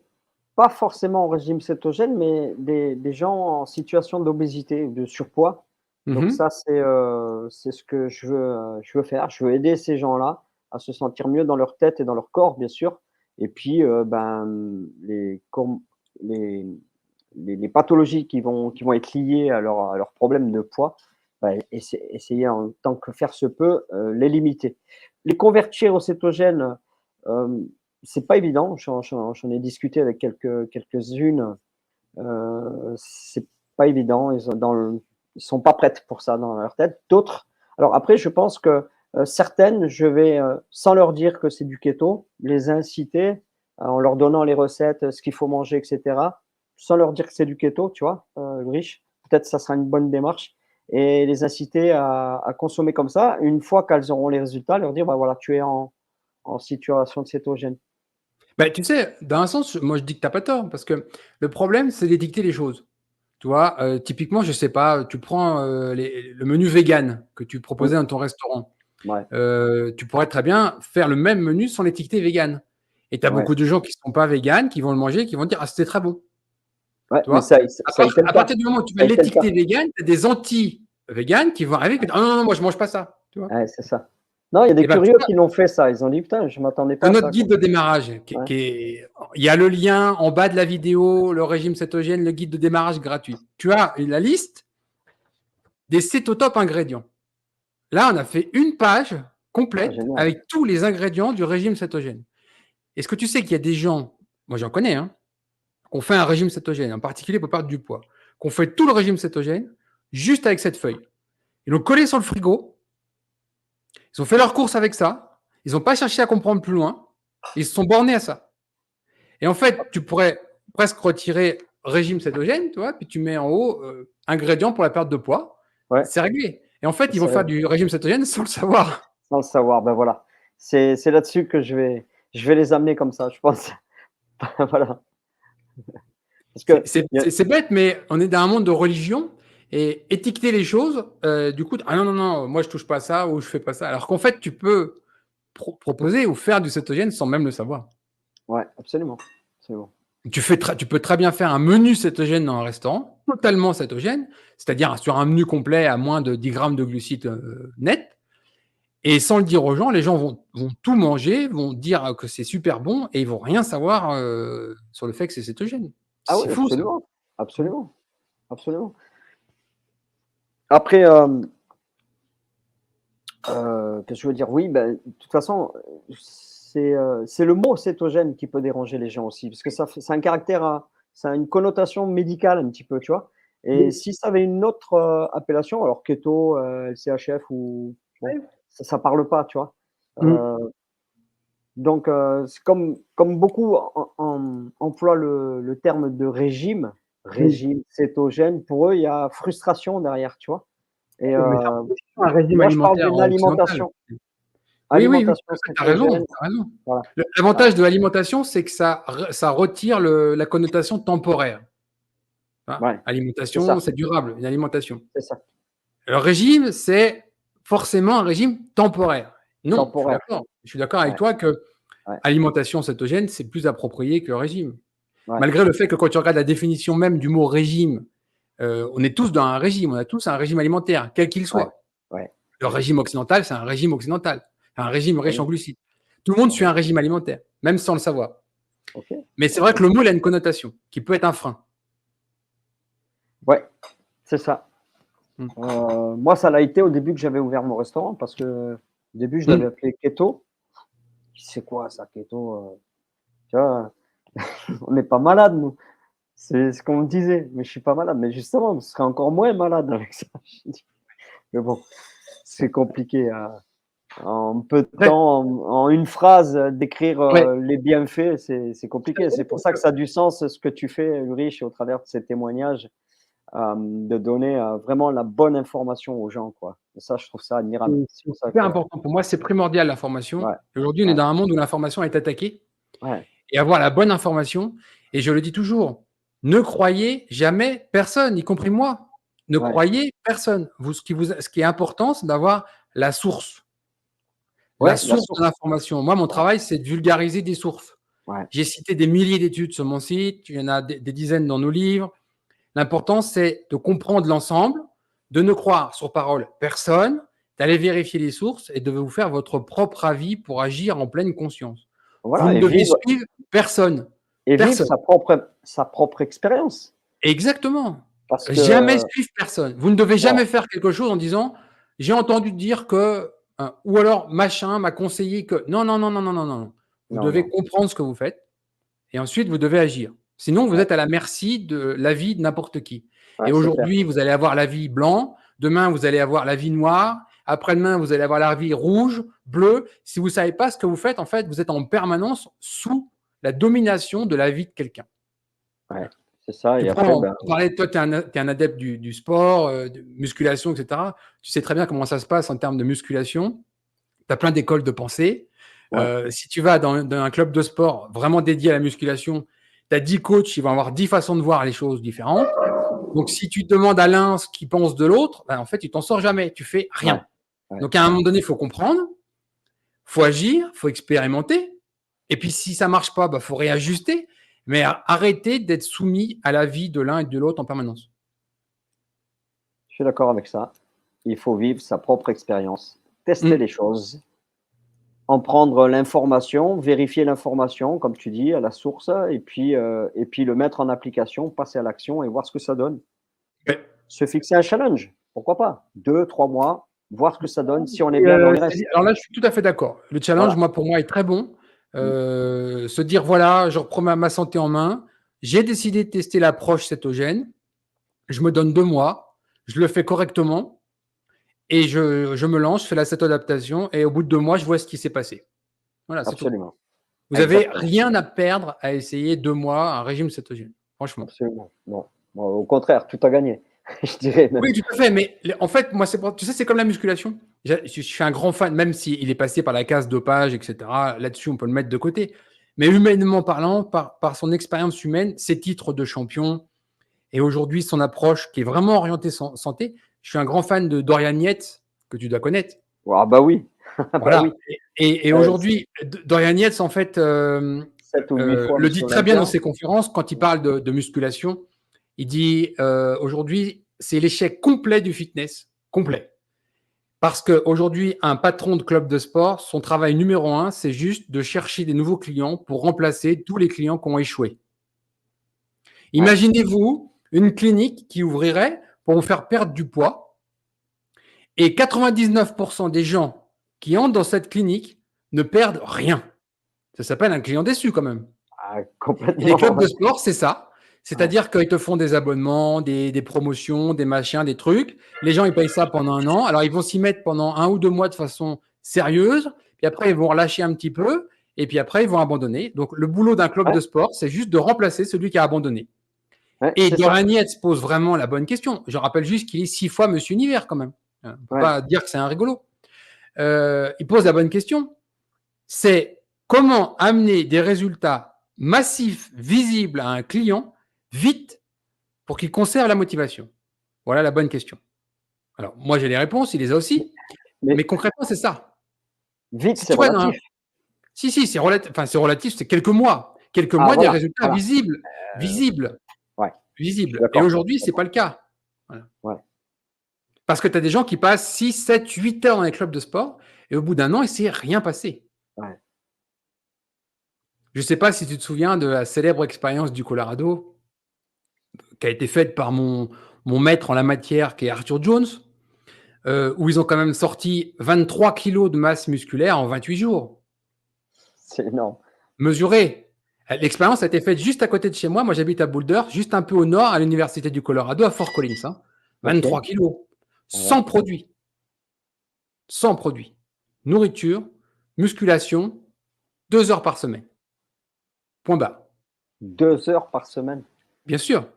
Pas forcément au régime cétogène, mais des gens en situation d'obésité ou de surpoids. Donc Mhm. ça, c'est ce que je veux faire. Je veux aider ces gens-là à se sentir mieux dans leur tête et dans leur corps, bien sûr. Et puis, les les pathologies qui vont être liées à leur problème de poids, bah, essayer en tant que faire se peut, les limiter. Les convertir au cétogène, hem, c'est pas évident. J'en ai discuté avec quelques-unes, c'est pas évident. Ils sont pas prêtes pour ça dans leur tête. D'autres, alors après, je pense que, certaines, je vais, sans leur dire que c'est du keto, les inciter, en leur donnant les recettes, ce qu'il faut manger et cetera, sans leur dire que c'est du keto, tu vois? Riche. Peut-être ça sera une bonne démarche et les inciter à consommer comme ça. Une fois qu'elles auront les résultats, leur dire: «Bah, voilà, tu es en en situation de cétogène? Bah, tu sais, dans un sens, moi je dis que tu as pas tort, parce que le problème, c'est d'étiqueter les choses. Tu vois, typiquement, je sais pas, tu prends le menu vegan que tu Mmh, proposais dans ton restaurant. ouais, Tu pourrais très bien faire le même menu sans l'étiqueter vegan. Et tu as ouais, beaucoup de gens qui ne sont pas véganes, qui vont le manger, qui vont dire: «Ah, c'était très bon». ouais, Tu mais vois? ça a été le À cas. partir du moment où tu vas Ça a été le cas. l'étiqueter vegan, tu as des anti-véganes qui vont arriver et qui Ouais, disent: «Ah non, non, non, moi je mange pas ça». Tu vois? ouais, c'est ça. Non, il y a des Et ben, curieux qui l'ont fait ça. Ils ont dit: «Putain, je m'attendais pas dans à notre ça, guide quoi». de démarrage, Ouais, il y a le lien en bas de la vidéo, le régime cétogène, le guide de démarrage gratuit. Tu as la liste des cétotop ingrédients. Là, on a fait une page ah complète génial. avec tous les ingrédients du régime cétogène. Est-ce que tu sais qu'il y a des gens, moi j'en connais, hein, qui ont fait un régime cétogène, en particulier pour perdre du poids, qui ont fait tout le régime cétogène juste avec cette feuille. Ils l'ont collé sur le frigo, ils ont fait leurs courses avec ça, ils n'ont pas cherché à comprendre plus loin, ils se sont bornés à ça. Et en fait, tu pourrais presque retirer régime cétogène, tu vois, puis tu mets en haut ingrédients pour la perte de poids, Ouais, c'est réglé. Et en fait, ils vont c'est faire vrai, du régime cétogène sans le savoir. sans le savoir, ben voilà. C'est là-dessus que je vais les amener comme ça, je pense. Voilà, parce que il y a C'est bête, mais on est dans un monde de religion et étiqueter les choses, du coup, ah non, non, non, moi je touche pas à ça ou je fais pas ça. Alors qu'en fait, tu peux proposer ou faire du cétogène sans même le savoir. ouais, absolument, absolument. Tu peux très bien faire un menu cétogène dans un restaurant, totalement cétogène, c'est-à-dire sur un menu complet à moins de 10 grammes de glucides net. Et sans le dire aux gens, les gens vont tout manger, vont dire que c'est super bon et ils vont rien savoir sur le fait que c'est cétogène. Ah C'est oui, fou ça. absolument, absolument, absolument. Après, qu'est-ce que je veux dire? Oui, ben, de toute façon, c'est le mot cétogène qui peut déranger les gens aussi, parce que ça a un caractère, ça a une connotation médicale un petit peu, tu vois? Et Oui. si ça avait une autre, appellation, alors keto, LCHF ou bon, ça parle pas, tu vois? Mm. Heu, donc c'est comme beaucoup emploient le terme de régime, Oui. régime cétogène, pour eux, il y a frustration derrière, tu vois? Et Mais c'est un régime moi, je parle alimentaire d'une occidental. alimentation. Oui, oui, oui, Alimentation tu as raison, cétogène, tu as raison. voilà, voilà. L'avantage de l'alimentation, c'est que ça retire la connotation temporaire. Hein. Ouais, c'est Alimentation, ça, c'est durable, une alimentation. c'est ça. Le régime, c'est forcément un régime temporaire. Non, je suis Temporaire. d'accord. Je suis d'accord avec Ouais, toi que ouais, alimentation cétogène, c'est plus approprié que le régime. ouais, Malgré le fait que quand tu regardes la définition même du mot régime, on est tous dans un régime, on a tous un régime alimentaire, quel qu'il ouais, soit. ouais. Le régime occidental, c'est un régime occidental, un régime Bah riche oui, en glucides. Tout le monde bah suit oui. un régime alimentaire, même sans le savoir. OK, Mais c'est vrai que OK. le mot, il a une connotation qui peut être un frein. Ouais, c'est ça. Mmh. Moi, ça l'a été au début que j'avais ouvert mon restaurant parce que au début, je l'avais Mmh. appelé keto. «C'est quoi ça keto?» Tu vois? On n'est pas malade nous. C'est ce qu'on me disait, mais je suis pas malade. Mais justement, on serait encore moins malade avec ça. J'ai dit mais bon, c'est compliqué à en peu de Après, temps, en une phrase, décrire, ouais, les bienfaits, c'est compliqué. C'est pour ça que ça a du sens, ce que tu fais, Ulrich, au travers de ces témoignages, de donner, vraiment la bonne information aux gens, quoi. Et ça, je trouve ça admirable. C'est c'est pour ça super que important. Pour moi, c'est primordial l'information. ouais, Aujourd'hui, on est ouais, dans un monde où l'information est attaquée ouais, et avoir la bonne information et je le dis toujours, ne croyez jamais personne, y compris moi. Ne ouais, croyez personne. Ce qui est important, c'est d'avoir la source. La ouais, la source de source. l'information. Moi, mon Ouais, travail, c'est de vulgariser des sources. ouais, J'ai cité des milliers d'études sur mon site, il y en a des dizaines dans nos livres. L'important, c'est de comprendre l'ensemble, de ne croire sur parole personne, d'aller vérifier les sources et de vous faire votre propre avis pour agir en pleine conscience. Vous voilà ne devez suivre personne. et vivre Personne. sa propre expérience. Exactement. Parce Jamais que suivre personne. Vous ne devez voilà, jamais faire quelque chose en disant j'ai entendu dire que, ou alors machin m'a conseillé que. Non, non, non, non, non, non, non. Vous non, devez non, comprendre ce que vous faites et ensuite vous devez agir. Sinon, vous ouais, êtes à la merci de l'avis de n'importe qui. Et ouais, c'est clair. aujourd'hui, vous allez avoir l'avis blanc, demain, vous allez avoir l'avis noir, après-demain, vous allez avoir l'avis rouge, bleu. Si vous ne savez pas ce que vous faites, en fait, vous êtes en permanence sous la domination de l'avis de quelqu'un. Ouais, c'est ça Tu et après, prends, ben, on parlait, toi, tu es un adepte du sport, de musculation, etc. Tu sais très bien comment ça se passe en termes de musculation. Tu as plein d'écoles de pensée. Ouais, Si tu vas dans un club de sport vraiment dédié à la musculation, tu as 10 coachs, ils vont avoir 10 façons de voir les choses différentes. Donc, si tu demandes à l'un ce qu'il pense de l'autre, ben, en fait, tu t'en sors jamais, tu fais ouais, rien. ouais. Donc, à un moment donné, il faut comprendre, il faut agir, il faut expérimenter. Et puis, si ça marche pas, il faut réajuster. Mais arrêter d'être soumis à l'avis de l'un et de l'autre en permanence. Je suis d'accord avec ça. Il faut vivre sa propre expérience, tester Mm. les choses, en prendre l'information, vérifier l'information, comme tu dis, à la source, et puis le mettre en application, passer à l'action et voir ce que ça donne. Ouais. Se fixer un challenge, pourquoi pas? 2, 3 mois, voir ce que ça donne. Si on est Et, bien, ben, on y reste. alors là, je suis tout à fait d'accord. Le challenge, Voilà. moi, pour moi, est très bon. Mmh. Se dire, voilà, je reprends ma santé en main. J'ai décidé de tester l'approche cétogène. Je me donne 2 mois. Je le fais correctement. Et je me lance, je fais la céto-adaptation. Et au bout de 2 mois, je vois ce qui s'est passé. Voilà, c'est tout. Absolument. Vous avez Exactement, rien à perdre à essayer 2 mois un régime cétogène. Franchement. absolument. Non, moi, au contraire, tout à gagner, je dirais même. Oui, tout à fait. Mais en fait, moi, tu sais, c'est comme la musculation. Je suis un grand fan, même s'il est passé par la case dopage, etc. Là-dessus, on peut le mettre de côté. Mais humainement parlant, par son expérience humaine, ses titres de champion et aujourd'hui son approche qui est vraiment orientée santé, je suis un grand fan de Dorian Yates, que tu dois connaître. Ah bah oui, ah bah Voilà. oui, Et heu, aujourd'hui, Dorian Yates, en fait, 7 ou 8 fois le dit monsieur très bien dans olympien. ses conférences quand il parle de musculation. Il dit aujourd'hui, c'est l'échec complet du fitness, complet. Parce qu'aujourd'hui, un patron de club de sport, son travail numéro un, c'est juste de chercher des nouveaux clients pour remplacer tous les clients qui ont échoué. Ouais, Imaginez-vous une clinique qui ouvrirait pour vous faire perdre du poids et 99% des gens qui entrent dans cette clinique ne perdent rien. Ça s'appelle un client déçu quand même. ah Et les complètement, clubs de ouais, sport, c'est ça. ouais, C'est-à-dire qu'ils te font des abonnements, des promotions, des machins, des trucs. Les gens, ils payent ça pendant 1 an. Alors, ils vont s'y mettre pendant 1 ou 2 mois de façon sérieuse. Puis après, ils vont relâcher un petit peu. Et puis après, ils vont abandonner. Donc, le boulot d'un club ouais, de sport, c'est juste de remplacer celui qui a abandonné. ouais, Et c'est ça, Dorian Yates pose vraiment la bonne question. Je rappelle juste qu'il est 6 fois Monsieur Univers quand même. On ne peut ouais, pas dire que c'est un rigolo. Il pose la bonne question. C'est comment amener des résultats massifs, visibles à un client, vite, pour qu'il conserve la motivation. Voilà la bonne question. Alors, moi, j'ai les réponses, il les a aussi. mais Mais concrètement, c'est ça. vite, Si c'est tu vas dans un... relatif. Si, si, c'est relatif, enfin, c'est relatif, c'est quelques mois. Quelques Ah mois, des voilà, résultats voilà, visibles. heu, Visibles. ouais, je suis Visibles. Et d'accord, je aujourd'hui, suis ce n'est pas d'accord. le cas. Voilà. Ouais, Parce que tu as des gens qui passent 6, 7, 8 heures dans les clubs de sport et au bout d'1 an, il ne s'est rien passé. ouais. Je ne sais pas si tu te souviens de la célèbre expérience du Colorado qui a été faite par mon maître en la matière, qui est Arthur Jones, où ils ont quand même sorti 23 kilos de masse musculaire en 28 jours. C'est énorme. Mesuré. L'expérience a été faite juste à côté de chez moi. Moi, j'habite à Boulder, juste un peu au nord, à l'université du Colorado, à Fort Collins. Hein. OK, 23 kilos. ouais. Sans produit. Sans produit. Nourriture, musculation, 2 heures par semaine. Point barre. 2 heures par semaine. Bien sûr.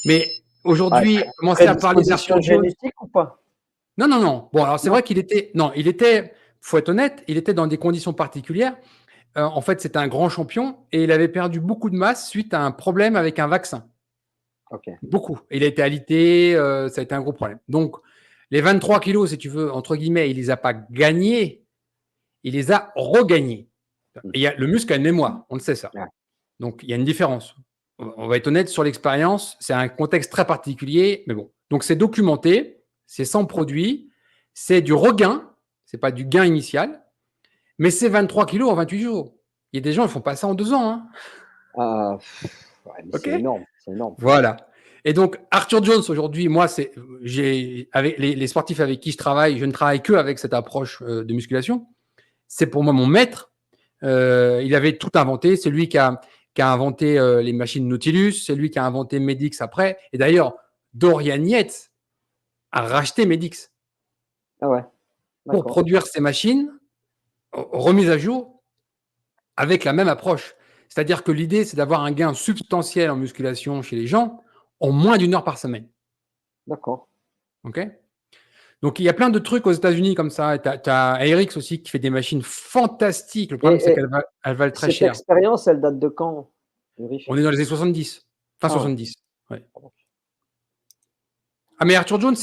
Mais Ouais, aujourd'hui, commencer à parler prédisposition d'Arthur Jones. génétique ou pas? Non, non, non. Bon, alors c'est Non? vrai qu'il était. Non, il était. Faut être honnête, il était dans des conditions particulières. En fait, c'était un grand champion et il avait perdu beaucoup de masse suite à un problème avec un vaccin. OK, Beaucoup. Il a été alité, ça a été un gros problème. Donc, les 23 kilos, si tu veux, entre guillemets, il les a pas gagnés, il les a regagnés. mmh, Et le muscle a une mémoire, on le sait ça. ouais, Donc, il y a une différence. On va être honnête sur l'expérience, c'est un contexte très particulier, mais bon. Donc, c'est documenté, c'est sans produit, c'est du regain, c'est pas du gain initial, mais c'est 23 kilos en 28 jours. Il y a des gens, ils font pas ça en 2 ans. Hein. ah, ouais, mais OK. c'est énorme, c'est énorme. Voilà. Et donc, Arthur Jones, aujourd'hui, moi, avec les sportifs avec qui je travaille, je ne travaille que avec cette approche de musculation. C'est pour moi mon maître. Il avait tout inventé. C'est lui qui a inventé les machines Nautilus. C'est lui qui a inventé Medix après. Et d'ailleurs, Dorian Yates a racheté Medix Ah ouais, pour d'accord. produire ces machines remises à jour avec la même approche. C'est-à-dire que l'idée, c'est d'avoir un gain substantiel en musculation chez les gens en moins d'1 heure par semaine. D'accord. OK. Donc, il y a plein de trucs aux États-Unis comme ça. Tu as Aerix aussi qui fait des machines fantastiques. Le problème, c'est Et qu'elles valent très cette cher. expérience, elle date de quand, Ulrich? On est dans les années 70, fin Ah ouais. 70. Ouais. Ah, mais Arthur Jones,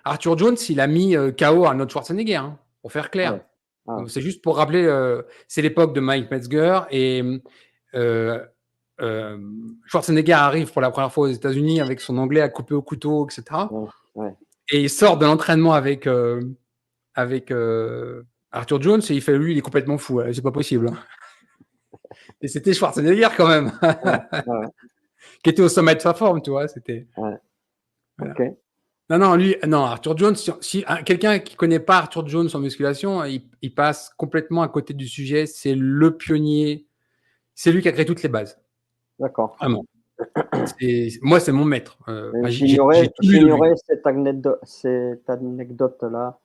Arthur Jones, il a mis KO Arnold Schwarzenegger, hein, pour faire Ah clair. ouais. Ah ouais. Donc, c'est juste pour rappeler, c'est l'époque de Mike Metzger et euh, Schwarzenegger arrive pour la première fois aux États-Unis avec son anglais à couper au couteau, etc. Ouais, ouais. Et il sort de l'entraînement avec Arthur Jones et il fait lui, il est complètement fou. C'est pas possible, hein. Et c'était Schwarzenegger quand même, Ouais, ouais, qui était au sommet de sa forme, tu vois. C'était ouais. voilà. OK. Non, non, lui, non, Arthur Jones. Si quelqu'un qui connaît pas Arthur Jones en musculation, il passe complètement à côté du sujet. C'est le pionnier. C'est lui qui a créé toutes les bases. D'accord. Vraiment. Moi, c'est mon maître. J'ai tout lu de lui. J'ignorais cette anecdote-là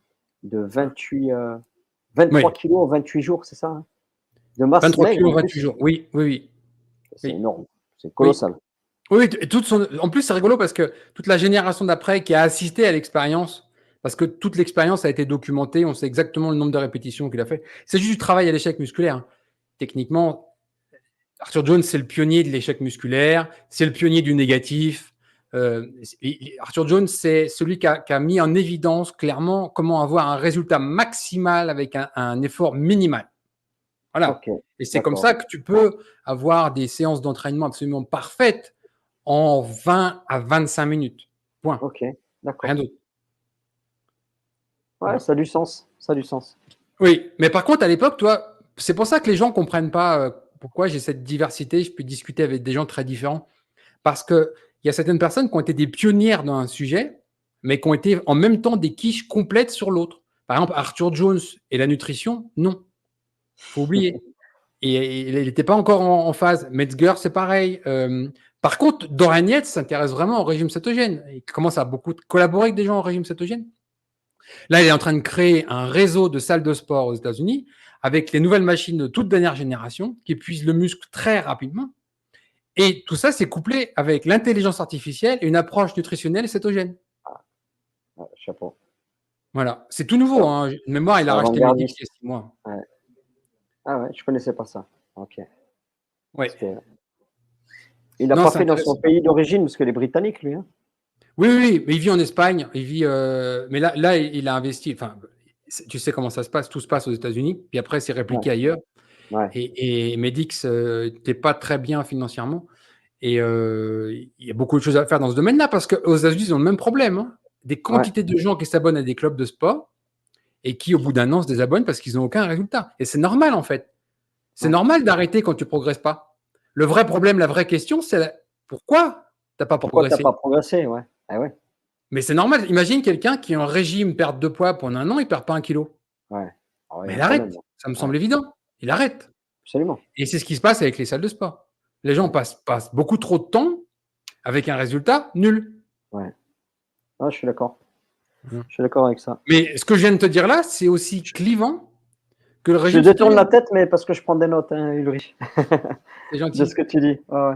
de 28, 23 Oui, kilos en 28 jours, c'est ça, hein? De masse 23 maigre en kilos, 28 plus? jours. Oui, oui, oui, C'est oui, énorme, c'est oui. colossal. Oui, en plus, c'est rigolo parce que toute la génération d'après qui a assisté à l'expérience, parce que toute l'expérience a été documentée, on sait exactement le nombre de répétitions qu'il a fait. C'est juste du travail à l'échec musculaire, hein. Techniquement, Arthur Jones, c'est le pionnier de l'échec musculaire, c'est le pionnier du négatif. Arthur Jones, c'est celui qui a mis en évidence clairement comment avoir un résultat maximal avec un effort minimal. Voilà. OK, Et c'est comme d'accord. ça que tu peux avoir des séances d'entraînement absolument parfaites en 20 à 25 minutes. Point. OK, Rien d'accord. d'autre. Ouais, Voilà. ça a du sens, ça a du sens. Oui, mais par contre, à l'époque, toi, c'est pour ça que les gens ne comprennent pas pourquoi j'ai cette diversité. Je peux discuter avec des gens très différents. Parce qu'il y a certaines personnes qui ont été des pionnières dans un sujet, mais qui ont été en même temps des quiches complètes sur l'autre. Par exemple, Arthur Jones et la nutrition, non. Faut oublier. Et il n'était pas encore en phase. Metzger, c'est pareil. Par contre, Dorian Yates s'intéresse vraiment au régime cétogène. Il commence à beaucoup collaborer avec des gens au régime cétogène. Là, il est en train de créer un réseau de salles de sport aux États-Unis avec les nouvelles machines de toute dernière génération qui épuisent le muscle très rapidement. Et tout ça, c'est couplé avec l'intelligence artificielle et une approche nutritionnelle cétogène. Ouais, chapeau. Voilà. C'est tout nouveau, hein. De mémoire, il C'est a racheté Medix avant-gardiste. il y a 6 mois. Ouais. Ah ouais, je connaissais pas ça. OK. Parce Ouais. que il l'a Non, pas c'est fait dans son intéressant. pays d'origine, parce qu'il est britannique, lui, hein? Oui, oui, oui, mais il vit en Espagne. Mais là, il a investi. Enfin, tu sais comment ça se passe. Tout se passe aux États-Unis. Puis après, c'est Ouais, répliqué ailleurs. ouais, Et Medix n'était pas très bien financièrement. Et il y a beaucoup de choses à faire dans ce domaine-là parce qu'aux États-Unis, ils ont le même problème, hein. Des ouais, quantités de gens qui s'abonnent à des clubs de sport et qui, au bout d'un an, se désabonnent parce qu'ils n'ont aucun résultat. Et c'est normal, en fait. C'est ouais. normal d'arrêter quand tu ne progresses pas. Le vrai problème, la vraie question, c'est pourquoi tu n'as pas Pourquoi tu as pas progressé? progressé? Ouais. Eh ouais, Mais c'est normal. Imagine quelqu'un qui est en régime perte de poids pendant un an, il ne perd pas 1 kilo. ouais. Ah ouais, il y Mais a un il problème, arrête. là. Ça me Ouais, semble évident. Il ouais, arrête. absolument. Et c'est ce qui se passe avec les salles de sport. Les gens Ouais, passent beaucoup trop de temps avec un résultat nul. ouais. Ah, je suis d'accord. Mmh. Je suis d'accord avec ça. Mais ce que je viens de te dire là, c'est aussi clivant que le Je régime détourne la cétogène. tête, mais parce que je prends des notes, hein, Ulrich, C'est de ce gentil. que tu dis. Ouais, ouais.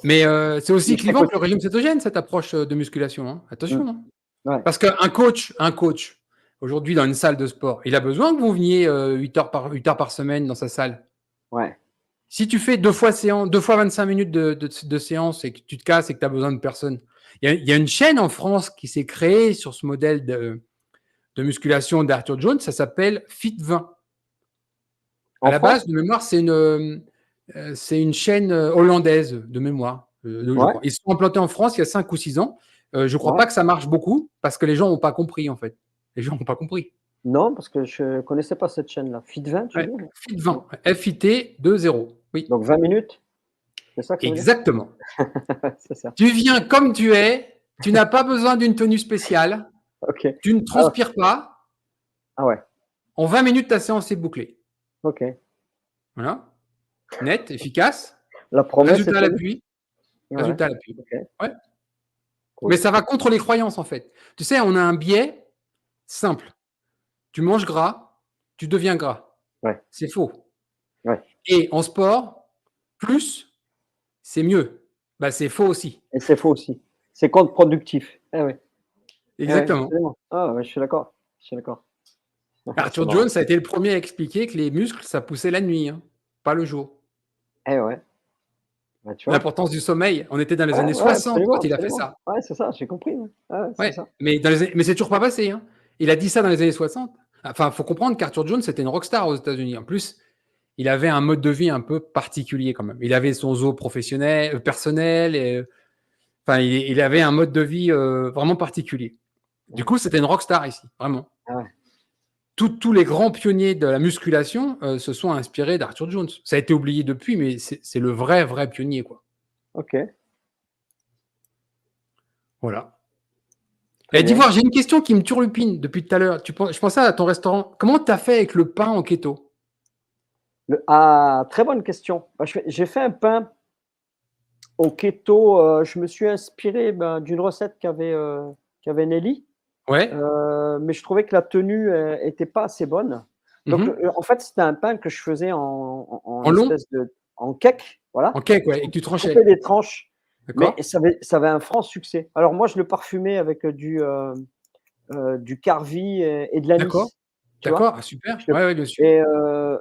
Mais c'est Mais aussi je clivant t'écoute. que le régime cétogène, cette approche de musculation, hein. Mmh. Attention, hein. Ouais, Parce un coach, aujourd'hui dans une salle de sport, il a besoin que vous veniez 8 heures par semaine dans sa salle. ouais. Si tu fais 2 fois 25 minutes de séance et que tu te casses et que tu as besoin de personne, il y a une chaîne en France qui s'est créée sur ce modèle de musculation d'Arthur Jones, ça s'appelle Fit20. À En la France? base, de mémoire, c'est une chaîne hollandaise de mémoire, je Ouais, crois. Ils sont implantés en France il y a 5 ou 6 ans. Je ne crois ouais. pas que ça marche beaucoup parce que les gens n'ont pas compris, en fait. Les gens n'ont pas compris. Non, parce que je connaissais pas cette chaîne-là. Fit20, tu Ouais. dis? Non. Fit20, FIT 2-0. Oui, Donc 20 minutes, c'est ça que ça veut dire? exactement. C'est ça. Tu viens comme tu es, tu n'as pas besoin d'une tenue spéciale, OK. tu ne Ah, transpires pas. ah ouais, En 20 minutes, ta séance est bouclée. OK. Voilà, net, efficace, La promesse est résultat à tenue? l'appui, Ouais, résultat à l'appui. OK, Ouais. Mais cool. ça va contre les croyances, en fait. Tu sais, on a un biais simple. Tu manges gras, tu deviens gras. Ouais, C'est faux. ouais. Et en sport, plus, c'est mieux. Bah, c'est faux aussi. Et c'est faux aussi. C'est contre-productif. Eh oui. Ouais, Exactement. absolument. Ah ouais, je suis d'accord. Je suis d'accord. C'est Arthur marrant. Jones a été le premier à expliquer que les muscles, ça poussait la nuit, hein, pas le jour. Eh ouais, bah, tu vois? L'importance du sommeil, on était dans les Ouais, années ouais, 60 absolument, quand il a fait absolument. ça. Ouais, c'est ça, j'ai compris, ouais. Ouais, ouais, c'est Ouais, ça. mais c'est toujours pas passé, hein. Il a dit ça dans les années 60. Enfin, faut comprendre qu'Arthur Jones, c'était une rockstar aux États-Unis. En plus, il avait un mode de vie un peu particulier quand même. Il avait son zoo professionnel, personnel, et, enfin, il avait un mode de vie vraiment particulier. Du Ouais. coup, c'était une rockstar ici, vraiment. Ah ouais, Tous les grands pionniers de la musculation se sont inspirés d'Arthur Jones. Ça a été oublié depuis, mais c'est le vrai, vrai pionnier, quoi. OK, Voilà. très Et bien. d'Ivoire, j'ai une question qui me turlupine depuis tout à l'heure. Je pensais à ton restaurant. Comment tu as fait avec le pain en keto? Très bonne question. Bah, j'ai fait un pain au keto, je me suis inspiré, ben, d'une recette qu'avait Nelly, Ouais. mais je trouvais que la tenue, était pas assez bonne. Donc, Mhm. en fait, c'était un pain que je faisais en En long? espèce de en cake, En voilà. cake, ouais, et que tu Je coupais tranchais. des tranches, mais D'accord? ça avait un franc succès. Alors moi, je le parfumais avec, du karvi et de D'accord. l'anis, tu vois? D'accord. Ah, super. Je le Ouais, ouais, bien sûr. et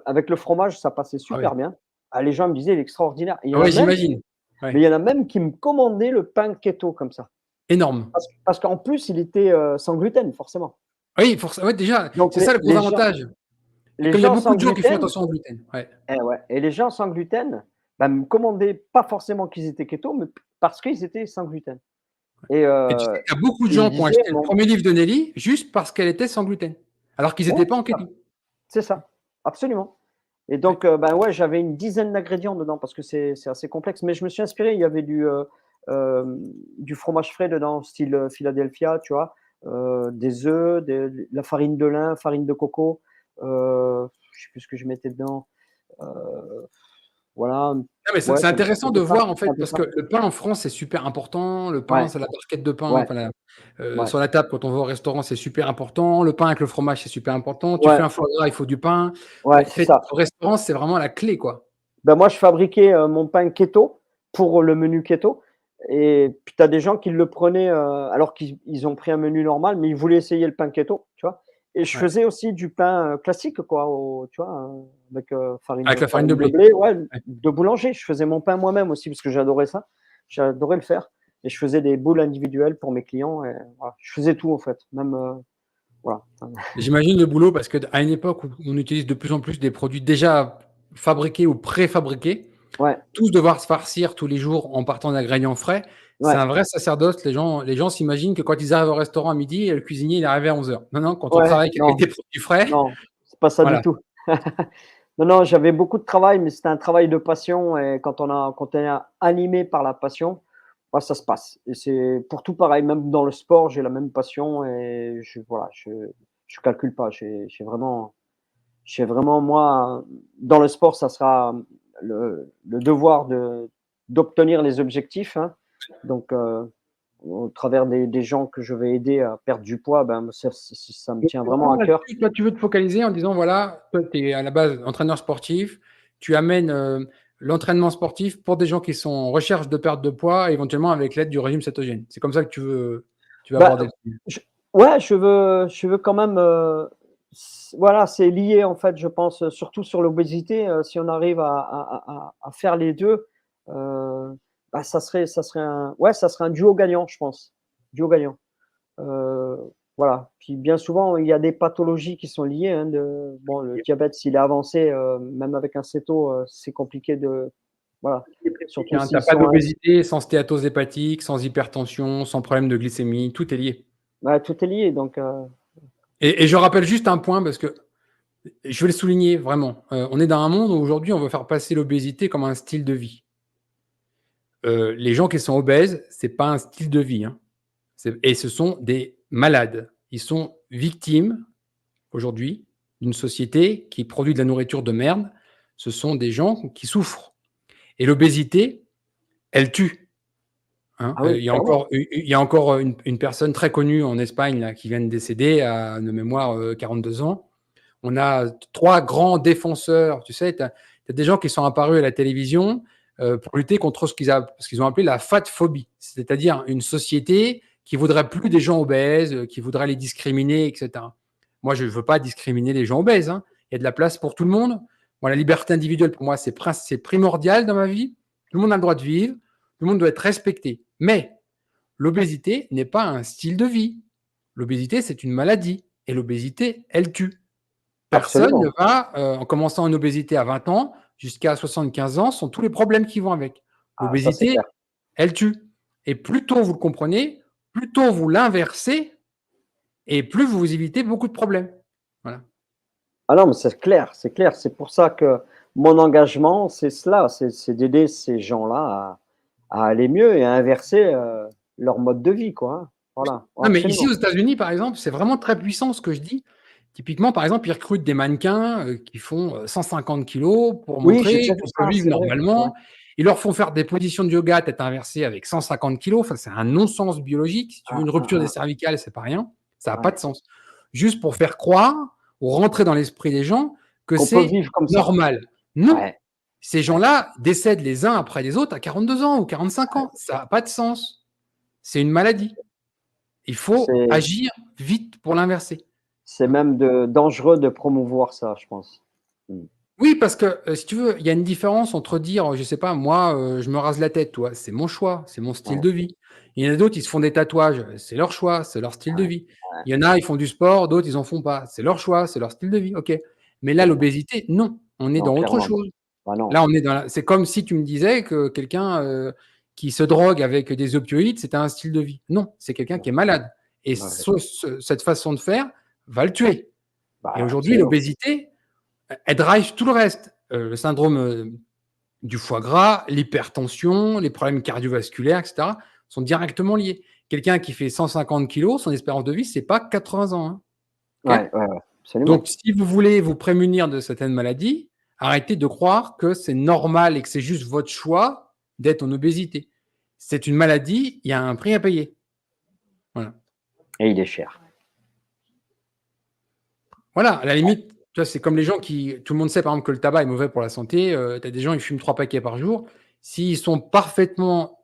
avec le fromage, ça passait Ah ouais. super bien. Ah, les gens me disaient: «Il est extraordinaire» et il y Ah en a ouais, même j'imagine. mais Ouais. il y en a même qui me commandaient le pain keto comme ça. Énorme. Parce qu'en plus, il était, sans gluten forcément. Oui, ouais, déjà, Donc c'est ça le gros avantage. Et les comme il y a gens beaucoup sans de gens qui font gluten attention au gluten. Ouais. eh ouais et les gens sans gluten, bah, me commandaient pas forcément qu'ils étaient keto, mais parce qu'ils étaient sans gluten et Et tu sais qu'il y a beaucoup de ils me gens qui ont disaient: acheté le «Mon» premier livre de Nelly juste parce qu'elle était sans gluten, alors qu'ils ouais, étaient pas en keto. c'est ça, absolument et Ouais. donc ben, ouais, j'avais une dizaine d'ingrédients dedans parce que c'est assez complexe, mais je me suis inspiré. Il y avait du fromage frais dedans, style, Philadelphia, tu vois? Des œufs, de la farine de lin, farine de coco, je sais plus ce que je mettais dedans, heu, voilà, Non, mais ouais, c'est intéressant de voir en c'est fait un peu parce ça. que le pain en France, c'est super important. Le pain, Ouais, c'est la barquette de pain, ouais, enfin ouais, sur la table quand on va au restaurant, c'est super important. Le pain avec le fromage, c'est super important. Tu fais ouais, un foie gras, il faut du pain. ouais, c'est ça. Au restaurant, c'est vraiment la clé, quoi. Ben, moi, je fabriquais, mon pain keto pour le menu keto et puis tu as des gens qui le prenaient, alors qu'ils ont pris un menu normal, mais ils voulaient essayer le pain keto, tu vois? Et je Ouais. faisais aussi du pain, classique quoi, tu vois, avec, Avec la farine de farine de blé. blé, ouais, Ouais. de boulanger. Je faisais mon pain moi-même aussi parce que j'adorais ça. J'adorais le faire et je faisais des boules individuelles pour mes clients et voilà. Je faisais tout en fait, même, voilà. J'imagine le boulot parce qu'à une époque où on utilise de plus en plus des produits déjà fabriqués ou préfabriqués, Ouais, tous devoir se farcir tous les jours en partant d'ingrédients frais, c'est ouais, un vrai sacerdoce. Les gens s'imaginent que quand ils arrivent au restaurant à midi, le cuisinier il est arrivé à 11 heures. Non, non, quand on ouais, travaille avec non, des produits frais, non, c'est pas ça du voilà. tout. Non, non, j'avais beaucoup de travail, mais c'était un travail de passion et quand on est animé par la passion, bah, ça se passe et c'est pour tout pareil, même dans le sport, j'ai la même passion et voilà, je calcule pas. J'ai vraiment moi, dans le sport, ça sera le devoir d'obtenir les objectifs, hein, donc au travers des gens que je vais aider à perdre du poids, ben, ça me Donc tient c'est vraiment vraiment à cœur. là-dessus, toi, tu veux te focaliser en disant, voilà, toi, tu es à la base entraîneur sportif, tu amènes, l'entraînement sportif pour des gens qui sont en recherche de perte de poids, éventuellement avec l'aide du régime cétogène. C'est comme ça que tu veux Bah, aborder le sujet? je ouais, je veux quand même, voilà, c'est lié en fait, je pense, surtout sur l'obésité, si on arrive à faire les 2, bah, ça serait un duo gagnant, je pense. Duo gagnant. Heu, voilà, puis bien souvent, il y a des pathologies qui sont liées, hein, bon, le diabète, s'il est avancé, même avec un céto, c'est compliqué voilà, surtout Hein, tu s'ils as pas sont d'obésité sans stéatose hépatique, sans hypertension, sans problème de glycémie, tout est lié. ouais, tout est lié donc Et je rappelle juste un point parce que je veux le souligner vraiment, on est dans un monde où aujourd'hui on veut faire passer l'obésité comme un style de vie. Les gens qui sont obèses, c'est pas un style de vie, hein. Et ce sont des malades. Ils sont victimes aujourd'hui d'une société qui produit de la nourriture de merde. Ce sont des gens qui souffrent. Et l'obésité, elle tue, hein. ah oui, clairement. Il y a encore une personne très connue en Espagne là, qui vient de décéder à de mémoire 42 ans. On a trois grands défenseurs. Tu sais, tu as des gens qui sont apparus à la télévision pour lutter contre ce qu'ils ont appelé la fat phobie, c'est-à-dire une société qui ne voudraient plus des gens obèses, qui voudraient les discriminer, etc. Moi, je ne veux pas discriminer les gens obèses. Hein. Il y a de la place pour tout le monde. Moi, la liberté individuelle, pour moi, c'est primordial dans ma vie. Tout le monde a le droit de vivre. Tout le monde doit être respecté. Mais l'obésité n'est pas un style de vie. L'obésité, c'est une maladie. Et l'obésité, elle tue. Personne ne Absolument. va, en commençant une obésité à 20 ans, jusqu'à 75 ans, sont tous les problèmes qui vont avec. Ah, ça, c'est L'obésité, clair. elle tue. Et plus tôt vous le comprenez, plus tôt vous l'inversez, et plus vous évitez beaucoup de problèmes. Voilà. Ah non, mais c'est clair, c'est clair. C'est pour ça que mon engagement, c'est cela, c'est d'aider ces gens-là à aller mieux et à inverser, leur mode de vie, quoi, hein. Oui. Voilà, Non, mais ici absolument. aux États-Unis, par exemple, c'est vraiment très puissant ce que je dis. Typiquement, par exemple, ils recrutent des mannequins qui font 150 kilos pour Oui, j'ai montrer déjà vu qu'ils peuvent ça, vivre c'est vrai. Ouais. normalement. Ils leur font faire des positions de yoga tête inversée avec 150 kilos. Enfin, c'est un non-sens biologique. Si tu veux Ah, une ah, rupture des ah, cervicales, c'est pas rien. Ça n'a pas de ouais. sens. Juste pour faire croire ou rentrer dans l'esprit des gens que Qu'on peut c'est vivre comme ça. normal. Non. Ouais, Ces ouais, gens-là décèdent les uns après les autres à 42 ans ou 45 ouais. ans. Ça n'a pas de sens. C'est une maladie. Il faut C'est agir vite pour l'inverser. c'est Hein. même dangereux de promouvoir ça, je pense. Mmh. Oui, parce que si tu veux, il y a une différence entre dire, je sais pas, moi, je me rase la tête, toi, c'est mon choix, c'est mon style Ouais, de vie. Il y en a d'autres, ils se font des tatouages, c'est leur choix, c'est leur style de ouais, vie. ouais, Il y en a, ils font du sport, d'autres, ils en font pas. C'est leur choix, c'est leur style de vie, OK. Mais là, c'est clair. l'obésité, non, on est Non, dans autre clairement non. chose. Bah, non. Là, on est c'est comme si tu me disais que quelqu'un qui se drogue avec des opioïdes, c'était un style de vie. Non, c'est quelqu'un qui est malade. Et Ouais, ouais. cette façon de faire va le tuer. Et Bah, aujourd'hui, absolument. l'obésité, elle drive tout le reste. Le syndrome du foie gras, l'hypertension, les problèmes cardiovasculaires, etc., sont directement liés. Quelqu'un qui fait 150 kilos, son espérance de vie, c'est pas 80 ans. Hein. Ok. Ouais, ouais, ouais, absolument. Donc, si vous voulez vous prémunir de certaines maladies, arrêtez de croire que c'est normal et que c'est juste votre choix d'être en obésité. C'est une maladie, il y a un prix à payer. Voilà. Et il est cher. Voilà, à la limite, tu vois, c'est comme les gens qui tout le monde sait par exemple que le tabac est mauvais pour la santé, tu as des gens, ils fument 3 paquets par jour. S'ils sont parfaitement,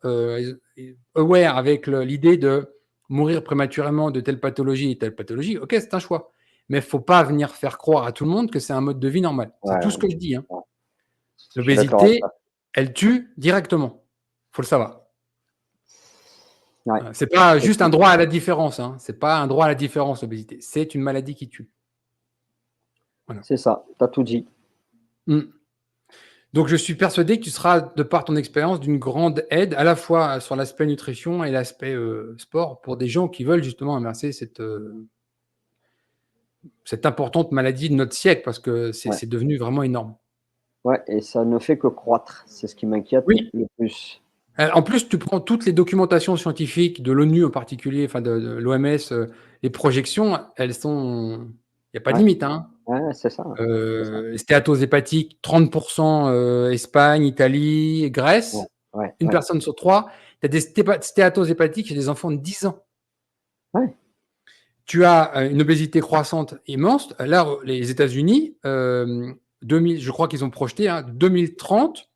aware avec l'idée de mourir prématurément de telle pathologie et telle pathologie, OK, c'est un choix. Mais il faut pas venir faire croire à tout le monde que c'est un mode de vie normal. C'est Ouais, tout ce ouais, que je dis, hein. ouais. Je suis d'accord avec L'obésité, ça. elle tue directement. Faut le savoir. Ouais, C'est pas et juste un puis droit à la différence, hein. C'est pas un droit à la différence, l'obésité. C'est une maladie qui tue. Voilà. c'est ça, tu as tout dit. Mmh. Donc, je suis persuadé que tu seras, de par ton expérience, d'une grande aide, à la fois sur l'aspect nutrition et l'aspect sport, pour des gens qui veulent justement inverser cette importante maladie de notre siècle, parce que Ouais, c'est devenu vraiment énorme. ouais, et ça ne fait que croître. C'est ce qui m'inquiète Oui. le plus. En plus, tu prends toutes les documentations scientifiques de l'ONU en particulier, enfin de l'OMS, les projections, elles sont. Il n'y a pas de Ouais, limite. Hein. ouais, c'est ça, c'est ça. Stéatose hépatique, 30% Espagne, Italie, Ouais, Grèce, ouais, une ouais, personne sur trois. Tu as des stéatoses hépatiques chez des enfants de 10 ans. ouais, Tu as une obésité croissante immense. Là, les États-Unis, 2000, je crois qu'ils ont projeté, hein, 2030,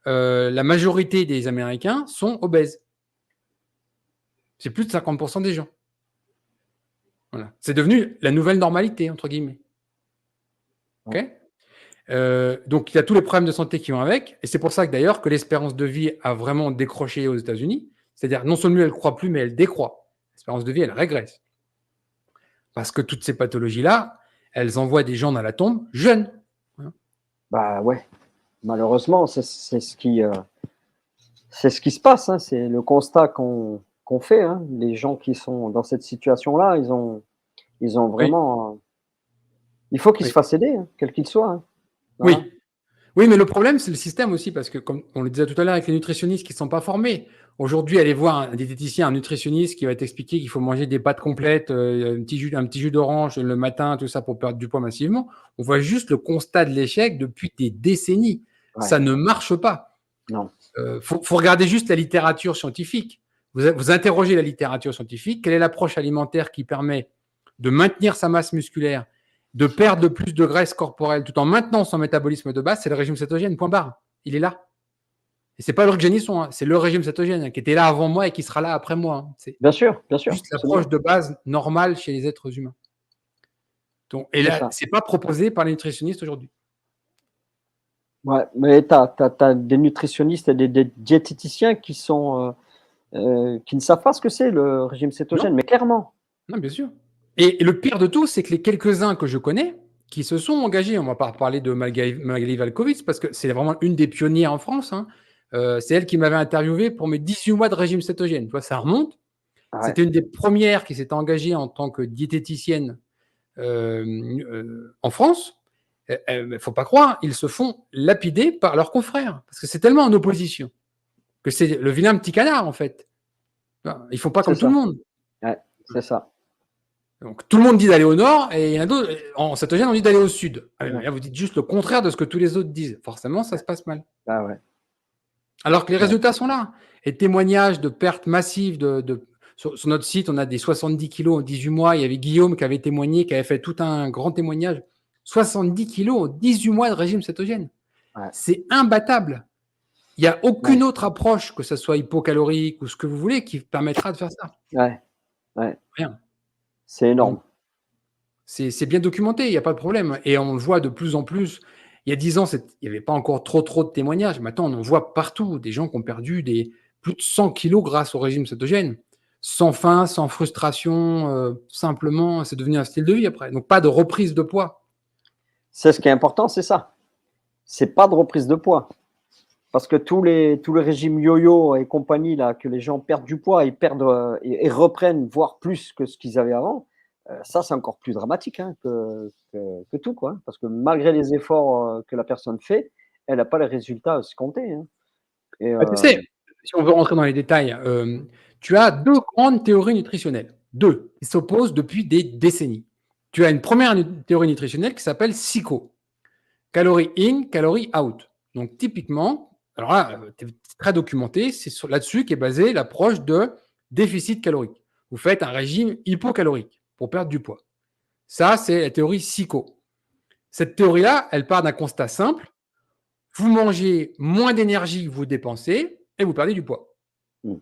la majorité des Américains sont obèses. C'est plus de 50% des gens. Voilà. C'est devenu la nouvelle normalité, entre guillemets. ouais, Ok. Donc, il y a tous les problèmes de santé qui vont avec. Et c'est pour ça que d'ailleurs que l'espérance de vie a vraiment décroché aux États-Unis. C'est-à-dire, non seulement elle ne croît plus, mais elle décroît. L'espérance de vie, elle régresse. Parce que toutes ces pathologies-là, elles envoient des gens dans la tombe jeunes. Hein. bah, ouais, malheureusement, c'est ce qui se passe, hein. C'est le constat qu'on fait, hein. Les gens qui sont dans cette situation-là, ils ont Oui, vraiment, il faut qu'ils se oui, fassent aider, hein, quels qu'ils soient, hein. Voilà. oui. Oui, mais le problème, c'est le système aussi, parce que comme on le disait tout à l'heure avec les nutritionnistes qui ne sont pas formés, aujourd'hui, aller voir un diététicien, un nutritionniste qui va t'expliquer qu'il faut manger des pâtes complètes, un petit jus d'orange le matin, tout ça pour perdre du poids massivement, on voit juste le constat de l'échec depuis des décennies. Ouais, Ça ne marche pas. non, Faut regarder juste la littérature scientifique. Vous interrogez la littérature scientifique, quelle est l'approche alimentaire qui permet de maintenir sa masse musculaire, de perdre le plus de graisse corporelle tout en maintenant son métabolisme de base, c'est le régime cétogène, point barre. Il est là. Et c'est pas le Génisson, hein, c'est le régime cétogène qui était là avant moi et qui sera là après moi, hein. C'est bien sûr, juste l'approche absolument, de base normale chez les êtres humains. Donc, et c'est là, ça. c'est pas proposé par les nutritionnistes aujourd'hui. Ouais, mais tu as des nutritionnistes et des diététiciens qui ne savent pas ce que c'est le régime Non, cétogène, mais clairement. non, bien sûr. Et le pire de tout, c'est que les quelques-uns que je connais qui se sont engagés, on va pas parler de Magali Valkovitz parce que c'est vraiment une des pionnières en France, hein. C'est elle qui m'avait interviewé pour mes 18 mois de régime cétogène. Tu vois, ça remonte. Ouais, C'était une des premières qui s'était engagée en tant que diététicienne en France. Il faut pas croire, ils se font lapider par leurs confrères parce que c'est tellement en opposition que c'est le vilain petit canard en fait. Ils font pas c'est comme tout le ça. monde. Ouais, c'est ça. Donc tout le monde dit d'aller au nord et il y en a d'autres en cétogène on dit d'aller au sud. Ah, Ouais, là, vous dites juste le contraire de ce que tous les autres disent. Forcément, ça se passe mal. ah ouais, Alors que les ouais. résultats sont là. Et témoignages de pertes massives sur notre site, on a des 70 kilos en 18 mois. Il y avait Guillaume qui avait témoigné, qui avait fait tout un grand témoignage. 70 kilos en 18 mois de régime cétogène. Ouais, C'est imbattable. Il n'y a ouais, aucune autre approche, que ce soit hypocalorique ou ce que vous voulez, qui permettra de faire ça. ouais, ouais, Rien. c'est Donc, énorme. c'est bien documenté, il n'y a pas de problème. Et on le voit de plus en plus. Il y a 10 ans, il n'y avait pas encore trop de témoignages. Maintenant, on en voit partout des gens qui ont perdu plus de 100 kilos grâce au régime cétogène. Sans faim, sans frustration, simplement, c'est devenu un style de vie après. Donc, pas de reprise de poids. C'est ce qui est important, c'est ça. C'est pas de reprise de poids. Parce que tous les régimes yo-yo et compagnie, là, que les gens perdent du poids et perdent et reprennent, voire plus que ce qu'ils avaient avant, ça, c'est encore plus dramatique hein, que tout. Quoi. Parce que malgré les efforts que la personne fait, elle n'a pas les résultats escomptés. Hein. Et, Bah, tu sais, si on veut rentrer dans les détails, tu as deux grandes théories nutritionnelles. Deux, qui s'opposent depuis des décennies. Tu as une première théorie nutritionnelle qui s'appelle SICO. Calories in, calories out. Donc, typiquement, alors là, c'est très documenté, c'est là-dessus qu'est basée l'approche de déficit calorique. Vous faites un régime hypocalorique pour perdre du poids. Ça, c'est la théorie SICO. Cette théorie-là, elle part d'un constat simple. Vous mangez moins d'énergie que vous dépensez et vous perdez du poids. mmh,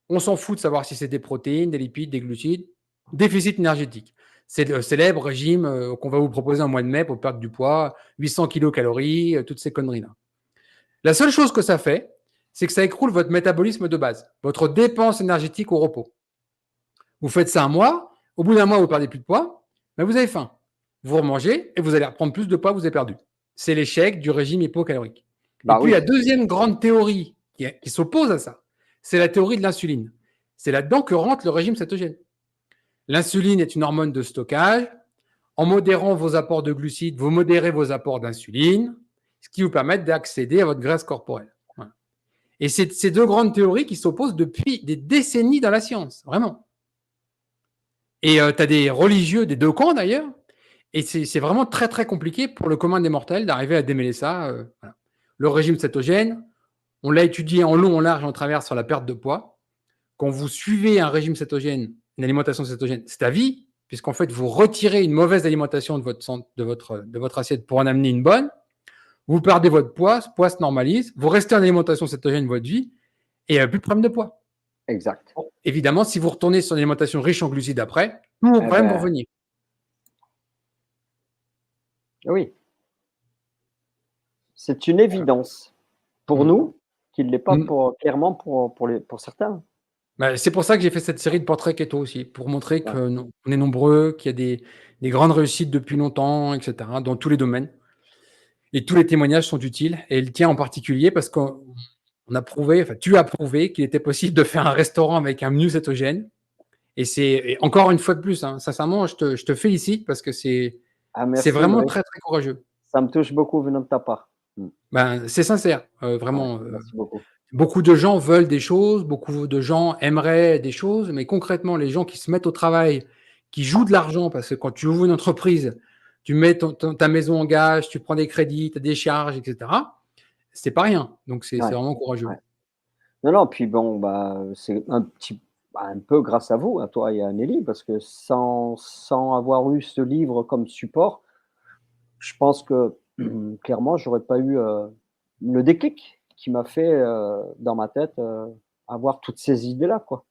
On s'en fout de savoir si c'est des protéines, des lipides, des glucides. Déficit énergétique. C'est le célèbre régime qu'on va vous proposer en mois de mai pour perdre du poids, 800 kilocalories, toutes ces conneries-là. La seule chose que ça fait, c'est que ça écroule votre métabolisme de base, votre dépense énergétique au repos. Vous faites ça un mois, au bout d'un mois, vous perdez plus de poids, mais vous avez faim. Vous remangez et vous allez reprendre plus de poids que vous avez perdu. C'est l'échec du régime hypocalorique. Et bah puis oui, la deuxième grande théorie qui s'oppose à ça, c'est la théorie de l'insuline. C'est là-dedans que rentre le régime cétogène. L'insuline est une hormone de stockage. En modérant vos apports de glucides, vous modérez vos apports d'insuline, ce qui vous permet d'accéder à votre graisse corporelle. Voilà. Et c'est ces deux grandes théories qui s'opposent depuis des décennies dans la science, vraiment. Et tu as des religieux des deux camps d'ailleurs, et c'est vraiment très très compliqué pour le commun des mortels d'arriver à démêler ça. Voilà. Le régime cétogène, on l'a étudié en long, en large et en travers sur la perte de poids. Quand vous suivez un régime cétogène, une alimentation cétogène, c'est à vie, puisqu'en fait, vous retirez une mauvaise alimentation de votre assiette pour en amener une bonne. Vous perdez votre poids, ce poids se normalise, vous restez en alimentation cétogène votre vie et il n'y a plus de problème de poids. exact. Bon, évidemment, si vous retournez sur une alimentation riche en glucides après, tous vos Eh problèmes vont ben, revenir. oui, c'est une Voilà. évidence pour Mm. nous, qui ne l'est pas Mm. pour, clairement pour certains. Bah, c'est pour ça que j'ai fait cette série de portraits keto aussi, pour montrer Ouais, qu'on est nombreux, qu'il y a des grandes réussites depuis longtemps, etc., dans tous les domaines. Et tous les témoignages sont utiles, et le tien en particulier, parce qu'on a prouvé, enfin, tu as prouvé qu'il était possible de faire un restaurant avec un menu cétogène. Et encore une fois de plus, hein, sincèrement, je te félicite parce que ah c'est merci vraiment Loïc, très, très courageux. ça me touche beaucoup venant de ta part. Ben, c'est sincère, Ouais, vraiment. merci beaucoup. Beaucoup de gens veulent des choses, beaucoup de gens aimeraient des choses, mais concrètement, les gens qui se mettent au travail, qui jouent de l'argent, parce que quand tu ouvres une entreprise, tu mets ta maison en gage, tu prends des crédits, tu as des charges, etc. C'est pas rien. Donc, c'est Ouais, vraiment courageux. ouais. Non, non, puis bon, bah, c'est un peu grâce à vous, à toi et à Nelly, parce que sans avoir eu ce livre comme support, je pense que clairement, j'aurais pas eu le déclic qui m'a fait, dans ma tête, avoir toutes ces idées-là, quoi.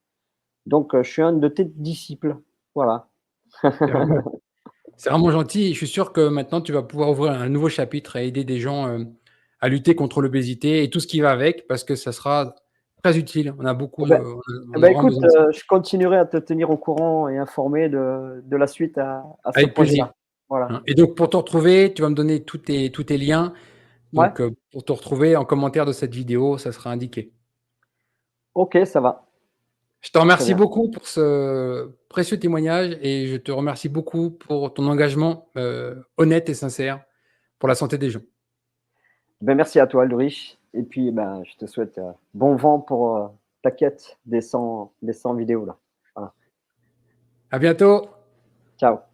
Donc, je suis un de tes disciples, voilà. C'est vraiment c'est vraiment gentil et je suis sûr que maintenant tu vas pouvoir ouvrir un nouveau chapitre et aider des gens, à lutter contre l'obésité et tout ce qui va avec parce que ça sera très utile. On a beaucoup, Eh ben on a vraiment écoute, besoin de ça. je continuerai à te tenir au courant et informé de la suite à ce Avec plaisir, projet-là. Voilà. hein, et donc pour te retrouver, tu vas me donner tous tes liens, Ouais, donc pour te retrouver en commentaire de cette vidéo, ça sera indiqué. OK, ça va. Je te Très remercie bien. beaucoup pour ce précieux témoignage et je te remercie beaucoup pour ton engagement, honnête et sincère pour la santé des gens. Ben, merci à toi, Ulrich et puis, ben, je te souhaite, bon vent pour, ta quête des 100 vidéos là. Voilà. À bientôt. Ciao.